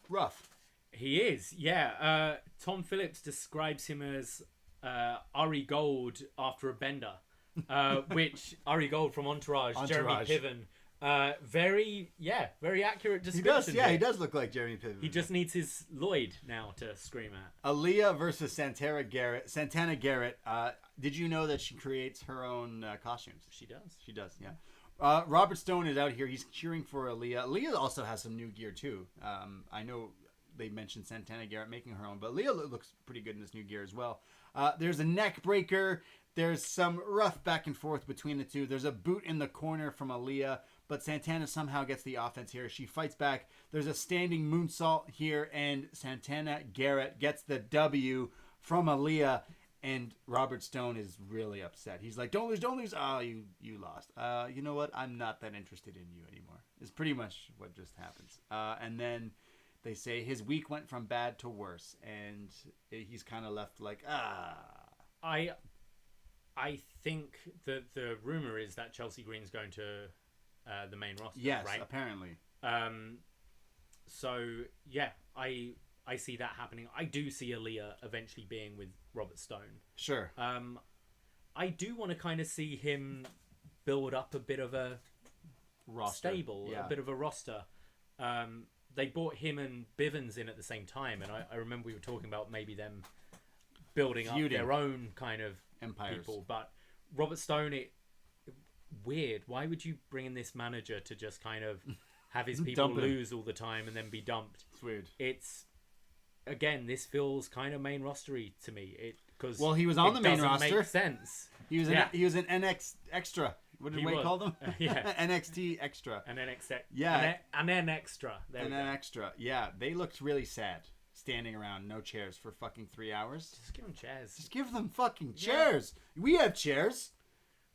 rough. He is, yeah. Tom Phillips describes him as Ari Gold after a bender. Which Ari Gold from Entourage. Jeremy Piven. Very accurate description. He does look like Jeremy Piven. He just needs his Lloyd now to scream at. Aaliyah versus Santana Garrett. Did you know that she creates her own costumes? She does, yeah. Robert Stone is out here. He's cheering for Aaliyah. Aaliyah also has some new gear too. I know they mentioned Santana Garrett making her own, but Aaliyah looks pretty good in this new gear as well. There's a neck breaker. There's some rough back and forth between the two. There's a boot in the corner from Aaliyah, but Santana somehow gets the offense here. She fights back. There's a standing moonsault here, and Santana Garrett gets the W from Aaliyah, and Robert Stone is really upset. He's like, don't lose, don't lose. Oh, you lost. You know what? I'm not that interested in you anymore. It's pretty much what just happens. And then they say his week went from bad to worse, and he's kind of left like, I think that the rumor is that Chelsea Green's going to the main roster. Yes, right? Apparently. So yeah, I see that happening. I do see Aaliyah eventually being with Robert Stone. Sure. I do want to kind of see him build up a bit of a roster. Stable, a bit of a roster. They brought him and Bivens in at the same time, and I remember we were talking about maybe them building up their own kind of empires. People. But Robert Stone, weird. Why would you bring in this manager to just kind of have his people lose all the time and then be dumped? It's weird. It's, again, this feels kind of main rostery to me. Because he was on the main roster. Make sense. He was an NX extra. What did we call them? NXT extra. An NXT. Yeah. An N extra. An extra. Yeah. They looked really sad. Standing around, no chairs for fucking 3 hours. Just give them chairs. Just give them fucking chairs. Yeah. We have chairs.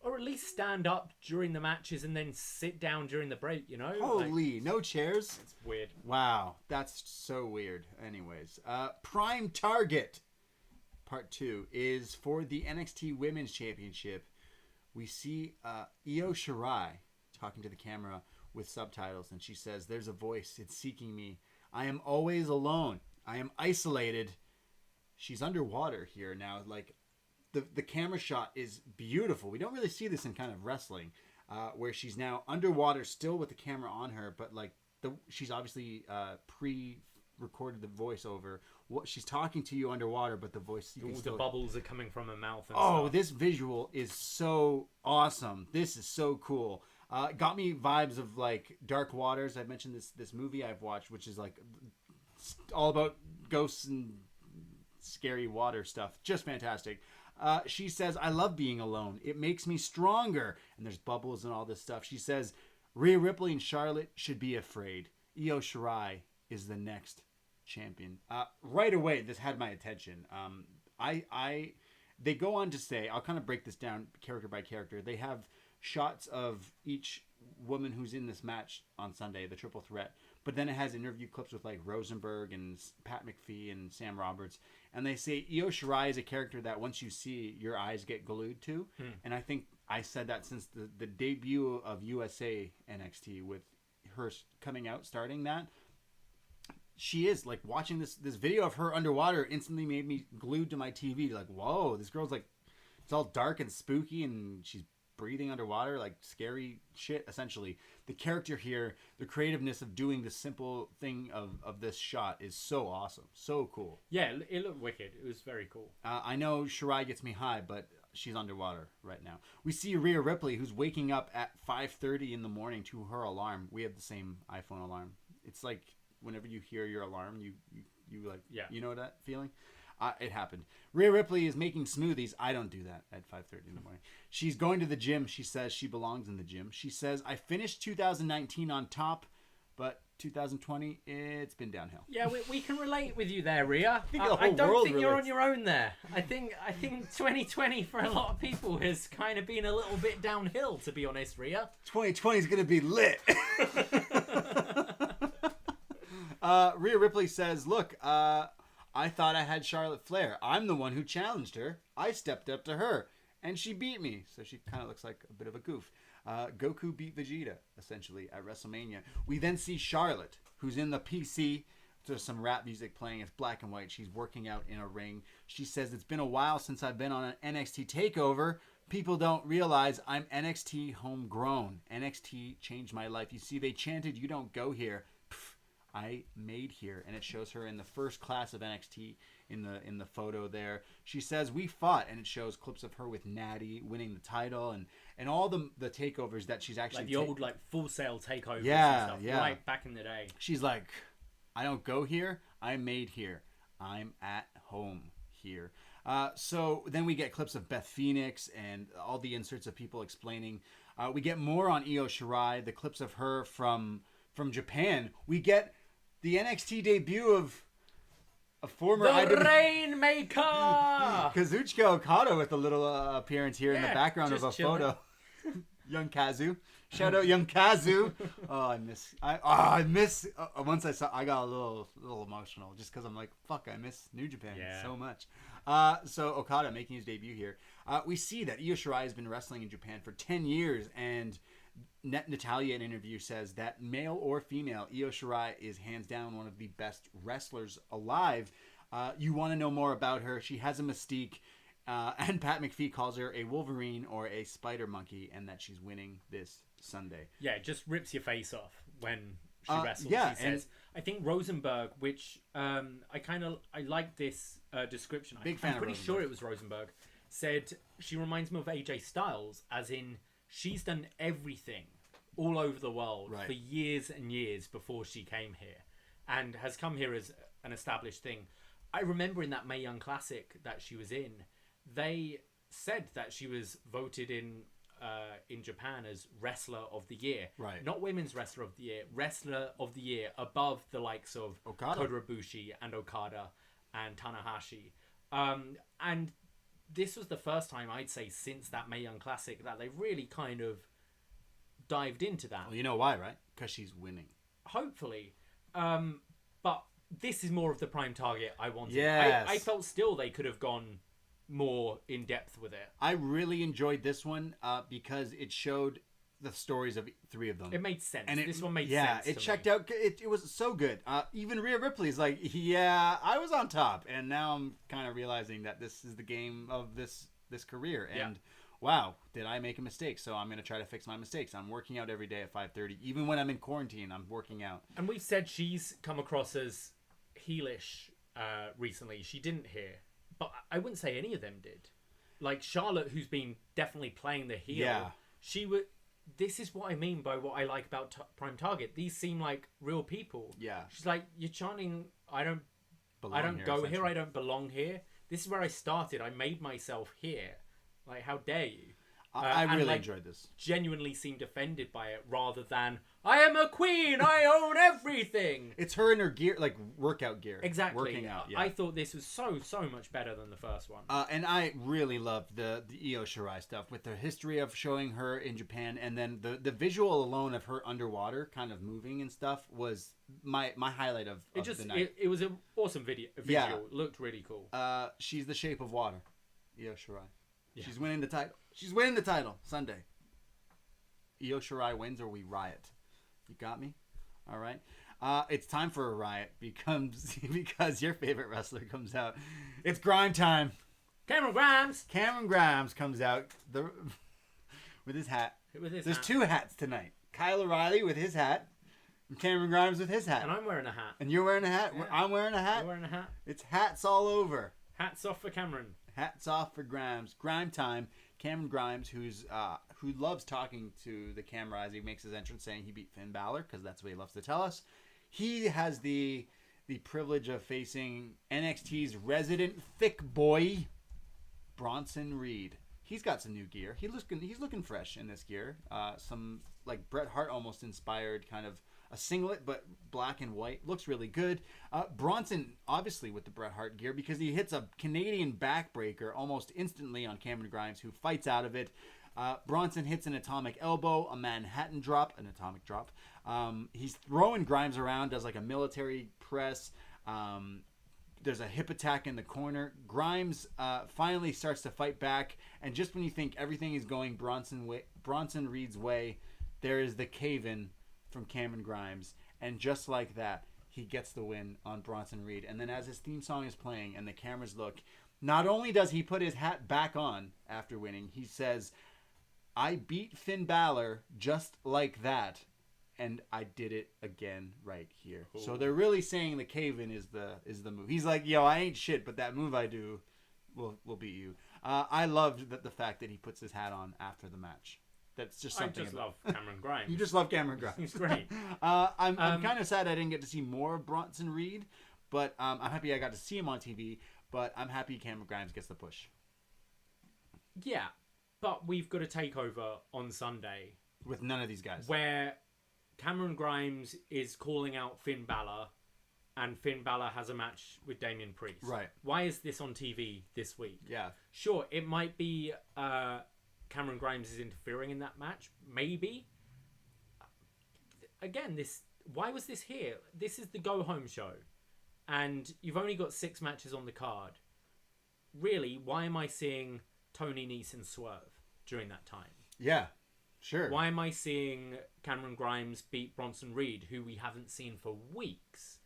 Or at least stand up during the matches and then sit down during the break, you know? Holy, no chairs? It's weird. Wow, that's so weird. Anyways, Prime Target Part 2 is for the NXT Women's Championship. We see Io Shirai talking to the camera with subtitles, and she says, "There's a voice. It's seeking me. I am always alone. I am isolated." She's underwater here now. Like, the camera shot is beautiful. We don't really see this in kind of wrestling, where she's now underwater, still with the camera on her, but like she's obviously pre-recorded the voiceover. What she's talking to you underwater, but the voice, the bubbles are coming from her mouth. And stuff. This visual is so awesome. This is so cool. Got me vibes of like Dark Waters. I mentioned this movie I've watched, which is like all about ghosts and scary water stuff. Just fantastic. She says, "I love being alone. It makes me stronger." And there's bubbles and all this stuff. She says, "Rhea Ripley and Charlotte should be afraid. Io Shirai is the next champion." Right away, this had my attention. They go on to say, I'll kind of break this down character by character. They have shots of each woman who's in this match on Sunday, the triple threat. But then it has interview clips with like Rosenberg and Pat McPhee and Sam Roberts. And they say Io Shirai is a character that once you see, your eyes get glued to. And I think I said that since the debut of USA NXT with her coming out, starting that. She is like watching this video of her underwater instantly made me glued to my TV. Like, whoa, this girl's like, it's all dark and spooky and she's breathing underwater, like scary shit, essentially. The character here, the creativeness of doing the simple thing of this shot is so awesome. So cool. Yeah, it looked wicked. It was very cool. I know Shirai gets me high, but she's underwater right now. We see Rhea Ripley, who's waking up at 5:30 in the morning to her alarm. We have the same iPhone alarm. It's like whenever you hear your alarm, you like, you know that feeling? It happened. Rhea Ripley is making smoothies. I don't do that at 5:30 in the morning. She's going to the gym. She says she belongs in the gym. She says, "I finished 2019 on top, but 2020, it's been downhill." Yeah, we can relate with you there, Rhea. I don't think you're on your own there. I think 2020 for a lot of people has kind of been a little bit downhill, to be honest, Rhea. 2020 is going to be lit. Rhea Ripley says, "Look, I thought I had Charlotte Flair. I'm the one who challenged her. I stepped up to her, and she beat me." So she kind of looks like a bit of a goof. Goku beat Vegeta, essentially, at WrestleMania. We then see Charlotte, who's in the PC. There's some rap music playing. It's black and white. She's working out in a ring. She says, "It's been a while since I've been on an NXT takeover. People don't realize I'm NXT homegrown. NXT changed my life. You see, they chanted, 'You don't go here.' I made here." And it shows her in the first class of NXT in the photo there. She says, "We fought," and it shows clips of her with Natty winning the title and all the takeovers that she's actually like the old like Full Sail takeovers and stuff, right back in the day. She's like, "I don't go here, I'm made here. I'm at home here." So then we get clips of Beth Phoenix and all the inserts of people explaining. We get more on Io Shirai, the clips of her from Japan. We get the NXT debut of a former Rainmaker Kazuchika Okada with a little appearance here in the background of a photo. Young Kazu. Shout out Young Kazu. Once I saw, I got a little emotional just because I'm like, fuck, I miss New Japan so much. So Okada making his debut here. We see that Io Shirai has been wrestling in Japan for 10 years, and Natalia in an interview says that male or female, Io Shirai is hands down one of the best wrestlers alive. You want to know more about her. She has a mystique. And Pat McPhee calls her a Wolverine or a spider monkey, and that she's winning this Sunday. Yeah, it just rips your face off when she wrestles. Yeah, she says, I think Rosenberg, which I like this description. Big fan I'm pretty of sure it was Rosenberg, said she reminds me of AJ Styles, as in she's done everything all over the world for years and years before she came here, and has come here as an established thing. I remember in that Mae Young Classic that she was in, they said that she was voted in Japan as Wrestler of the Year. Right. Not Women's Wrestler of the Year, Wrestler of the Year, above the likes of Okada. Kota Ibushi and Okada and Tanahashi. And this was the first time, I'd say, since that Mae Young Classic that they really kind of dived into that. Well, you know why, right? Because she's winning. Hopefully. But this is more of the prime target I wanted. Yes. I felt still they could have gone more in depth with it. I really enjoyed this one because it showed the stories of three of them. It made sense. And this one made sense. Yeah, it checked out. It was so good. Even Rhea Ripley's like, yeah, I was on top, and now I'm kind of realizing that this is the game of this career. And wow, did I make a mistake? So I'm going to try to fix my mistakes. I'm working out every day at 5:30. Even when I'm in quarantine, I'm working out. And we've said she's come across as heelish recently. She didn't here. But I wouldn't say any of them did. Like Charlotte, who's been definitely playing the heel. Yeah. This is what I mean by what I like about Prime Target. These seem like real people. Yeah. She's like, you're chanting, I don't go here. I don't belong here. This is where I started. I made myself here. Like, how dare you? I really enjoyed this. Genuinely seemed offended by it rather than, I am a queen, I own everything. It's her in her gear, like workout gear. Exactly. Working out, yeah. I thought this was so much better than the first one. And I really loved the Io Shirai stuff with the history of showing her in Japan, and then the visual alone of her underwater kind of moving and stuff was my highlight of the night. It was an awesome visual. Yeah. It looked really cool. She's the shape of water, Io Shirai. Yeah. She's winning the title. She's winning the title Sunday. Io Shirai wins or we riot. You got me? All right. It's time for a riot because your favorite wrestler comes out. It's grime time. Cameron Grimes. Cameron Grimes comes out with his hat. There's two hats tonight. Kyle O'Reilly with his hat. And Cameron Grimes with his hat. And I'm wearing a hat. And you're wearing a hat? Yeah. I'm wearing a hat? You're wearing a hat. It's hats all over. Hats off for Cameron. Hats off for Grimes. Grime time. Cameron Grimes, who loves talking to the camera as he makes his entrance, saying he beat Finn Balor, because that's what he loves to tell us. He has the privilege of facing NXT's resident thick boy, Bronson Reed. He's got some new gear. He's looking fresh in this gear. Some like Bret Hart almost inspired kind of a singlet, but black and white. Looks really good. Bronson, obviously, with the Bret Hart gear, because he hits a Canadian backbreaker almost instantly on Cameron Grimes, who fights out of it. Bronson hits an atomic elbow, a Manhattan drop, an atomic drop. He's throwing Grimes around, does like a military press. There's a hip attack in the corner. Grimes finally starts to fight back, and just when you think everything is going Bronson Reed's way, there is the cave-in from Cameron Grimes, and just like that, he gets the win on Bronson Reed. And then as his theme song is playing and the cameras look, not only does he put his hat back on after winning, he says, I beat Finn Balor just like that, and I did it again right here. Ooh. So they're really saying the cave-in is the move. He's like, yo, I ain't shit, but that move I do will beat you. I loved the fact that he puts his hat on after the match. That's just something. I just love Cameron Grimes. You just love Cameron Grimes. He's great. I'm kind of sad I didn't get to see more of Bronson Reed, but I'm happy I got to see him on TV. but I'm happy Cameron Grimes gets the push. Yeah, but we've got a takeover on Sunday with none of these guys, where Cameron Grimes is calling out Finn Balor, and Finn Balor has a match with Damian Priest. Right. Why is this on TV this week? Yeah. Sure, it might be Cameron Grimes is interfering in that match. Maybe. Again, why was this here? This is the go-home show. And you've only got 6 matches on the card. Really, why am I seeing Tony Nese and Swerve during that time? Yeah, sure. Why am I seeing Cameron Grimes beat Bronson Reed, who we haven't seen for weeks?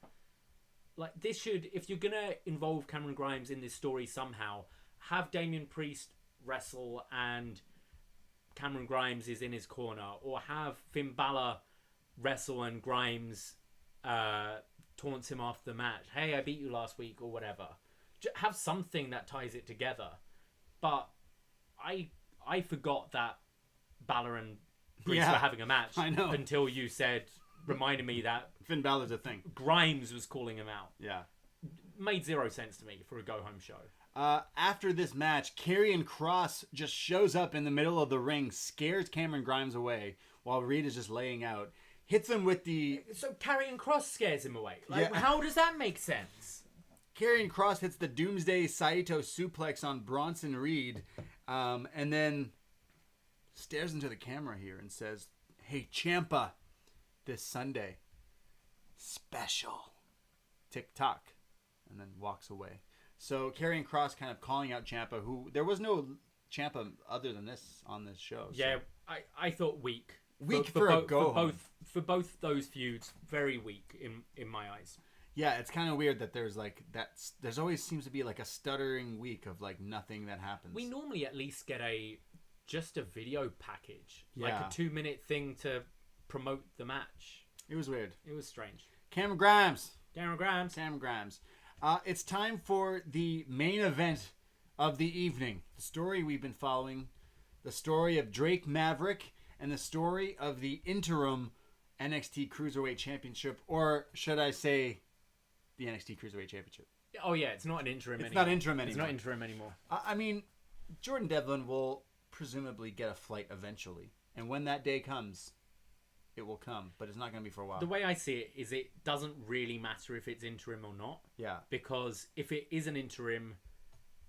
Like, this should, if you're going to involve Cameron Grimes in this story somehow, have Damian Priest wrestle and Cameron Grimes is in his corner, or have Finn Balor wrestle and Grimes taunts him after the match. Hey, I beat you last week, or whatever. Have something that ties it together. But I forgot that Balor and Priest were having a match. I know. Until you reminded me that Finn Balor's a thing. Grimes was calling him out. Yeah. Made 0 sense to me for a go-home show. After this match, Karrion Kross just shows up in the middle of the ring, scares Cameron Grimes away while Reed is just laying out. Hits him with the... So Karrion Kross scares him away. How does that make sense? Karrion Kross hits the Doomsday Saito suplex on Bronson Reed, and then stares into the camera here and says, "Hey, Ciampa, this Sunday, special." Tick-tock. And then walks away. So Karrion Kross kind of calling out Ciampa, who there was no Ciampa other than this on this show. Yeah, so. I thought weak. For both those feuds, very weak in my eyes. Yeah, it's kind of weird that there's there's always seems to be like a stuttering week of like nothing that happens. We normally at least get just a video package, like Yeah. a 2-minute thing to promote the match. It was weird. It was strange. Cameron Grimes. It's time for the main event of the evening. The story we've been following, the story of Drake Maverick, and the story of the interim NXT Cruiserweight Championship, or should I say the NXT Cruiserweight Championship. Oh, yeah, it's not an interim anymore. It's not interim anymore. It's not interim anymore. I mean, Jordan Devlin will presumably get a flight eventually. And when that day comes, it will come. But it's not going to be for a while. The way I see it is it doesn't really matter if it's interim or not. Yeah. Because if it is an interim,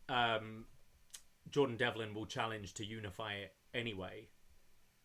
Jordan Devlin will challenge to unify it anyway.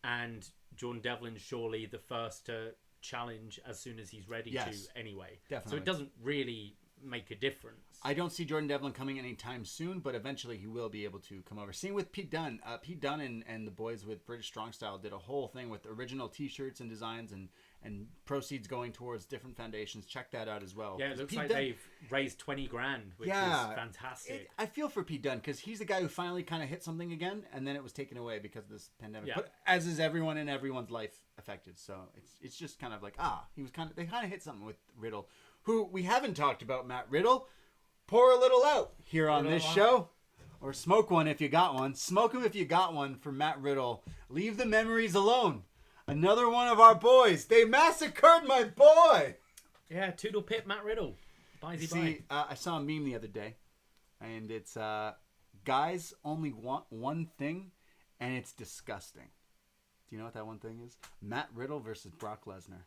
And Jordan Devlin's surely the first to challenge as soon as he's ready to anyway. Definitely. So it doesn't really make a difference. I don't see Jordan Devlin coming anytime soon, but eventually he will be able to come over. Same with Pete Dunne. Pete Dunne and the boys with British Strong Style did a whole thing with original t-shirts and designs and proceeds going towards different foundations. Check that out as well. Yeah, it looks like they've raised 20 grand, which is fantastic. I feel for Pete Dunne because he's the guy who finally kind of hit something again, and then it was taken away because of this pandemic. Yeah. But as is everyone in everyone's life affected. So it's just kind of like, they kind of hit something with Riddle, who we haven't talked about. Matt Riddle, pour a little out here on this show. Or smoke one if you got one. Smoke them if you got one for Matt Riddle. Leave the memories alone. Another one of our boys. They massacred my boy. Yeah, Toodle Pip Matt Riddle. See, I saw a meme the other day. And it's, guys only want one thing, and it's disgusting. Do you know what that one thing is? Matt Riddle versus Brock Lesnar.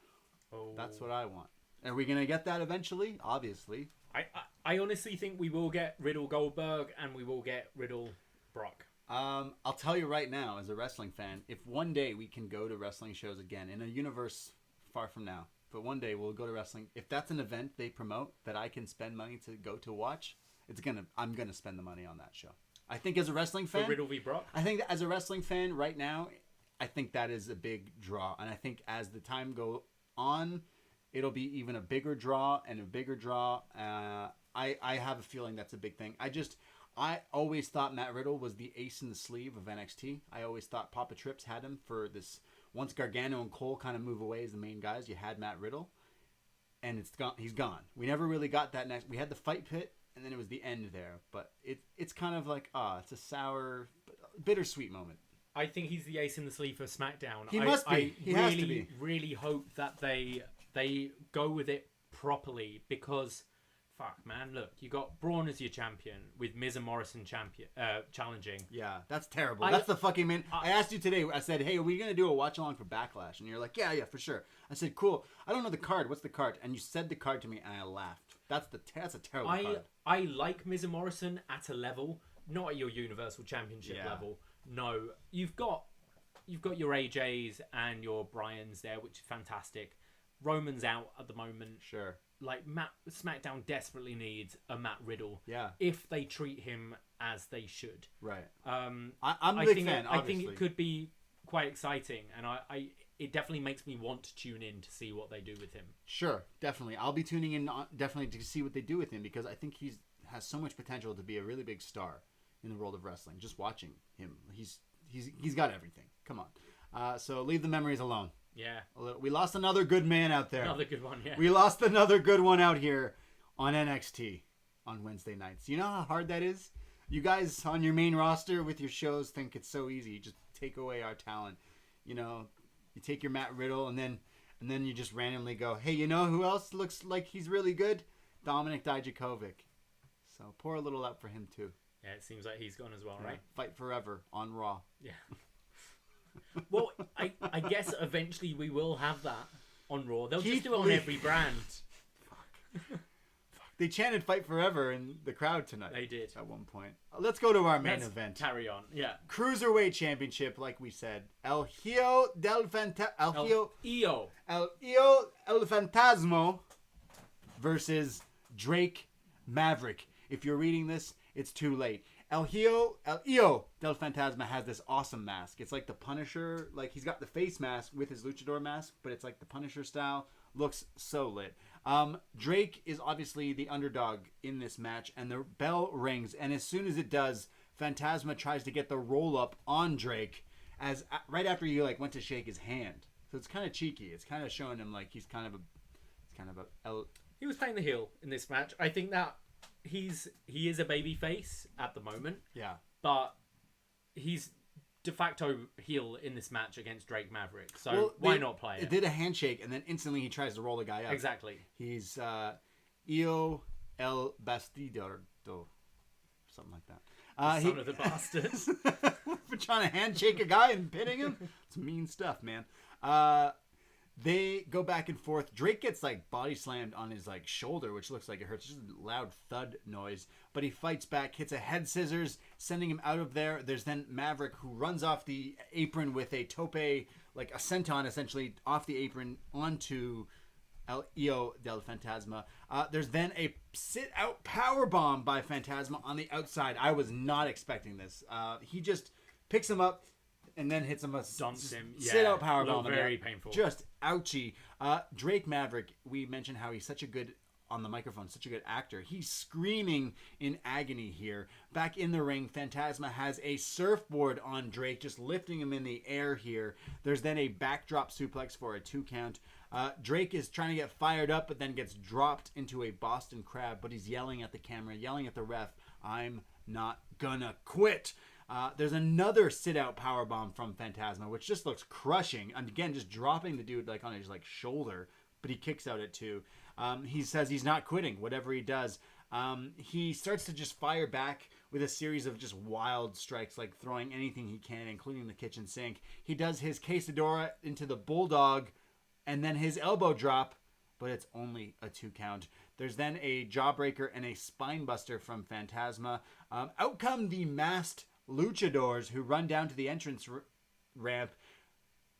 Oh. That's what I want. Are we going to get that eventually? Obviously. I honestly think we will get Riddle Goldberg and we will get Riddle Brock. I'll tell you right now, as a wrestling fan, if one day we can go to wrestling shows again, in a universe far from now, but one day we'll go to wrestling, if that's an event they promote that I can spend money to go to watch, I'm gonna spend the money on that show. I think as a wrestling fan... For Riddle v. Brock? I think that as a wrestling fan right now, I think that is a big draw. And I think as the time go on, it'll be even a bigger draw and a bigger draw. I have a feeling that's a big thing. I always thought Matt Riddle was the ace in the sleeve of NXT. I always thought Papa Trips had him for this. Once Gargano and Cole kind of move away as the main guys, you had Matt Riddle. And it's gone. He's gone. We never really got that next. We had the fight pit, and then it was the end there. But it's kind of like, it's a sour, bittersweet moment. I think he's the ace in the sleeve for SmackDown. He must be. He has to be. Really hope that they go with it properly, because fuck, man. Look, you got Braun as your champion with Miz and Morrison challenging. Yeah, that's terrible. That's the fucking man. I asked you today. I said, "Hey, are we gonna do a watch along for Backlash?" And you're like, "Yeah, for sure." I said, "Cool. I don't know the card. What's the card?" And you said the card to me, and I laughed. That's a terrible card. I like Miz and Morrison at a level, not at your Universal Championship level. No, you've got your AJs and your Bryans there, which is fantastic. Roman's out at the moment. Sure. Like, SmackDown desperately needs a Matt Riddle. Yeah. If they treat him as they should. Right. I'm a big fan, I think it could be quite exciting, and it definitely makes me want to tune in to see what they do with him. Sure, definitely. I'll be tuning in definitely to see what they do with him, because I think has so much potential to be a really big star in the world of wrestling. Just watching him, he's got everything. Come on. So leave the memories alone. Yeah. We lost another good man out there. Another good one, yeah. We lost another good one out here on NXT on Wednesday nights. You know how hard that is? You guys on your main roster with your shows think it's so easy. You just take away our talent. You know, you take your Matt Riddle and then you just randomly go, hey, you know who else looks like he's really good? Dominic Dijakovic. So pour a little out for him too. Yeah, it seems like he's gone as well, right? Fight forever on Raw. Yeah. Well, I guess eventually we will have that on Raw. They'll just do it on every brand. Fuck. They chanted "Fight Forever" in the crowd tonight. They did at one point. Let's go to our main event. Carry on, yeah. Cruiserweight Championship, like we said. El Hijo del Fantasma versus Drake Maverick. If you're reading this, it's too late. El Hijo del Fantasma has this awesome mask. It's like the Punisher. Like, he's got the face mask with his luchador mask, but it's like the Punisher style. Looks so lit. Drake is obviously the underdog in this match, and the bell rings. And as soon as it does, Fantasma tries to get the roll up on Drake right after he went to shake his hand. So it's kind of cheeky. It's kind of showing him like he's kind of a. He was playing the heel in this match. I think that he is a baby face at the moment. Yeah. But he's de facto heel in this match against Drake Maverick. So why not play it? It did a handshake, and then instantly he tries to roll the guy up. Exactly. He's Io El Bastidor, something like that. Son of the bastards. For trying to handshake a guy and pinning him. It's mean stuff, man. They go back and forth. Drake gets body slammed on his shoulder, which looks like it hurts. Just a loud thud noise. But he fights back, hits a head scissors, sending him out of there. There's then Maverick, who runs off the apron with a tope, a senton essentially, off the apron onto El Hijo del Fantasma. There's then a sit-out powerbomb by Fantasma on the outside. I was not expecting this. He just picks him up and then hits him dumps him. Sit-out powerbomb. Very painful. Just ouchie. Drake Maverick, we mentioned how he's such a good, on the microphone, such a good actor. He's screaming in agony here. Back in the ring, Fantasma has a surfboard on Drake, just lifting him in the air here. There's then a backdrop suplex for a 2 count. Drake is trying to get fired up, but then gets dropped into a Boston Crab, but he's yelling at the camera, yelling at the ref, "I'm not gonna quit." There's another sit-out powerbomb from Fantasma, which just looks crushing. And again, just dropping the dude on his shoulder, but he kicks out at 2. He says he's not quitting, whatever he does. He starts to just fire back with a series of just wild strikes, throwing anything he can, including the kitchen sink. He does his quesadilla into the bulldog, and then his elbow drop, but it's only a 2 count. There's then a jawbreaker and a spine buster from Fantasma. Out come the masked luchadors, who run down to the entrance ramp.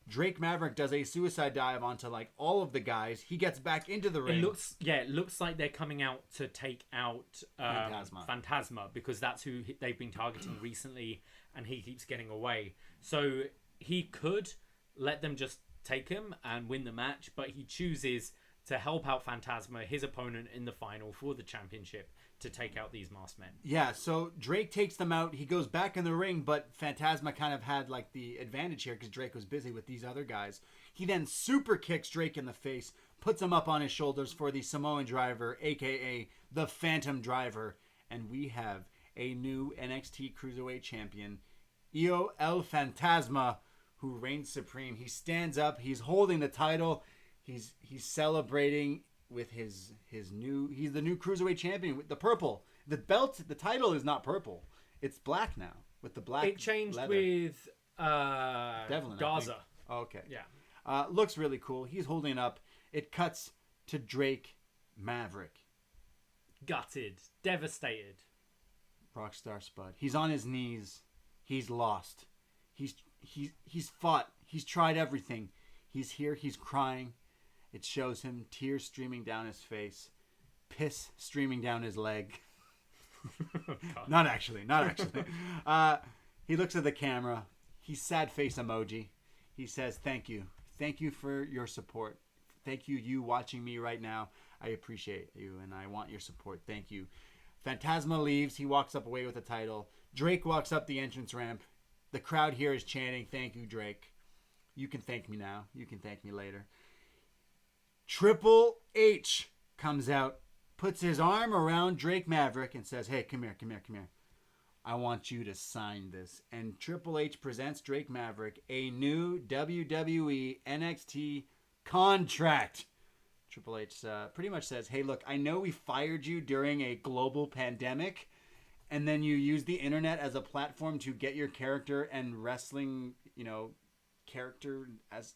Drake Maverick does a suicide dive onto all of the guys. He gets back into the ring. It looks like they're coming out to take out Fantasma, because that's who they've been targeting recently, and he keeps getting away. So he could let them just take him and win the match, but he chooses to help out Fantasma, his opponent in the final for the championship, to take out these masked men. Yeah, so Drake takes them out. He goes back in the ring, but Fantasma kind of had the advantage here because Drake was busy with these other guys. He then super kicks Drake in the face, puts him up on his shoulders for the Samoan Driver, aka the Phantom Driver, and we have a new NXT Cruiserweight Champion, Hijo el Fantasma, who reigns supreme. He stands up. He's holding the title. He's celebrating with his new. He's the new Cruiserweight champion with the purple. The belt, the title is not purple. It's black now with the black. It changed leather. with Devlin, Gaza. Oh, okay. Yeah. Looks really cool. He's holding it up. It cuts to Drake Maverick. Gutted, devastated. Rockstar Spud. He's on his knees. He's lost. He's fought. He's tried everything. He's here. He's crying. It shows him tears streaming down his face, piss streaming down his leg. Not actually. He looks at the camera. He's sad face emoji. He says, "Thank you. Thank you for your support. Thank you, you watching me right now. I appreciate you, and I want your support. Thank you." Fantasma leaves. He walks up away with the title. Drake walks up the entrance ramp. The crowd here is chanting, "Thank you, Drake. You can thank me now. You can thank me later." Triple H comes out, puts his arm around Drake Maverick, and says, "Hey, come here. I want you to sign this." And Triple H presents Drake Maverick a new WWE NXT contract. Triple H pretty much says, "Hey, look, I know we fired you during a global pandemic, and then you used the internet as a platform to get your character and wrestling, character as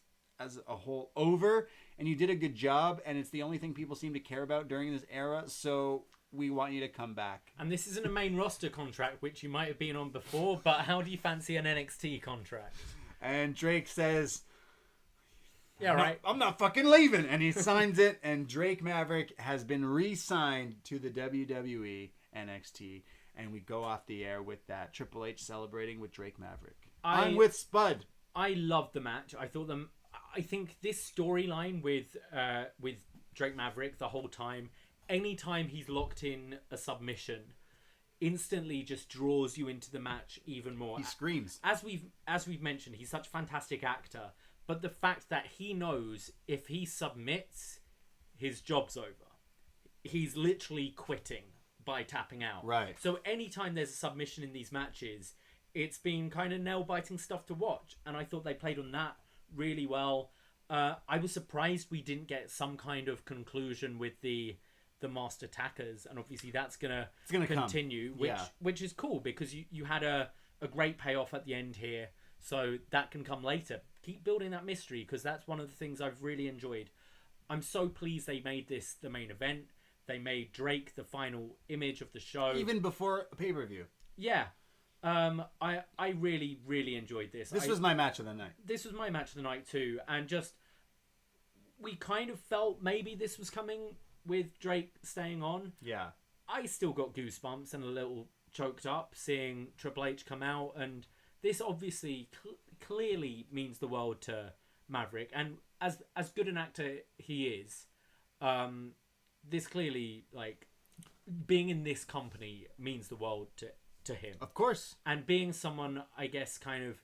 a whole over, and you did a good job, and it's the only thing people seem to care about during this era, so we want you to come back." And this isn't a main roster contract, which you might have been on before, but how do you fancy an NXT contract? And Drake says, "Yeah, right. I'm not fucking leaving." And he signs it, and Drake Maverick has been re-signed to the WWE NXT. And we go off the air with that. Triple H celebrating with Drake Maverick. I'm with Spud. I loved the match. I think this storyline with Drake Maverick the whole time, anytime he's locked in a submission, instantly just draws you into the match even more. He screams. As we've mentioned, he's such a fantastic actor, but the fact that he knows if he submits, his job's over. He's literally quitting by tapping out. Right. So anytime there's a submission in these matches, it's been kind of nail-biting stuff to watch, and I thought they played on that really well. I was surprised we didn't get some kind of conclusion with the Master Tackers, and obviously that's gonna continue, which is cool because you had a great payoff at the end here, so that can come later. Keep building that mystery because that's one of the things I've really enjoyed. I'm so pleased they made this the main event. They made Drake the final image of the show, even before a pay-per-view. Yeah. I really, really enjoyed this. This was my match of the night. This was my match of the night too, and just we kind of felt maybe this was coming with Drake staying on. Yeah. I still got goosebumps and a little choked up seeing Triple H come out, and this obviously clearly means the world to Maverick, and as good an actor he is, this clearly, like, being in this company means the world to him. Of course. And being someone, I guess, kind of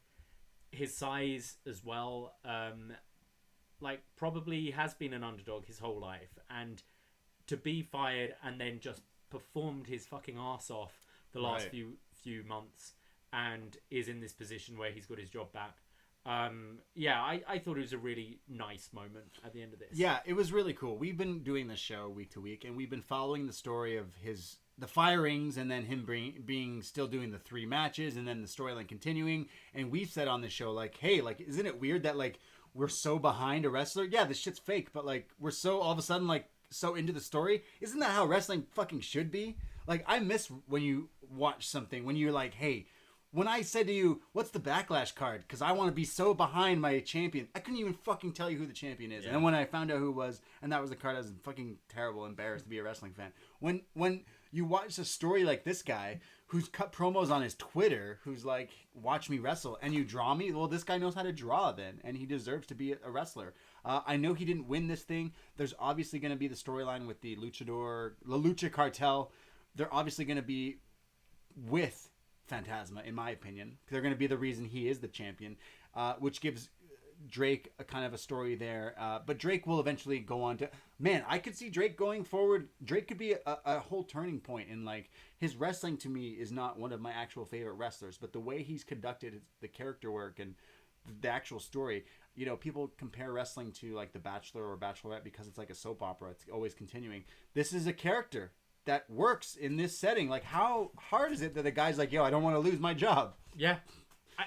his size as well, like, probably has been an underdog his whole life. And to be fired and then just performed his fucking arse off the last few months and is in this position where he's got his job back. I thought it was a really nice moment at the end of this. Yeah, it was really cool. We've been doing this show week to week, and we've been following the story of the firings, and then him being still doing the 3 matches, and then the storyline continuing. And we've said on the show, like, hey, like, isn't it weird that, like, we're so behind a wrestler? Yeah, this shit's fake, but, like, we're so all of a sudden, like, so into the story. Isn't that how wrestling fucking should be? Like, I miss when you watch something, when you're like, hey, when I said to you, what's the Backlash card? Because I want to be so behind my champion. I couldn't even fucking tell you who the champion is. Yeah. And then when I found out who it was, and that was the card, I was fucking terrible, embarrassed to be a wrestling fan. When you watch a story like this guy, who's cut promos on his Twitter, who's like, watch me wrestle, and you draw me, well, this guy knows how to draw then, and he deserves to be a wrestler. I know he didn't win this thing. There's obviously going to be the storyline with the Lucha Cartel. They're obviously going to be with Fantasma, in my opinion. They're going to be the reason he is the champion, which gives Drake a kind of a story there. But Drake will eventually go on to... Man, I could see Drake going forward. Drake could be a whole turning point in, like, his wrestling to me is not one of my actual favorite wrestlers, but the way he's conducted the character work and the actual story. You know, people compare wrestling to like The Bachelor or Bachelorette because it's like a soap opera. It's always continuing. This is a character that works in this setting. Like, how hard is it that the guy's like, yo, I don't want to lose my job? Yeah.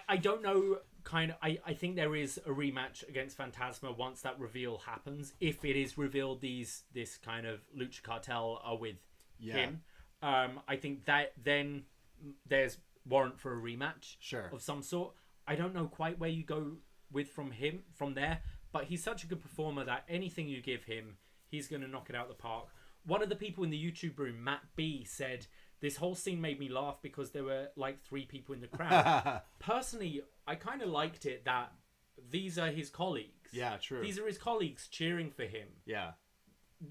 I don't know. I think there is a rematch against Phantasma once that reveal happens. If it is revealed this kind of Lucha Cartel are with him, I think that then there's warrant for a rematch of some sort. I don't know quite where you go from there, but he's such a good performer that anything you give him, he's going to knock it out of the park. One of the people in the YouTube room, Matt B, said, this whole scene made me laugh because there were like 3 people in the crowd. Personally, I kind of liked it that these are his colleagues. Yeah, true. These are his colleagues cheering for him. Yeah.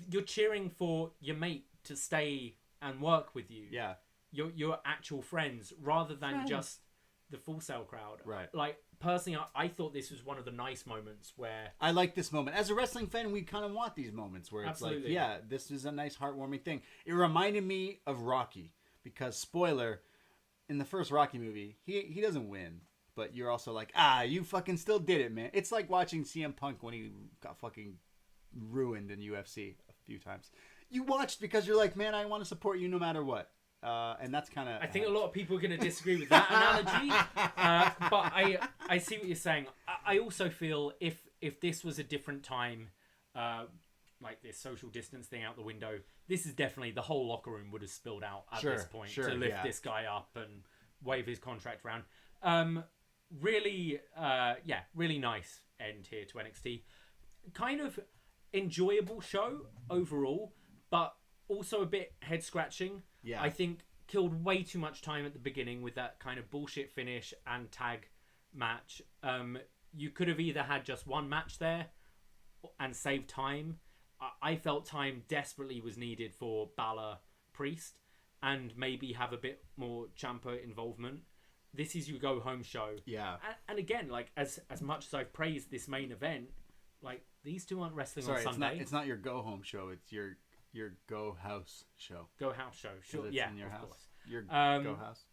You're cheering for your mate to stay and work with you. Yeah. Your actual friends rather than just the Full Sail crowd. Right. Like, personally, I thought this was one of the nice moments where... I like this moment. As a wrestling fan, we kind of want these moments where it's like, yeah, this is a nice, heartwarming thing. It reminded me of Rocky because, spoiler, in the first Rocky movie, he doesn't win. But you're also like, you fucking still did it, man. It's like watching CM Punk when he got fucking ruined in UFC a few times. You watched because you're like, man, I want to support you no matter what. And that's kind of... I think a lot of people are going to disagree with that analogy. But I see what you're saying. I also feel if this was a different time, like this social distance thing out the window, this is definitely... The whole locker room would have spilled out at this point to lift this guy up and wave his contract around. Really nice end here to NXT. Kind of enjoyable show overall, but also a bit head-scratching. Yeah. I think killed way too much time at the beginning with that kind of bullshit finish and tag match. You could have either had just one match there and saved time. I felt time desperately was needed for Balor Priest and maybe have a bit more Ciampa involvement. This is your go-home show. Yeah. And again, like, as much as I've praised this main event, like, these two aren't wrestling on Sunday. It's not your go-home show. It's your go-house show. Go-house show. Sure, yeah, in your house. Course. Your go-house.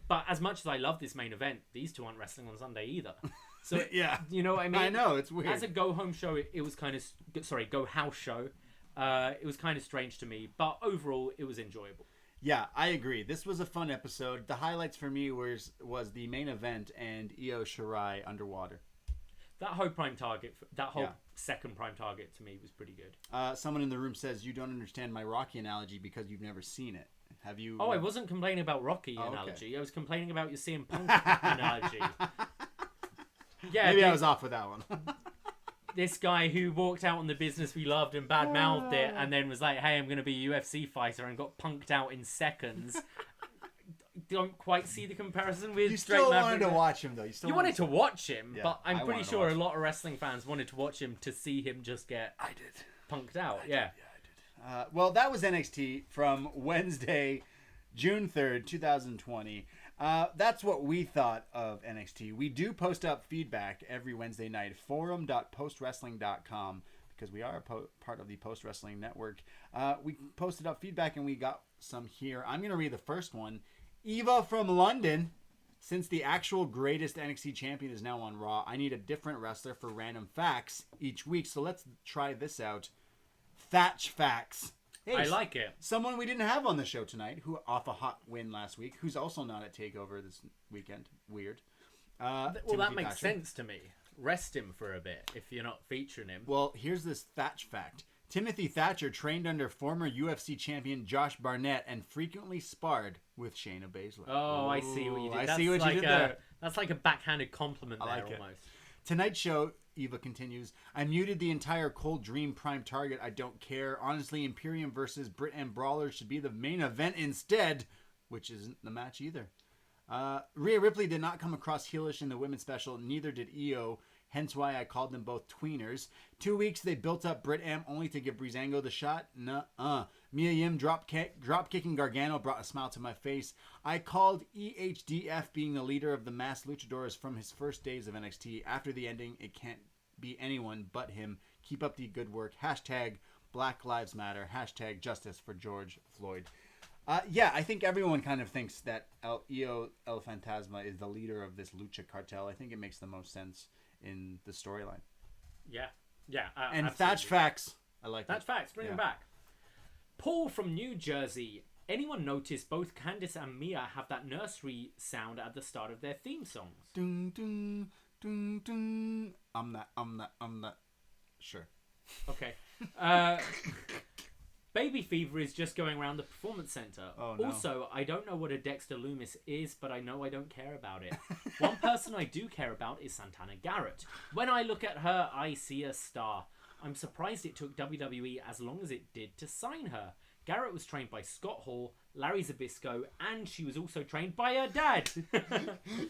But as much as I love this main event, these two aren't wrestling on Sunday either. So, yeah. You know what I mean? I know, it's weird. As a go-home show, it was kind of... Sorry, go-house show. It was kind of strange to me. But overall, it was enjoyable. Yeah, I agree. This was a fun episode. The highlights for me was the main event and Io Shirai underwater. That whole second prime target to me was pretty good. Someone in the room says you don't understand my Rocky analogy because you've never seen it. Have you? Oh, I wasn't complaining about Rocky analogy. Okay. I was complaining about your CM Punk analogy. Yeah, maybe I was off with that one. This guy who walked out on the business we loved and bad-mouthed it and then was like, hey, I'm going to be a UFC fighter and got punked out in seconds. Don't quite see the comparison with Drake Maverick. You still wanted to watch him, though. You wanted to watch him, yeah, but I'm pretty sure a lot of wrestling fans wanted to watch him to see him just get punked out. I did. Well, that was NXT from Wednesday, June 3rd, 2020. That's what we thought of NXT. We do post up feedback every Wednesday night, forum.postwrestling.com, because we are part of the Post Wrestling Network. We posted up feedback and we got some here. I'm going to read the first one. Eva from London. Since the actual greatest NXT champion is now on Raw, I need a different wrestler for random facts each week. So let's try this out. Thatch Facts. Hey, I like it. Someone we didn't have on the show tonight, who off a hot win last week, who's also not at TakeOver this weekend. Weird. Well, that makes sense to me. Rest him for a bit if you're not featuring him. Well, here's this Thatch fact. Timothy Thatcher trained under former UFC champion Josh Barnett and frequently sparred with Shayna Baszler. Oh, I see what you did. I see what you did there. That's like a backhanded compliment there, almost. Tonight's show, Eva continues, I muted the entire Cold Dream Prime Target. I don't care. Honestly, Imperium versus Britt and Brawler should be the main event instead, which isn't the match either. Rhea Ripley did not come across heelish in the women's special. Neither did Io. Hence why I called them both tweeners. 2 weeks they built up Britt M only to give Breezango the shot. Nuh-uh. Mia Yim drop kicking Gargano brought a smile to my face. I called EHDF being the leader of the masked luchadors from his first days of NXT. After the ending, it can't be anyone but him. Keep up the good work. Hashtag Black Lives Matter. Hashtag Justice for George Floyd. Yeah, I think everyone kind of thinks that Hijo del Fantasma is the leader of this lucha cartel. I think it makes the most sense in the storyline. Yeah. And absolutely. Thatch Facts. I like Thatch that. Facts. Bring them back. Paul from New Jersey. Anyone notice both Candice and Mia have that nursery sound at the start of their theme songs? Dun, dun, dun, dun. I'm not. Sure. Okay. Baby Fever is just going around the Performance Center. Oh, no. Also, I don't know what a Dexter Loomis is, but I know I don't care about it. One person I do care about is Santana Garrett. When I look at her, I see a star. I'm surprised it took WWE as long as it did to sign her. Garrett was trained by Scott Hall, Larry Zbyszko, and she was also trained by her dad.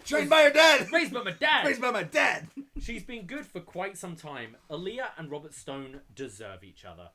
Trained by her dad! Raised by my dad! Raised by my dad! She's been good for quite some time. Aaliyah and Robert Stone deserve each other.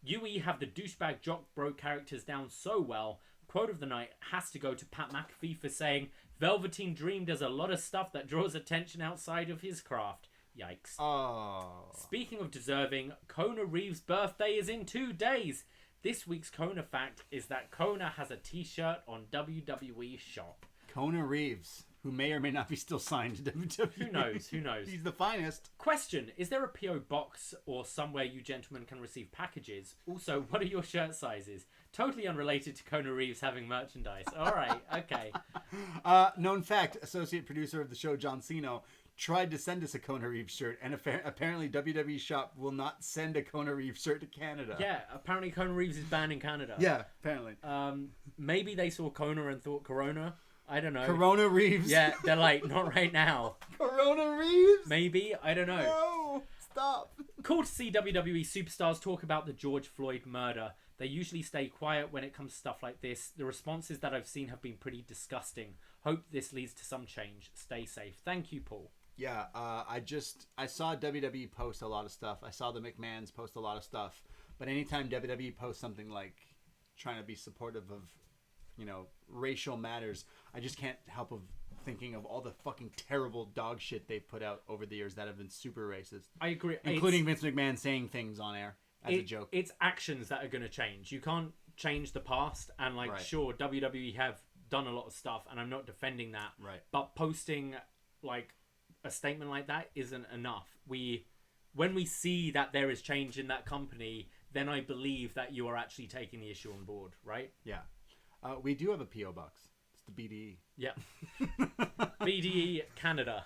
UE have the douchebag jock bro characters down so well. Quote of the night has to go to Pat McAfee for saying, Velveteen Dream does a lot of stuff that draws attention outside of his craft. Yikes. Oh. Speaking of deserving, Kona Reeves' birthday is in 2 days. This week's Kona fact is that Kona has a t-shirt on WWE Shop. Kona Reeves, who may or may not be still signed to WWE. Who knows? He's the finest. Question, is there a P.O. box or somewhere you gentlemen can receive packages? Also, what are your shirt sizes? Totally unrelated to Kona Reeves having merchandise. All right, okay. Known fact, associate producer of the show, John Cena, tried to send us a Kona Reeves shirt, and apparently WWE Shop will not send a Kona Reeves shirt to Canada. Yeah, apparently Kona Reeves is banned in Canada. Yeah, apparently. Maybe they saw Kona and thought Corona. I don't know. Corona Reeves. Yeah, they're like, not right now. Corona Reeves? Maybe, I don't know. No, stop. Cool to see WWE superstars talk about the George Floyd murder. They usually stay quiet when it comes to stuff like this. The responses that I've seen have been pretty disgusting. Hope this leads to some change. Stay safe. Thank you, Paul. Yeah, I saw WWE post a lot of stuff. I saw the McMahons post a lot of stuff. But anytime WWE posts something like trying to be supportive of, racial matters, I just can't help of thinking of all the fucking terrible dog shit they've put out over the years that have been super racist. I agree. Including Vince McMahon saying things on air as a joke. It's actions that are going to change. You can't change the past. And, sure, WWE have done a lot of stuff, and I'm not defending that. Right. But posting, a statement like that isn't enough. When we see that there is change in that company, then I believe that you are actually taking the issue on board, right? Yeah. We do have a P.O. box. It's the BDE. Yeah. BDE Canada.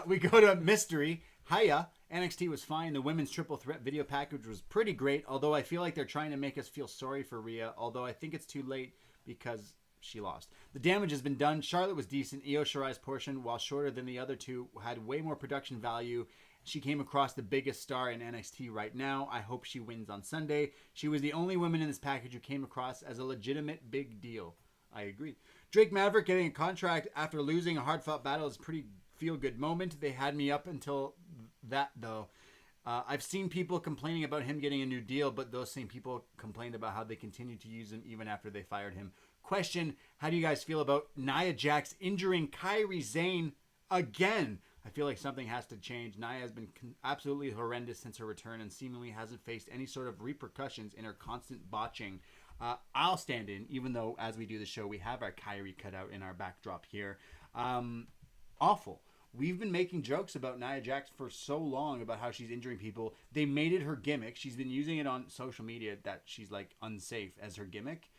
We go to Mystery. Hiya. NXT was fine. The women's triple threat video package was pretty great, although I feel like they're trying to make us feel sorry for Rhea, although I think it's too late because she lost. The damage has been done. Charlotte was decent. Io Shirai's portion, while shorter than the other two, had way more production value. She came across the biggest star in NXT right now. I hope she wins on Sunday. She was the only woman in this package who came across as a legitimate big deal. I agree. Drake Maverick getting a contract after losing a hard-fought battle is a pretty feel-good moment. They had me up until that, though. I've seen people complaining about him getting a new deal, but those same people complained about how they continued to use him even after they fired him. Question, how do you guys feel about Nia Jax injuring Kairi Sane again? I feel like something has to change. Nia has been absolutely horrendous since her return and seemingly hasn't faced any sort of repercussions in her constant botching. I'll stand in, even though as we do the show, we have our Kairi cut out in our backdrop here. Awful. We've been making jokes about Nia Jax for so long about how she's injuring people. They made it her gimmick. She's been using it on social media that she's unsafe as her gimmick.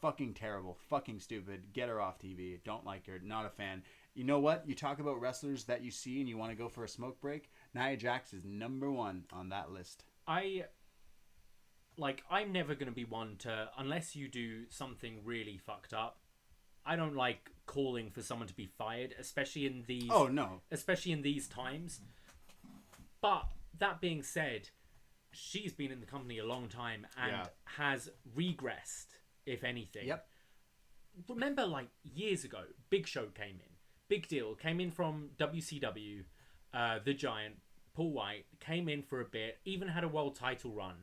Fucking terrible. Fucking stupid. Get her off TV. Don't like her. Not a fan. You know what? You talk about wrestlers that you see and you want to go for a smoke break. Nia Jax is number one on that list. I'm never going to be one to, unless you do something really fucked up, I don't like calling for someone to be fired, especially in these... Oh, no. Especially in these times. But, that being said, she's been in the company a long time and has regressed, if anything. Yep. Remember, years ago, Big Show came in. Big deal. Came in from WCW, The Giant, Paul White, came in for a bit, even had a world title run.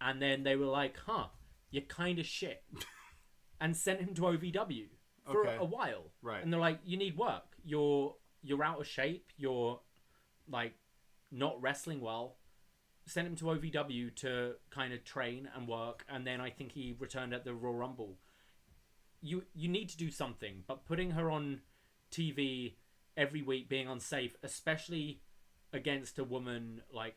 And then they were like, you're kind of shit. And sent him to OVW for a while. Right. And they're like, you need work. You're out of shape. You're, not wrestling well. Sent him to OVW to kind of train and work. And then I think he returned at the Royal Rumble. you need to do something, but putting her on TV every week being unsafe, especially against a woman like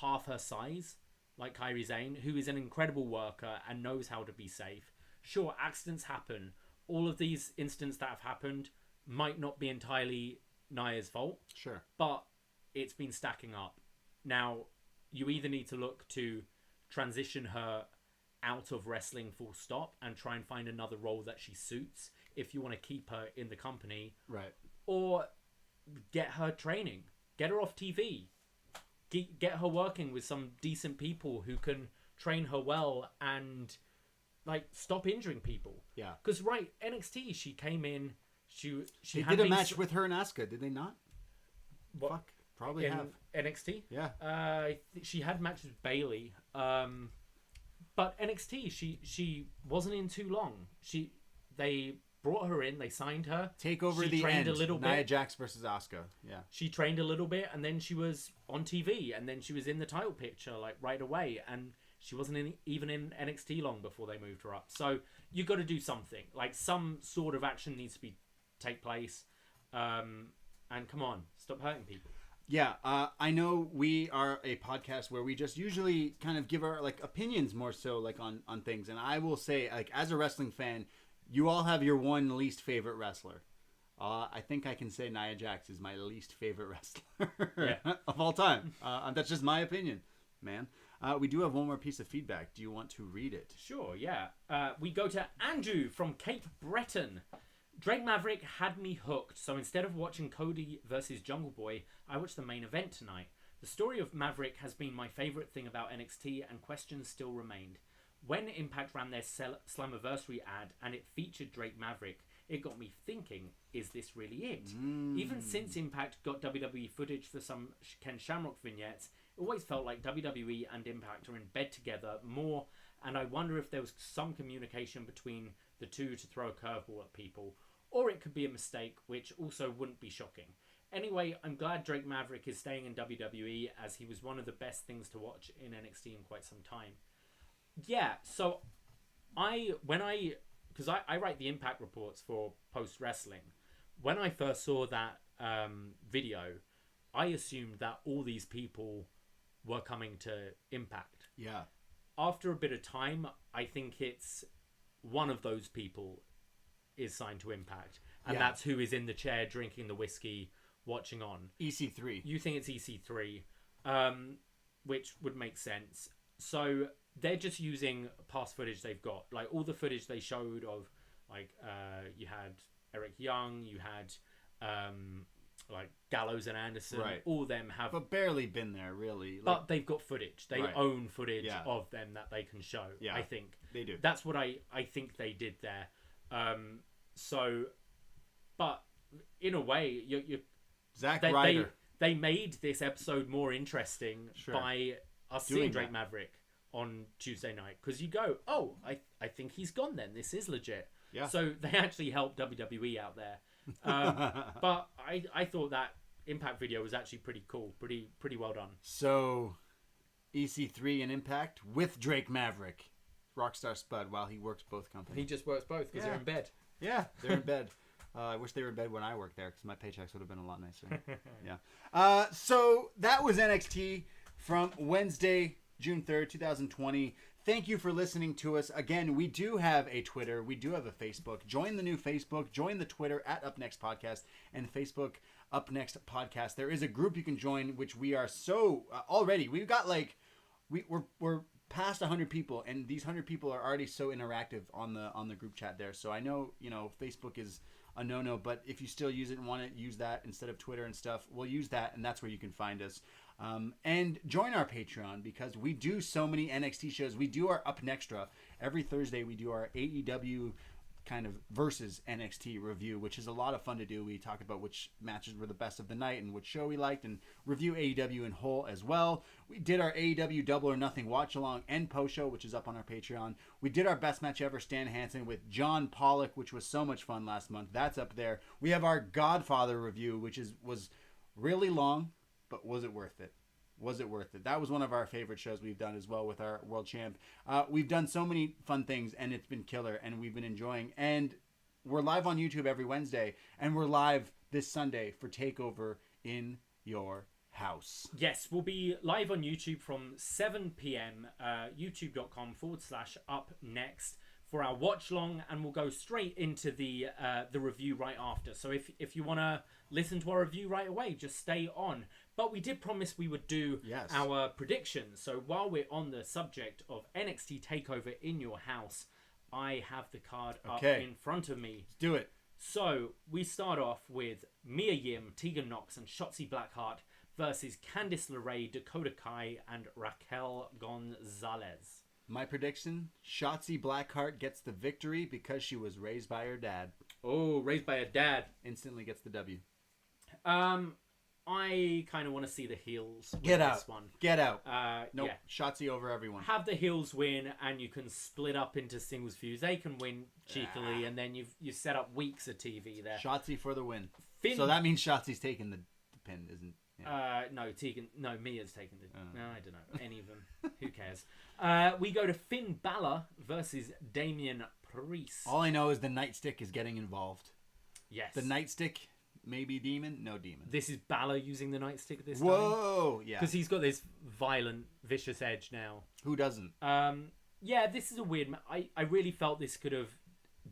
half her size, like Kairi Sane, who is an incredible worker and knows how to be safe. Sure, accidents happen. All of these incidents that have happened might not be entirely Nia's fault. Sure. But it's been stacking up. Now, you either need to look to transition her out of wrestling full stop and try and find another role that she suits if you want to keep her in the company. Right. Or get her training. Get her off TV. Get her working with some decent people who can train her well and like stop injuring people. Yeah. Because NXT, she came in. She did a match with her and Asuka, did they not? What? Fuck. Probably have. NXT? Yeah. She had matches with Bayley. But NXT, she wasn't in too long. They brought her in, they signed her. Take over she the trained end. A little Nia bit. Jax versus Asuka. Yeah. She trained a little bit, and then she was on TV, and then she was in the title picture like right away, and she wasn't even in NXT long before they moved her up. So you got to do something. Like some sort of action needs to take place. And come on, stop hurting people. Yeah, I know we are a podcast where we just usually kind of give our like opinions more so like on things, and I will say like as a wrestling fan, you all have your one least favorite wrestler. I think I can say Nia Jax is my least favorite wrestler of all time. That's just my opinion, man. We do have one more piece of feedback. Do you want to read it? Sure, yeah. We go to Andrew from Cape Breton. Drake Maverick had me hooked, so instead of watching Cody versus Jungle Boy, I watched the main event tonight. The story of Maverick has been my favourite thing about NXT, and questions still remained. When Impact ran their Slammiversary ad and it featured Drake Maverick, it got me thinking, is this really it? Even since Impact got WWE footage for some Ken Shamrock vignettes, it always felt like WWE and Impact are in bed together more, and I wonder if there was some communication between the two to throw a curveball at people, or it could be a mistake, which also wouldn't be shocking. Anyway, I'm glad Drake Maverick is staying in WWE, as he was one of the best things to watch in NXT in quite some time. Yeah, so because I write the Impact reports for Post Wrestling. When I first saw that video, I assumed that all these people were coming to Impact. Yeah. After a bit of time, I think it's one of those people is signed to Impact, and that's who is in the chair drinking the whiskey, watching on. EC3. You think it's EC3, which would make sense. So they're just using past footage they've got, like all the footage they showed of, like you had Eric Young, you had like Gallows and Anderson. Right. All of them have, but barely been there really. Like, but they've got footage. They own footage of them that they can show. Yeah, I think they do. That's what I think they did there. So, but in a way, you Zack Ryder. They made this episode more interesting by us seeing Drake Maverick on Tuesday night, because you go, oh, I think he's gone then. This is legit. Yeah. So they actually helped WWE out there. But I thought that Impact video was actually pretty cool, pretty well done. So EC3 and Impact with Drake Maverick, Rockstar Spud, while he works both companies. He just works both because they're in bed. Yeah, they're in bed. I wish they were in bed when I worked there, because my paychecks would have been a lot nicer. Yeah. So that was NXT from Wednesday, June 3rd, 2020. Thank you for listening to us. Again, we do have a Twitter. We do have a Facebook. Join the new Facebook. Join the Twitter at upNXT Podcast and Facebook upNXT Podcast. There is a group you can join, which we are so already. We've got like we're past 100 people, and these 100 people are already so interactive on the group chat there. So I know Facebook is a no-no, but if you still use it and want to use that instead of Twitter and stuff, we'll use that, and that's where you can find us. And join our Patreon, because we do so many NXT shows. We do our upNXT every Thursday. We do our AEW kind of versus NXT review, which is a lot of fun to do. We talk about which matches were the best of the night and which show we liked, and review AEW in whole as well. We did our AEW Double or Nothing watch along and post show, which is up on our Patreon. We did our best match ever, Stan Hansen with John Pollock, which was so much fun last month. That's up there. We have our Godfather review, which was really long, but was it worth it? Was it worth it? That was one of our favorite shows we've done as well with our world champ. We've done so many fun things, and it's been killer, and we've been enjoying. And we're live on YouTube every Wednesday, and we're live this Sunday for TakeOver in your house. Yes, we'll be live on YouTube from 7 p.m. youtube.com/upNXT for our watch long, and we'll go straight into the review right after. So if you want to listen to our review right away, just stay on. But we did promise we would do our predictions. So while we're on the subject of NXT TakeOver in your house, I have the card up in front of me. Let's do it. So we start off with Mia Yim, Tegan Nox, and Shotzi Blackheart versus Candice LeRae, Dakota Kai, and Raquel Gonzalez. My prediction, Shotzi Blackheart gets the victory because she was raised by her dad. Oh, raised by her dad. Instantly gets the W. I kind of want to see the heels win this one. Get out. Nope. Yeah. Shotzi over everyone. Have the heels win, and you can split up into singles feuds. They can win cheekily, and then you set up weeks of TV there. Shotzi for the win. So that means Shotzi's taking the pin, isn't? Yeah. No, Mia's taking the. No, I don't know any of them. Who cares? We go to Finn Balor versus Damian Priest. All I know is the nightstick is getting involved. Yes. The nightstick. Maybe demon? No demon. This is Balor using the nightstick this time. Whoa! Yeah. Because he's got this violent, vicious edge now. Who doesn't? Yeah, this is a weird I really felt this could have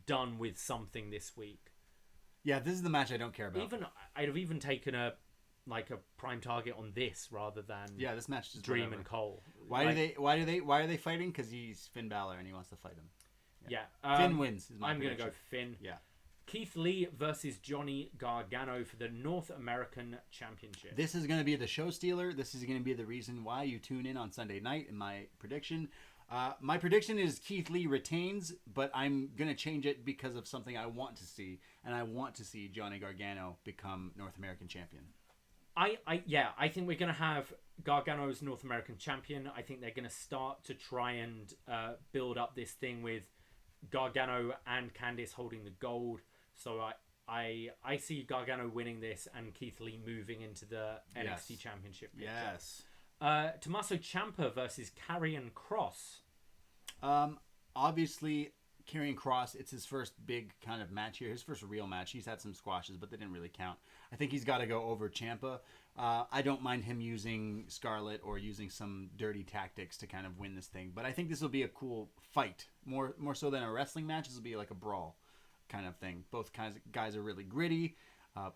done with something this week. Yeah, this is the match I don't care about. I'd have even taken a prime target on this rather than this match is Dream whatever. and Cole. Why are they fighting? Because he's Finn Balor and he wants to fight him. Yeah. Finn wins. Is my I'm going to go Finn. Yeah. Keith Lee versus Johnny Gargano for the North American Championship. This is going to be the show stealer. This is going to be the reason why you tune in on Sunday night in my prediction. My prediction is Keith Lee retains, but I'm going to change it because of something I want to see, and I want to see Johnny Gargano become North American champion. I think we're going to have Gargano's North American champion. I think they're going to start to try and build up this thing with Gargano and Candice holding the gold. So I see Gargano winning this and Keith Lee moving into the NXT Championship picture. Yes. Tommaso Ciampa versus Karrion Kross. Obviously, Karrion Kross, it's his first big kind of match here. His first real match. He's had some squashes, but they didn't really count. I think he's got to go over Ciampa. I don't mind him using Scarlett or using some dirty tactics to kind of win this thing. But I think this will be a cool fight. More so than a wrestling match. This will be like a brawl kind of thing. Both guys are really gritty.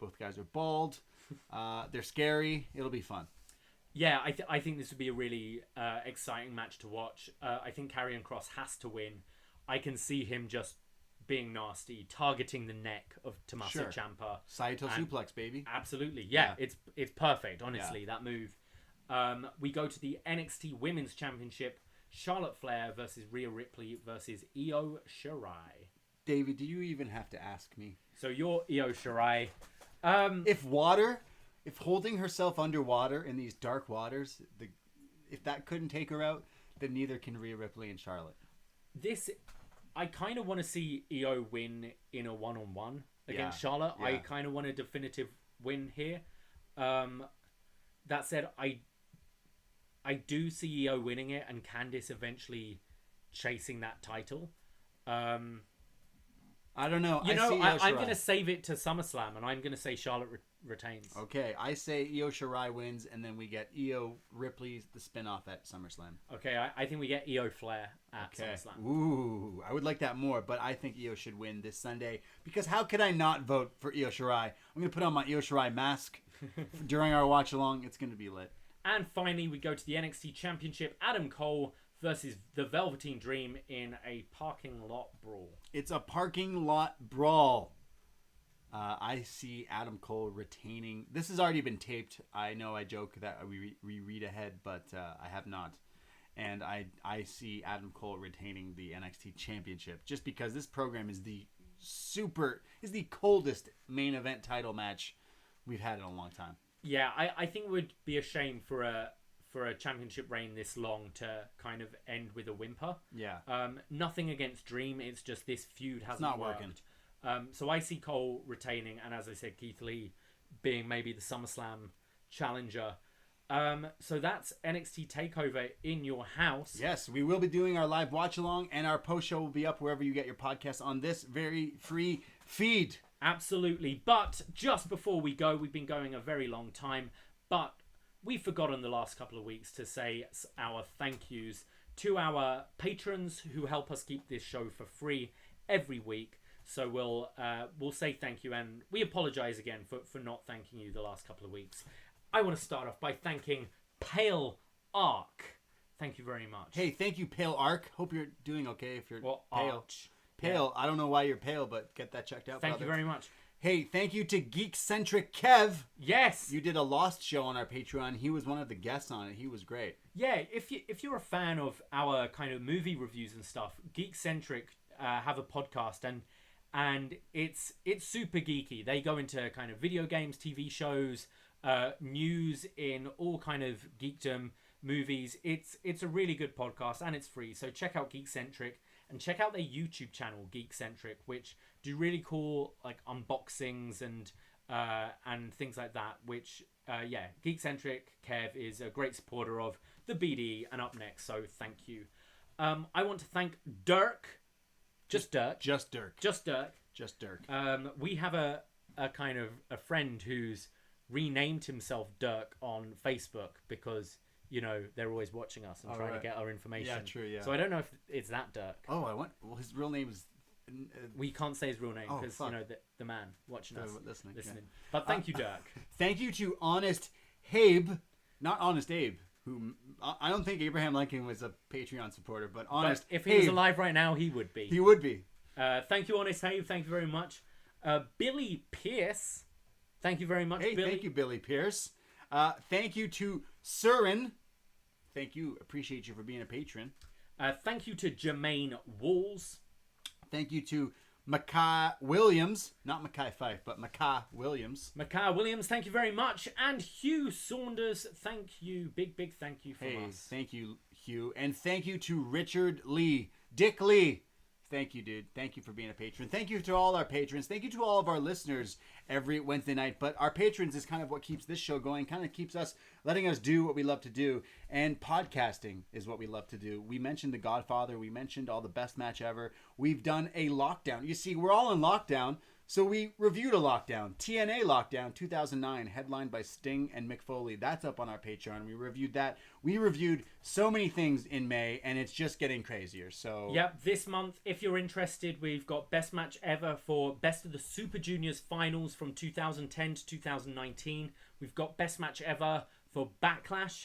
Both guys are bald. They're scary. It'll be fun. Yeah, I think this would be a really exciting match to watch. I think Karrion Kross has to win. I can see him just being nasty, targeting the neck of Tommaso Ciampa. Saito suplex, baby. Absolutely. Yeah. It's perfect, honestly, that move. We go to the NXT Women's Championship. Charlotte Flair versus Rhea Ripley versus Io Shirai. Davey, do you even have to ask me? So you're Io Shirai. If holding herself underwater in these dark waters, if that couldn't take her out, then neither can Rhea Ripley and Charlotte. I kind of want to see Io win in a one-on-one against Charlotte. Yeah. I kind of want a definitive win here. That said, I do see Io winning it and Candice eventually chasing that title. I don't know. I'm going to save it to SummerSlam, and I'm going to say Charlotte retains. Okay, I say Io Shirai wins, and then we get Io Ripley, the spinoff at SummerSlam. Okay, I think we get Io Flair at SummerSlam. Ooh, I would like that more, but I think Io should win this Sunday, because how could I not vote for Io Shirai? I'm going to put on my Io Shirai mask during our watch-along. It's going to be lit. And finally, we go to the NXT Championship. Adam Cole versus the Velveteen Dream in a parking lot brawl. It's a parking lot brawl. I see Adam Cole retaining. This has already been taped. I know I joke that we read ahead, but I have not. And I see Adam Cole retaining the NXT Championship just because this program is the coldest main event title match we've had in a long time. Yeah, I think it would be a shame for a championship reign this long to kind of end with a whimper. Yeah. Nothing against Dream. It's just this feud hasn't not worked. Working. So I see Cole retaining, and as I said, Keith Lee being maybe the SummerSlam challenger. So that's NXT TakeOver in your house. Yes, we will be doing our live watch along, and our post show will be up wherever you get your podcasts on this very free feed. Absolutely. But just before we go, we've been going a very long time, but we've forgotten the last couple of weeks to say our thank yous to our patrons who help us keep this show for free every week. So we'll say thank you, and we apologize again for not thanking you the last couple of weeks. I want to start off by thanking Pale Arc. Thank you very much. Hey, thank you, Pale Arc. Hope you're doing okay if you're pale. Arch. Pale. Yeah. I don't know why you're pale, but get that checked out. Thank you very much. Hey, thank you to Geekcentric Kev. Yes. You did a Lost show on our Patreon. He was one of the guests on it. He was great. Yeah, if you're a fan of our kind of movie reviews and stuff, Geekcentric have a podcast, and it's super geeky. They go into kind of video games, TV shows, news in all kind of geekdom, movies. It's a really good podcast, and it's free. So check out Geekcentric, and check out their YouTube channel, Geekcentric, which do really cool like unboxings and things like that. Which Geekcentric Kev is a great supporter of the BD and upNXT. So thank you. I want to thank Dirk. Just Dirk. We have a kind of a friend who's renamed himself Dirk on Facebook because, you know, they're always watching us and trying to get our information. Yeah, true, yeah. So I don't know if it's that Dirk. Oh, well, his real name is... we can't say his real name because, you know, the man watching us. Listening. Yeah. But thank you, Dirk. Thank you to Honest Habe. Not Honest Abe, who... I don't think Abraham Lincoln was a Patreon supporter, but Honest But if he was alive right now, he would be. He would be. Thank you, Honest Habe. Thank you very much. Billy Pierce. Thank you very much, Billy. Thank you, Billy Pierce. Thank you to Surin. Thank you. Appreciate you for being a patron. Thank you to Jermaine Walls. Thank you to Mackay Williams. Not Mackay Fife, but Mackay Williams. Mackay Williams, thank you very much. And Hugh Saunders, thank you. Big thank you from us. Thank you, Hugh. And thank you to Richard Lee. Dick Lee. Thank you, dude. Thank you for being a patron. Thank you to all our patrons. Thank you to all of our listeners every Wednesday night. But our patrons is kind of what keeps this show going, kind of keeps us, letting us do what we love to do. And podcasting is what we love to do. We mentioned The Godfather. We mentioned all the best match ever. We've done a lockdown. You see, we're all in lockdown. So we reviewed a lockdown, TNA Lockdown 2009, headlined by Sting and Mick Foley. That's up on our Patreon. We reviewed that. We reviewed so many things in May, and it's just getting crazier. So yep, this month, if you're interested, we've got Best Match Ever for Best of the Super Juniors Finals from 2010 to 2019. We've got Best Match Ever for Backlash.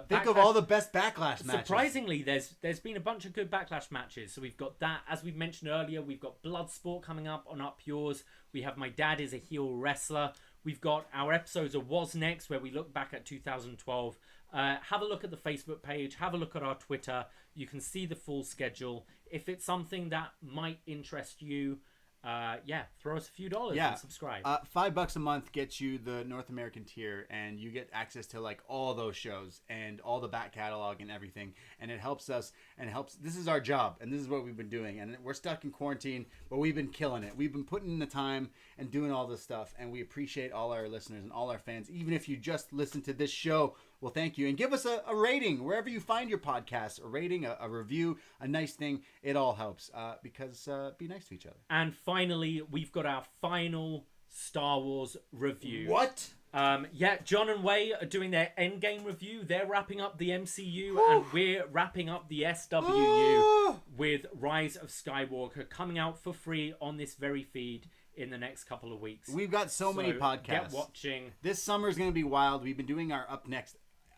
Think of all the best Backlash matches. Surprisingly, there's been a bunch of good Backlash matches. So we've got that. As we mentioned earlier, we've got Bloodsport coming up on Up Yours. We have My Dad is a Heel Wrestler. We've got our episodes of Was Next, where we look back at 2012. Have a look at the Facebook page. Have a look at our Twitter. You can see the full schedule. If it's something that might interest you, throw us a few dollars and subscribe. $5 a month gets you the North American tier, and you get access to like all those shows and all the back catalog and everything, and it helps us and helps. This is our job, and this is what we've been doing, and we're stuck in quarantine, but we've been killing it. We've been putting in the time and doing all this stuff, and we appreciate all our listeners and all our fans. Even if you just listen to this show, well, thank you. And give us a rating wherever you find your podcasts. A rating, a review, a nice thing. It all helps because be nice to each other. And finally, we've got our final Star Wars review. What? John and Way are doing their Endgame review. They're wrapping up the MCU, and we're wrapping up the SWU with Rise of Skywalker coming out for free on this very feed in the next couple of weeks. We've got so many podcasts. Get watching. This summer is going to be wild. We've been doing our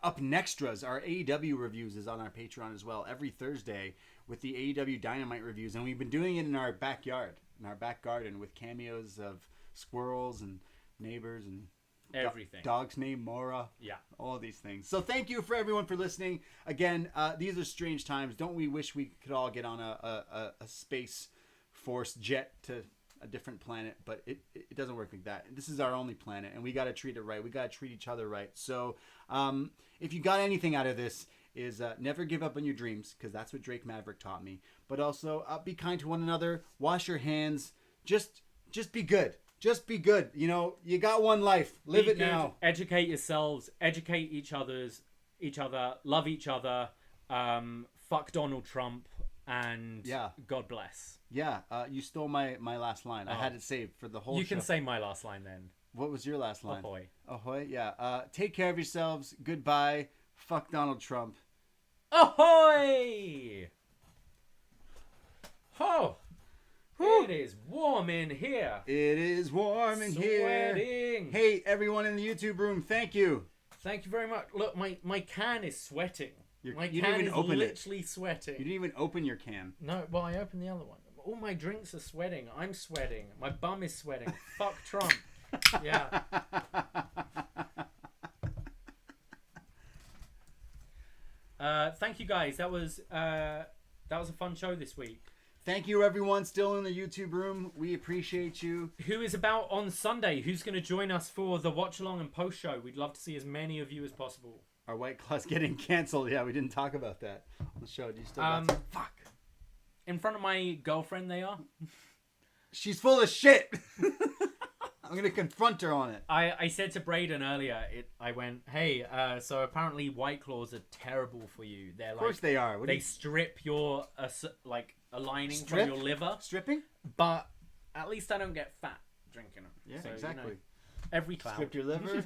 UpNXTras, our AEW reviews is on our Patreon as well every Thursday with the AEW Dynamite reviews, and we've been doing it in our backyard, in our back garden with cameos of squirrels and neighbors and everything. Dogs named Mora. Yeah. All these things. So thank you for everyone for listening. Again, these are strange times. Don't we wish we could all get on a Space Force jet to a different planet, but it doesn't work like that. This is our only planet, and we got to treat it right. We got to treat each other right. So if you got anything out of this, is never give up on your dreams, because that's what Drake Maverick taught me. But also be kind to one another. Wash your hands. Just be good. Just be good. You know, you got one life. Live it now. Educate yourselves. Educate each other. Love each other. Fuck Donald Trump. And God bless. Yeah, you stole my last line. I had it saved for the whole show. You can say my last line then. What was your last line? Ahoy. Ahoy, yeah. Take care of yourselves. Goodbye. Fuck Donald Trump. Ahoy! Oh! It is warm in here. It is warm in here. Sweating. Hey, everyone in the YouTube room, thank you. Thank you very much. Look, my can is sweating. My you can didn't even is open literally sweating. You didn't even open your can. No, well, I opened the other one. All my drinks are sweating. I'm sweating. My bum is sweating. Fuck Trump. Yeah. Thank you guys. That was a fun show this week. Thank you, everyone still in the YouTube room. We appreciate you. Who is about on Sunday? Who's going to join us for the watch along and post show? We'd love to see as many of you as possible. Our White Claw's getting canceled. Yeah, we didn't talk about that on the show. Do you still got some? Fuck. In front of my girlfriend, they are. She's full of shit. I'm going to confront her on it. I said to Braden earlier, I went, hey, so apparently White Claws are terrible for you. They're of course they are. They strip your, a lining from your liver. Stripping? But at least I don't get fat drinking them. Yeah, so, exactly. You know, every cloud. Strip your liver.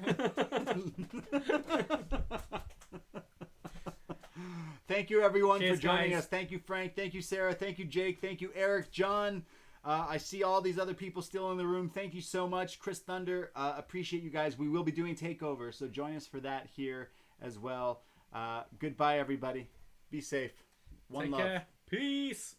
Thank you, everyone, for joining us. Thank you, Frank. Thank you, Sarah. Thank you, Jake. Thank you, Eric, John. I see all these other people still in the room. Thank you so much. Chris Thunder, appreciate you guys. We will be doing TakeOver, so join us for that here as well. Goodbye, everybody. Be safe. One love. Take care. Peace.